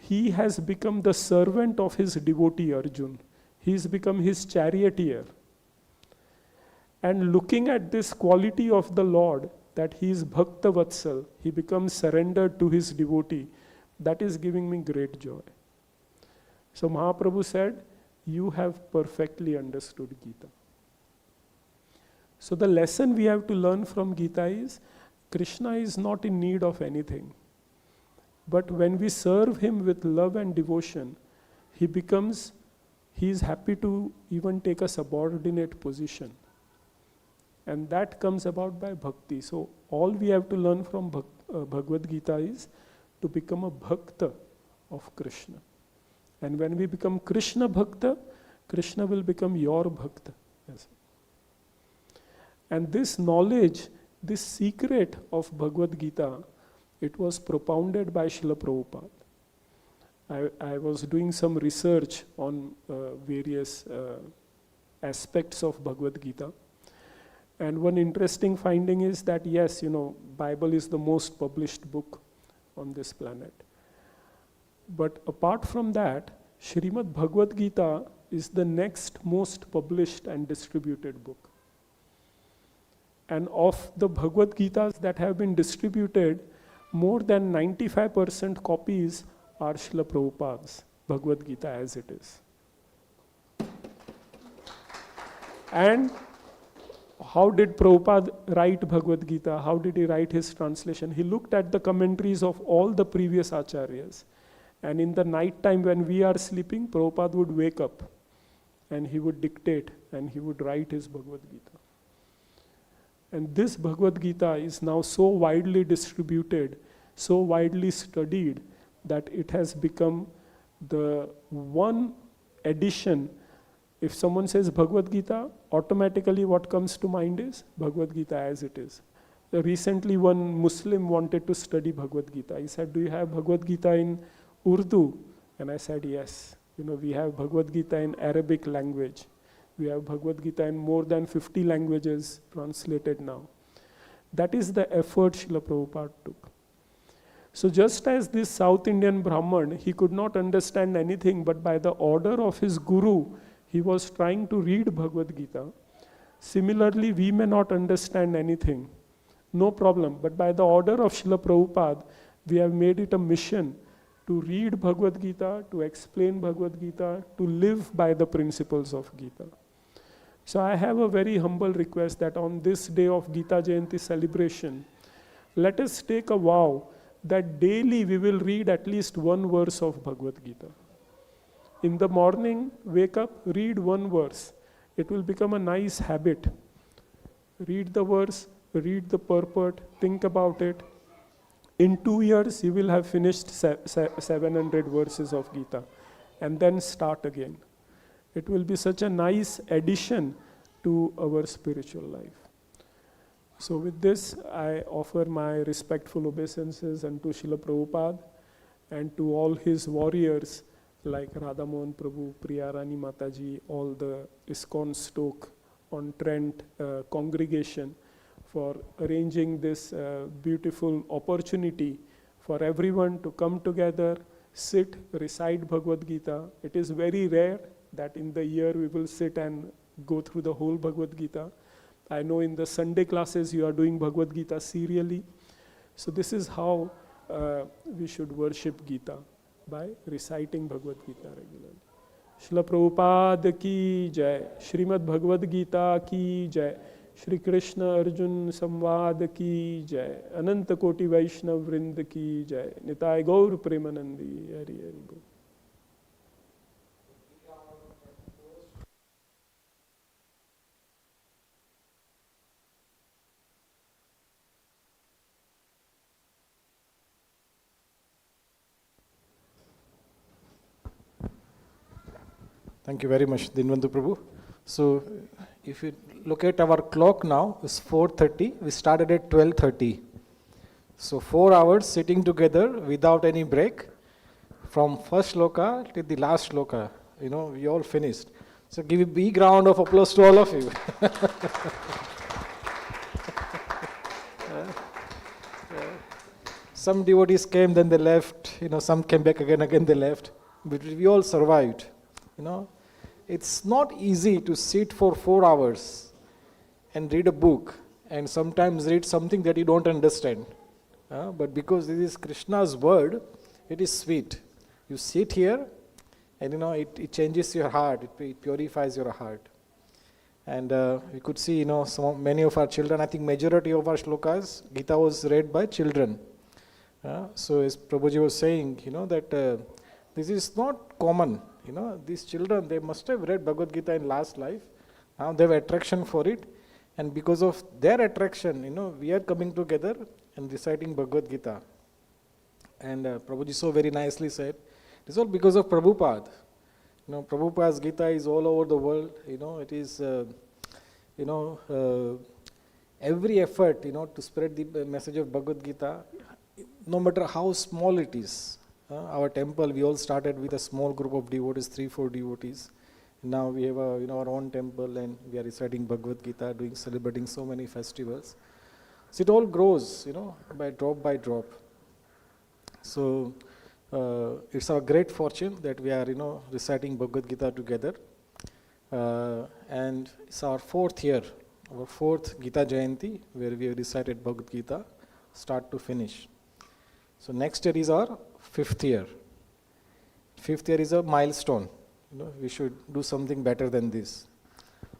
he has become the servant of his devotee Arjun. He's become his charioteer. And looking at this quality of the Lord, that he is Bhakta Vatsal, he becomes surrendered to his devotee, that is giving me great joy. So Mahaprabhu said, you have perfectly understood Gita. So the lesson we have to learn from Gita is, Krishna is not in need of anything. But when we serve him with love and devotion, he is happy to even take a subordinate position. And that comes about by bhakti. So all we have to learn from Bhagavad-Gita is to become a bhakta of Krishna. And when we become Krishna bhakta, Krishna will become your bhakta. Yes. And this knowledge, this secret of Bhagavad-Gita, it was propounded by Srila Prabhupada. I was doing some research on various aspects of Bhagavad-Gita. And one interesting finding is that yes, Bible is the most published book on this planet. But apart from that, Srimad Bhagavad-Gita is the next most published and distributed book. And of the Bhagavad-Gitas that have been distributed, more than 95% copies are Srila Prabhupada's Bhagavad-Gita as it is. And how did Prabhupada write Bhagavad-Gita? How did he write his translation? He looked at the commentaries of all the previous acharyas. And in the night time when we are sleeping, Prabhupada would wake up and he would dictate and he would write his Bhagavad-Gita. And this Bhagavad-Gita is now so widely distributed, so widely studied, that it has become the one edition. If someone says Bhagavad-Gita, automatically what comes to mind is Bhagavad-Gita as it is. Recently one Muslim wanted to study Bhagavad-Gita. He said, do you have Bhagavad-Gita in Urdu? And I said, yes. We have Bhagavad-Gita in Arabic language. We have Bhagavad-Gita in more than 50 languages translated now. That is the effort Srila Prabhupada took. So just as this South Indian Brahman, he could not understand anything, but by the order of his guru, he was trying to read Bhagavad-Gita. Similarly, we may not understand anything. No problem. But by the order of Srila Prabhupada, we have made it a mission to read Bhagavad-Gita, to explain Bhagavad-Gita, to live by the principles of Gita. So I have a very humble request that on this day of Gita Jayanti celebration, let us take a vow that daily we will read at least one verse of Bhagavad-Gita. In the morning, wake up, read one verse. It will become a nice habit. Read the verse, read the purport, think about it. In 2 years, you will have finished 700 verses of Gita, and then start again. It will be such a nice addition to our spiritual life. So with this, I offer my respectful obeisances unto Srila Prabhupada and to all his warriors like Radha Mohan Prabhu, Priya Rani Mataji, all the ISKCON Stoke on Trent congregation for arranging this beautiful opportunity for everyone to come together, sit, recite Bhagavad-Gita. It is very rare that in the year we will sit and go through the whole Bhagavad-Gita. I know in the Sunday classes you are doing Bhagavad-Gita serially. So this is how we should worship Gita, by reciting Bhagavad-Gita regularly. Srila Prabhupada ki jai, Srimad Bhagavad-Gita ki jai, Shri Krishna Arjun Samvad ki jai, Ananta Koti Vaishnav Vrind ki jai, Nitai Gaur Premanandi, Hari Hari Bol. Thank you very much, Dinvandu Prabhu. So, if you look at our clock now, it's 4:30. We started at 12:30. So 4 hours sitting together without any break, from first sloka to the last sloka. We all finished. So give a big round of applause to all of you. some devotees came, then they left. Some came back again they left. But we all survived. It's not easy to sit for 4 hours and read a book, and sometimes read something that you don't understand. But because this is Krishna's word, it is sweet. You sit here, and it changes your heart. It purifies your heart. And we could see, many of our children. I think majority of our slokas, Gita was read by children. So as Prabhuji was saying, that this is not common. These children, they must have read Bhagavad-Gita in last life. Now they have attraction for it. And because of their attraction, we are coming together and reciting Bhagavad-Gita. And Prabhuji so very nicely said, it is all because of Prabhupada. Prabhupada's Gita is all over the world. It is, every effort, to spread the message of Bhagavad-Gita, no matter how small it is. Our temple, we all started with a small group of devotees, 3-4 devotees. Now we have our own temple, and we are reciting Bhagavad-Gita, celebrating so many festivals. So it all grows, by drop. So it's our great fortune that we are, reciting Bhagavad-Gita together. And it's our 4th year, our 4th Gita Jayanti, where we have recited Bhagavad-Gita, start to finish. So next year is our 5th year. 5th year is a milestone. We should do something better than this.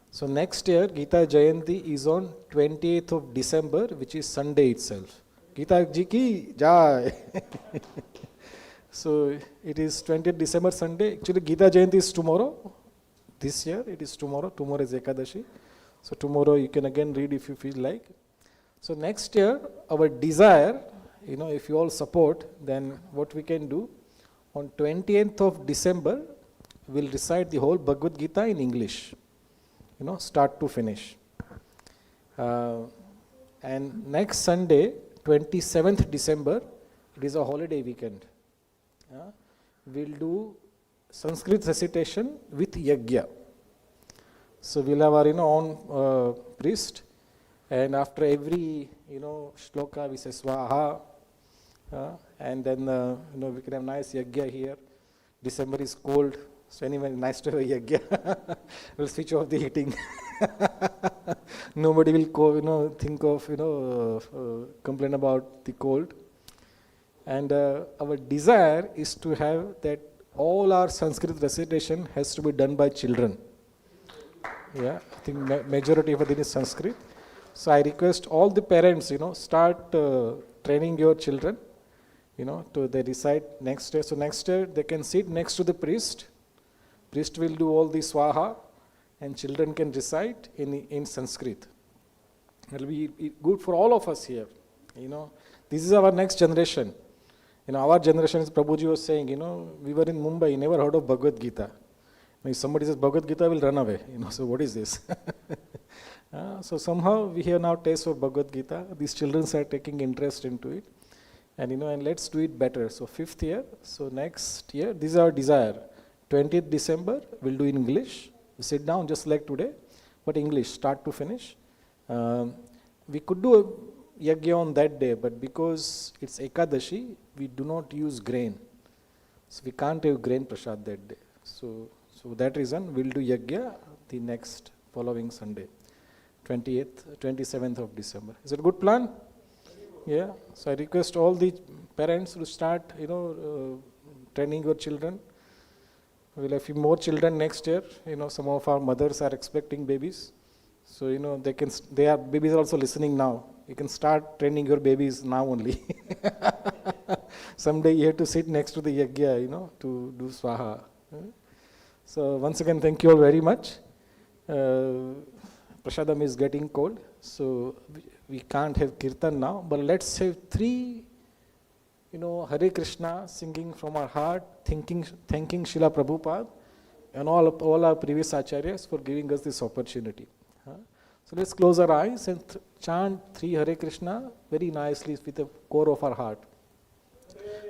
So next year, Gita Jayanti is on 28th of December, which is Sunday itself. Gita ji ki jai. So it is 20th December Sunday. Actually, Gita Jayanti is tomorrow. This year, it is tomorrow. Tomorrow is Ekadashi. So tomorrow you can again read if you feel like. So next year, our desire, if you all support, then what we can do, on 20th of December, we'll recite the whole Bhagavad Gita in English, start to finish. And next Sunday, 27th December, it is a holiday weekend. We'll do Sanskrit recitation with yajna. So we'll have our own priest, and after every shloka we say swaha, and then we can have nice yajna here. December is cold, so anyway, nice to have a yajna. We'll switch off the heating. Nobody will think of complain about the cold. And our desire is to have that all our Sanskrit recitation has to be done by children. I think majority of it is Sanskrit. So I request all the parents, start training your children, to they recite next year. So next year they can sit next to the priest. Priest will do all the swaha, and children can recite in Sanskrit. It will be good for all of us here. This is our next generation. Our generation, as Prabhuji was saying, we were in Mumbai, never heard of Bhagavad-Gita. If somebody says Bhagavad-Gita, will run away. So what is this? So somehow we have now taste of Bhagavad-Gita. These children are taking interest into it. And let's do it better. So 5th year, so next year, this is our desire. 20th December, we'll do in English. We sit down just like today, but English, start to finish. We could do a yajna on that day, but because it's Ekadashi, we do not use grain. So we can't have grain prasad that day. So that reason, we'll do yajna the next following Sunday, 27th of December. Is it a good plan? Yeah. So I request all the parents to start, training your children. We'll have a few more children next year. Some of our mothers are expecting babies. So, babies are also listening now. You can start training your babies now only. Someday you have to sit next to the yajna, to do swaha. So once again, thank you all very much. Prasadam is getting cold, so we can't have kirtan now, but let's have 3, Hare Krishna, singing from our heart, thanking Srila Prabhupada and all our previous acharyas for giving us this opportunity. So let's close our eyes and chant 3 Hare Krishna very nicely with the core of our heart.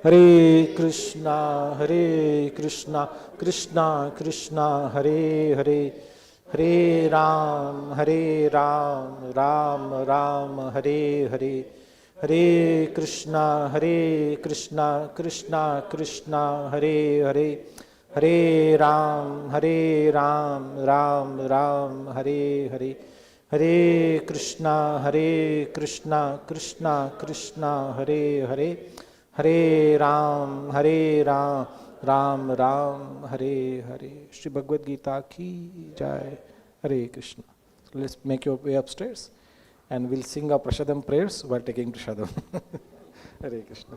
Hare Krishna, Krishna Krishna, Hare Hare, Hare Ram, Ram Ram, Hare Hare, Hare Krishna, Krishna Krishna, Hare Hare, Hare Ram, Ram Ram, Hare Hare, Hare Krishna, Krishna Krishna, Hare Hare, Hare Ram, Ram Ram, Hare Hare. Shri Bhagavad-Gita ki Jai. Hare Krishna. So let's make your way upstairs and we'll sing our Prasadam prayers while taking Prasadam. Hare Krishna.